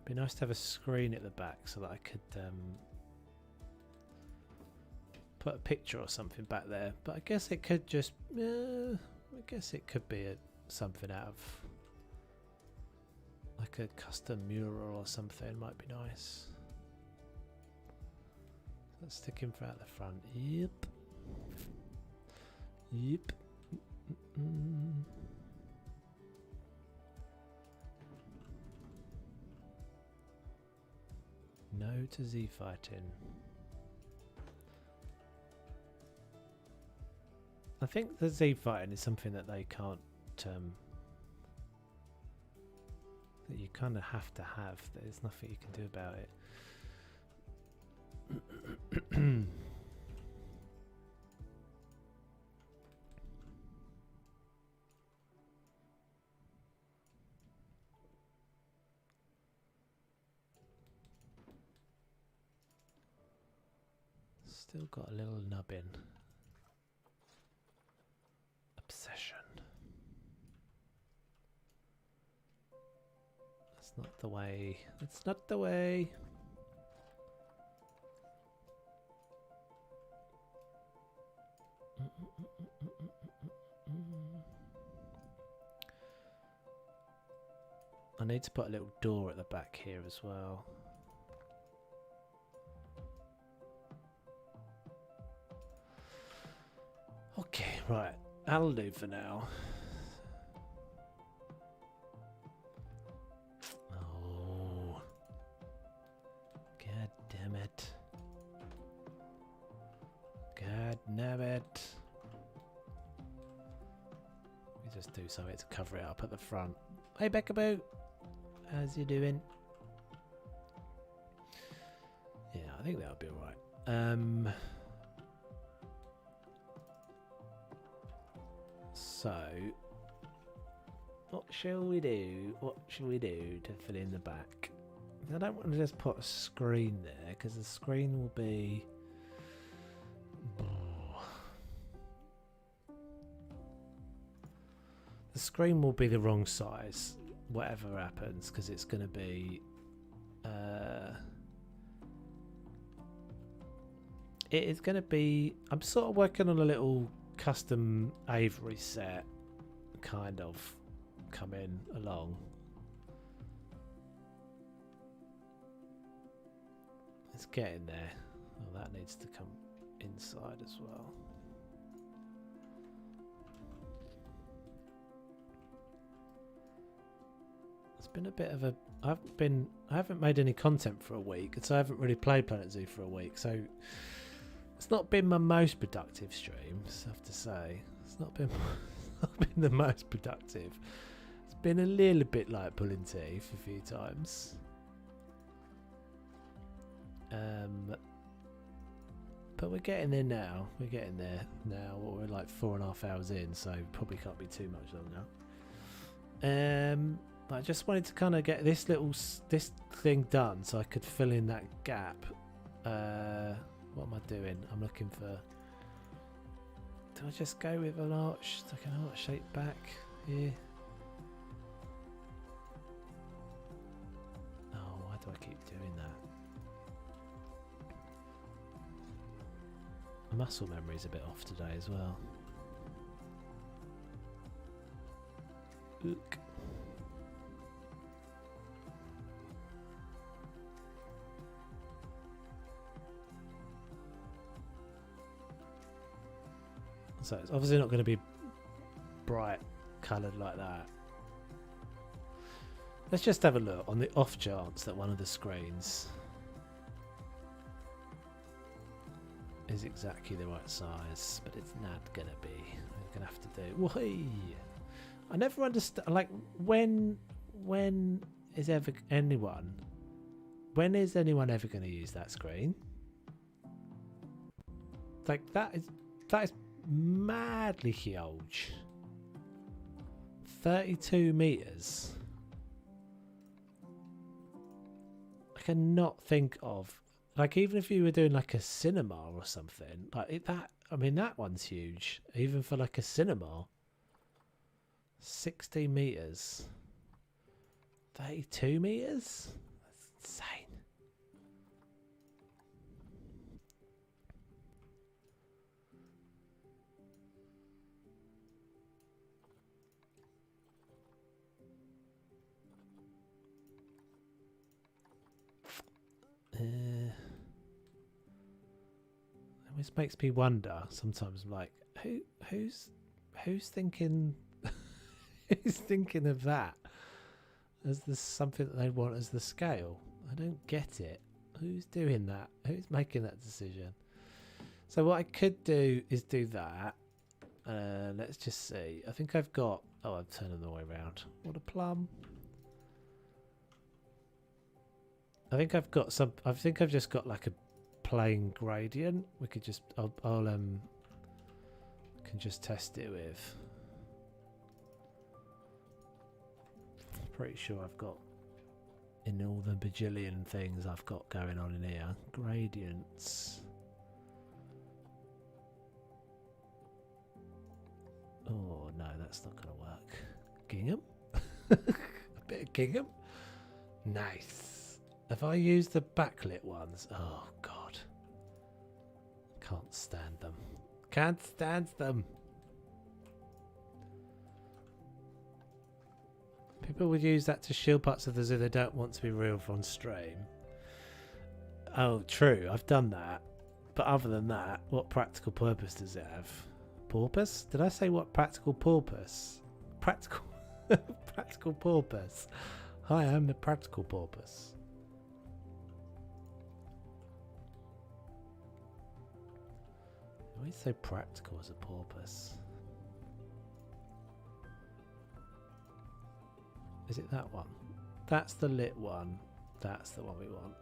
Be nice to have a screen at the back so that I could put a picture or something back there. But I guess it could just, I guess it could be something out of like a custom mural or something. Might be nice. Let's stick him out the front. Yep. Yep. No to Z fighting. I think the Z fighting is something that they can't, that you kind of have to have. There's nothing you can do about it. Still got a little nubbin. Obsession. That's not the way. That's not the way. I need to put a little door at the back here as well. Okay, right. That'll do for now. Oh. God damn it. God damn it. We just do something to cover it up at the front. Hey, Beckaboo. How's you doing? Yeah, I think that'll be alright. So, what shall we do? What shall we do to fill in the back? I don't want to just put a screen there because the screen will be. The screen will be the wrong size, whatever happens, because it's going to be. It is going to be. I'm sort of working on a little custom Avery set, kind of coming along. It's getting there. Oh, that needs to come inside as well. It's been a bit of a. I haven't made any content for a week, so I haven't really played Planet Zoo for a week. So it's not been my most productive streams, I have to say. It's not been the most productive. It's been a little bit like pulling teeth a few times. But we're getting there now. We're getting there now. Well, we're like 4.5 hours in, so probably can't be too much longer. I just wanted to kind of get this thing done so I could fill in that gap. What am I doing? I'm looking for. Do I just go with an arch, like an arch shaped back here? Oh, why do I keep doing that? My muscle memory's a bit off today as well. Ook. So it's obviously not going to be bright coloured like that. Let's just have a look on the off chance that one of the screens is exactly the right size, but it's not gonna be. We're gonna have to do. Whee! I never understand. Like when is anyone ever going to use that screen? Like that is madly huge. 32 meters. I cannot think of, like, even if you were doing like a cinema or something like that. I mean, that one's huge, even for like a cinema. 60 meters. 32 meters? That's insane. It makes me wonder sometimes, like, who's thinking who's thinking of that as this something that they want as the scale? I don't get it. Who's doing that? Who's making that decision? So what I could do is do that. Let's just see. I think I've got. Oh, I'm turning the way around. What a plum! I think I've got some. I think I've just got like a plain gradient. We could just. I'll can just test it with. Pretty sure I've got in all the bajillion things I've got going on in here. Gradients. Oh no, that's not going to work. Gingham? A bit of gingham? Nice. Have I used the backlit ones? Oh god. Can't stand them. Can't stand them. People would use that to shield parts of the zoo they don't want to be real on stream. Oh, true. I've done that. But other than that, what practical purpose does it have? Porpoise? Did I say what practical porpoise? Practical practical porpoise. Hi, I'm the practical porpoise. Why is it so practical as a porpoise? Is it that one? That's the lit one. That's the one we want.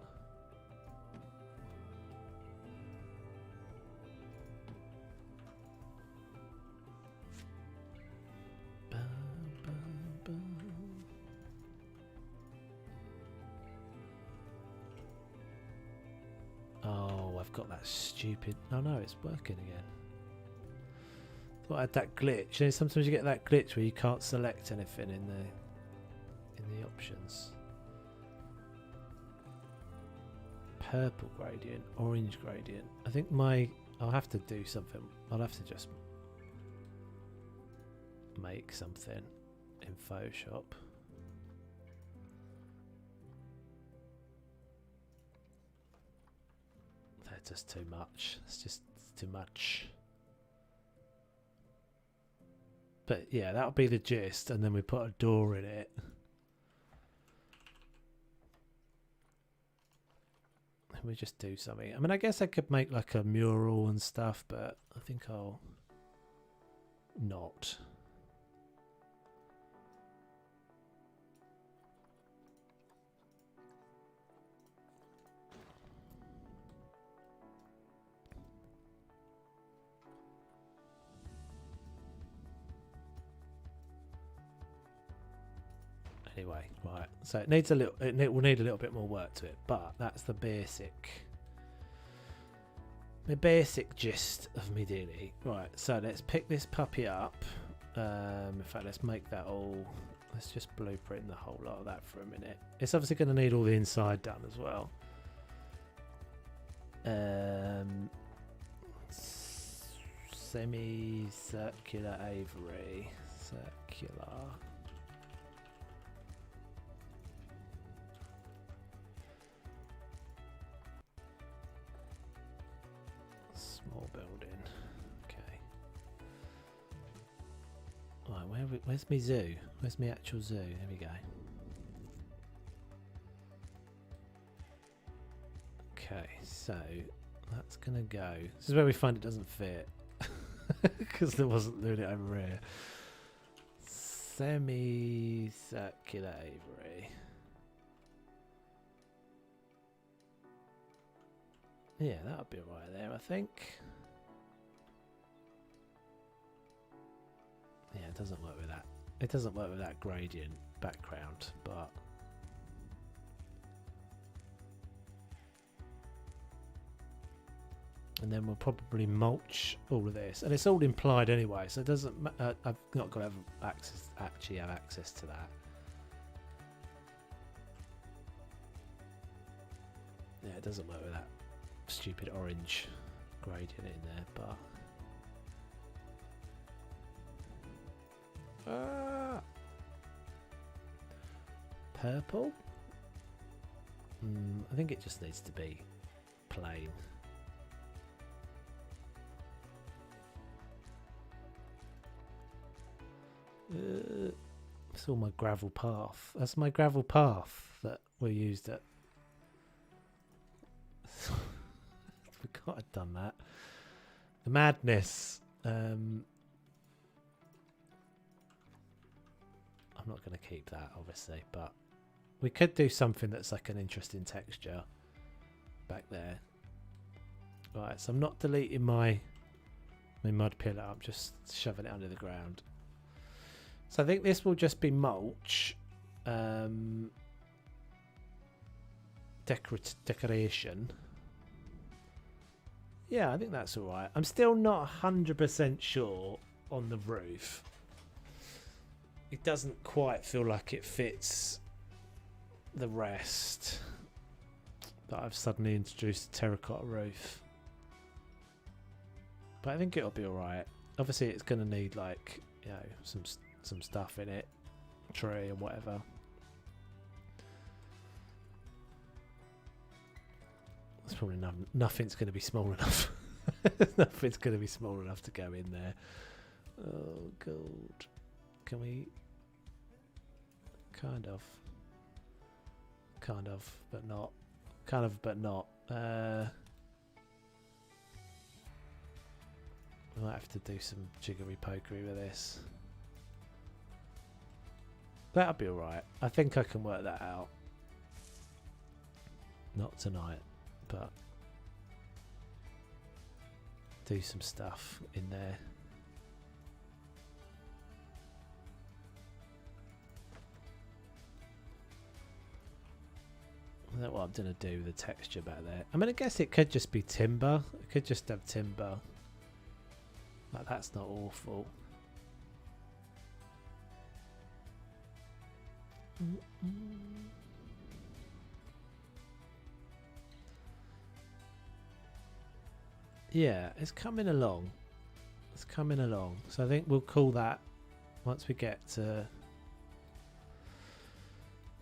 Oh, I've got that stupid. Oh no, it's working again. Thought I had that glitch. You know, sometimes you get that glitch where you can't select anything in the options. Purple gradient, orange gradient. I think I'll have to do something. I'll have to just make something in Photoshop. That's just too much. It's just too much. But yeah, that'll be the gist, and then we put a door in it. We just do something. I mean, I guess I could make like a mural and stuff, but I think I'll not. Anyway, right. So it needs a little. It will need a little bit more work to it, but that's the basic. The basic gist of me daily. Right. So let's pick this puppy up. In fact, let's make that all. Let's just blueprint the whole lot of that for a minute. It's obviously going to need all the inside done as well. Semi-circular aviary. Circular. Small building. Okay. Right, where's me zoo? Where's me actual zoo? There we go. Okay, so That's gonna go. This is where we find it doesn't fit. Because there wasn't doing it over here. Semi-circular aviary. Yeah, that'll be right there, I think. Yeah, it doesn't work with that. It doesn't work with that gradient background, but and then we'll probably mulch all of this, and it's all implied anyway, so it doesn't. I've not got to have actually have access to that. Yeah, it doesn't work with that stupid orange gradient in there, but purple. I think it just needs to be plain. It's all my gravel path. That's my gravel path that we used at. We can't have done that. The madness. I'm not going to keep that, obviously, but we could do something that's like an interesting texture back there. Right, so I'm not deleting my mud pillar. I'm just shoving it under the ground. So I think this will just be mulch, decoration. Yeah, I think that's all right. I'm still not 100% sure on the roof. It doesn't quite feel like it fits the rest. But I've suddenly introduced a terracotta roof. But I think it'll be all right. Obviously, it's going to need like, you know, some stuff in it, tree and whatever. There's probably nothing's going to be small enough. Nothing's going to be small enough to go in there. Oh god, can we? Kind of, but not. Kind of, but not. I might have to do some jiggery pokery with this. That'll be alright. I think I can work that out. Not tonight, but do some stuff in there. I don't know what I'm going to do with the texture back there. I mean, I guess it could just be timber. It could just have timber. Like, that's not awful. Yeah, it's coming along. It's coming along. So I think we'll call that once we get to...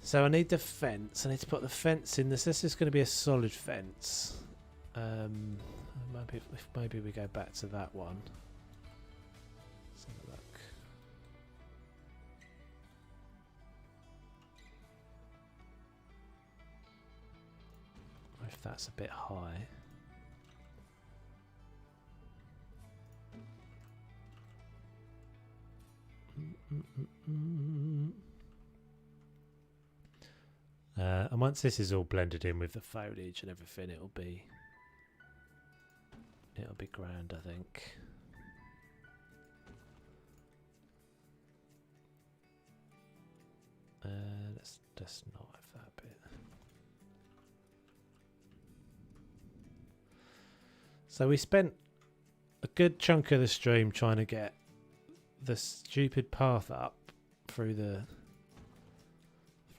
So I need the fence. I need to put the fence in this. This is going to be a solid fence. Maybe we go back to that one. Let's have a look. If that's a bit high. And once this is all blended in with the foliage and everything, it'll be grand, I think. Let's just not have that bit. So we spent a good chunk of the stream trying to get the stupid path up through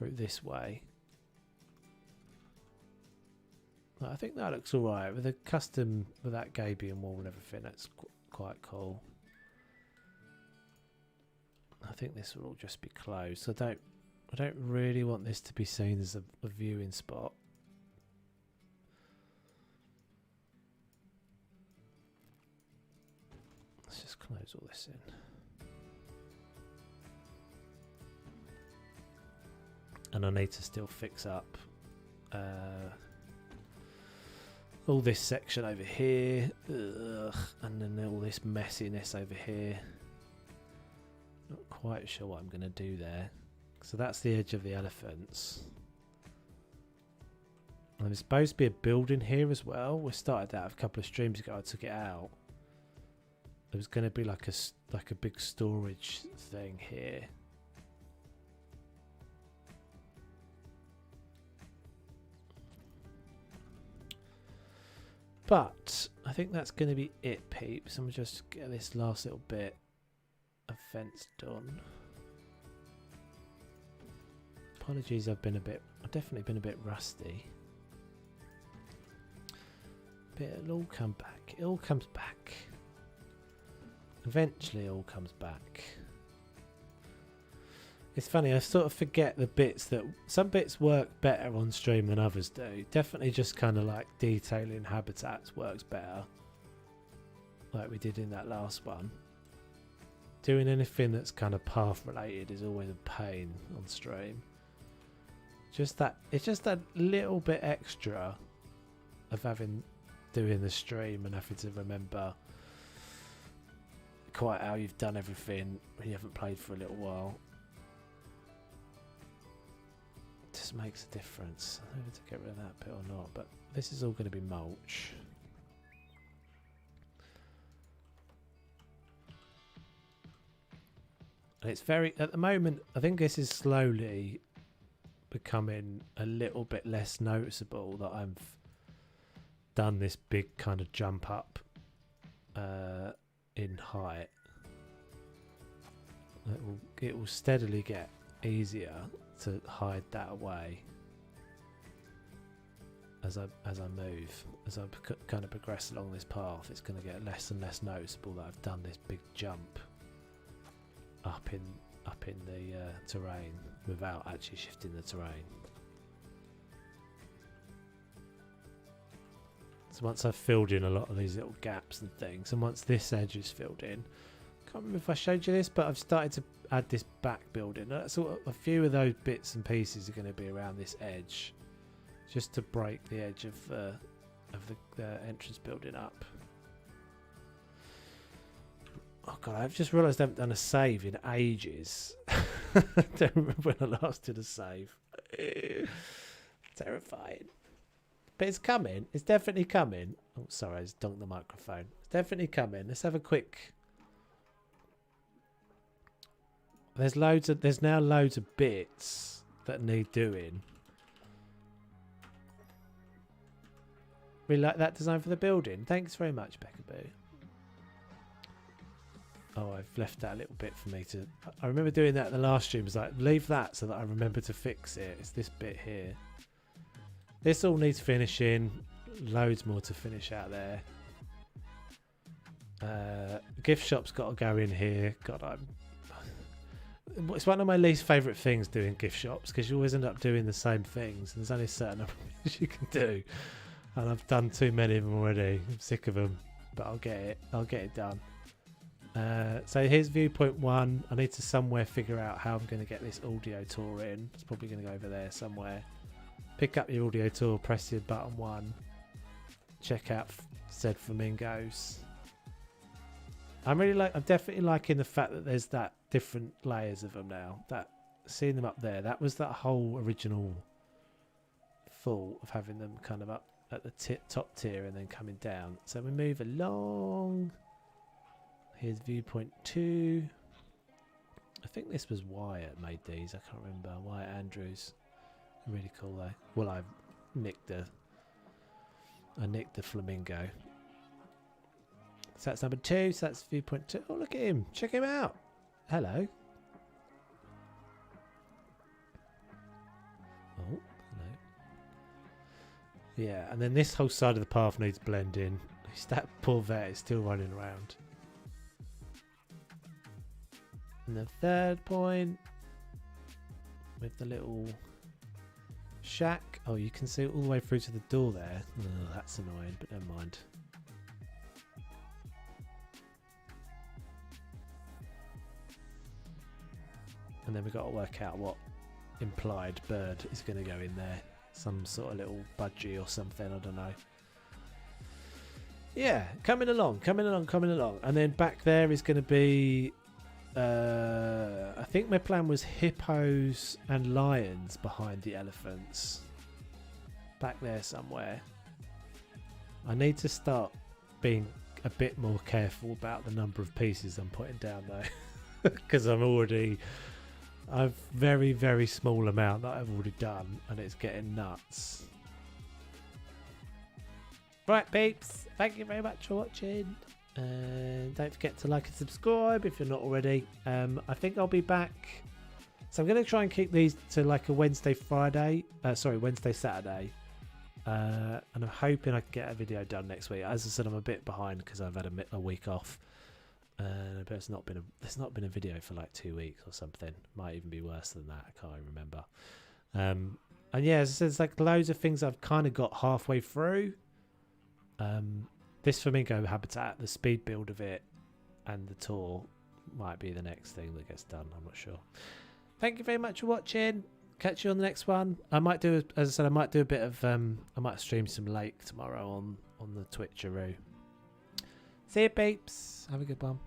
this way. I think that looks alright with a custom, with that gabion wall and everything. That's quite cool. I think this will all just be closed. I don't really want this to be seen as a viewing spot. Let's just close all this in. And I need to still fix up all this section over here, ugh, and then all this messiness over here. Not quite sure what I'm going to do there. So that's the edge of the elephants. And there's supposed to be a building here as well. We started that a couple of streams ago. I took it out. There was going to be like a big storage thing here. But I think that's going to be it, peeps. I'm just get this last little bit of fence done. Apologies, I've definitely been a bit rusty. But it'll all come back. It all comes back. Eventually, it all comes back. It's funny, I sort of forget the bits that some bits work better on stream than others do. Definitely just kind of like detailing habitats works better. Like we did in that last one. Doing anything that's kind of path related is always a pain on stream. It's just that little bit extra of doing the stream and having to remember quite how you've done everything when you haven't played for a little while. Just makes a difference. I don't know if to get rid of that bit or not, but this is all going to be mulch. And it's at the moment, I think this is slowly becoming a little bit less noticeable that I've done this big kind of jump up in height. It will steadily get easier to hide that away as I move, as I kind of progress along this path. It's going to get less and less noticeable that I've done this big jump up in the terrain without actually shifting the terrain. So once I've filled in a lot of these little gaps and things, and once this edge is filled in, I can't remember if I showed you this, but I've started to add this back building. So a few of those bits and pieces are going to be around this edge, just to break the edge of the entrance building up. Oh god, I've just realised I haven't done a save in ages. I don't remember when I last did a save. Terrifying. But it's coming. It's definitely coming. Oh, sorry, I just dunked the microphone. It's definitely coming. Let's have a quick... There's now loads of bits that need doing. Really like that design for the building. Thanks very much, Peekaboo. Oh, I've left that a little bit for me to... I remember doing that in the last stream. It was like, leave that so that I remember to fix it. It's this bit here. This all needs finishing. Loads more to finish out there. Gift shop's got to go in here. God, it's one of my least favourite things doing gift shops, because you always end up doing the same things. And there's only a certain number of things you can do. And I've done too many of them already. I'm sick of them. But I'll get it. I'll get it done. So here's viewpoint 1. I need to somewhere figure out how I'm going to get this audio tour in. It's probably going to go over there somewhere. Pick up your audio tour, press your button 1. Check out said flamingos. I'm definitely liking the fact that there's that different layers of them now. That seeing them up there, that was that whole original thought of having them kind of up at the top tier and then coming down. So we move along. Here's viewpoint 2. I think this was Wyatt made these. I can't remember. Wyatt Andrews. Really cool though. Well, I nicked the flamingo. So that's number 2. So that's viewpoint 2. Oh, look at him. Check him out. Hello. Oh, hello. Yeah, and then this whole side of the path needs blending. That poor vet is still running around. And the third point with the little shack. Oh, you can see it all the way through to the door there. Oh, that's annoying, but never mind. And then we've got to work out what implied bird is going to go in there. Some sort of little budgie or something, I don't know. yeah, coming along. And then back there is going to be, I think my plan was hippos and lions behind the elephants. Back there somewhere. I need to start being a bit more careful about the number of pieces I'm putting down though. Because I've very, very small amount that I've already done and it's getting nuts. Right, peeps, thank you very much for watching. And don't forget to like and subscribe if you're not already. I think I'll be back. So I'm going to try and keep these to like a Wednesday, Saturday. And I'm hoping I can get a video done next week. As I said, I'm a bit behind because I've had a week off. But there's not been a video for like 2 weeks or something. Might even be worse than that. I can't remember. And yeah, as I said, there's like loads of things I've kind of got halfway through. This Flamingo Habitat, the speed build of it, and the tour might be the next thing that gets done. I'm not sure. Thank you very much for watching. Catch you on the next one. I might do, as I said, I might do a bit of, I might stream some lake tomorrow on the Twitcheroo. See you, peeps. Have a good one.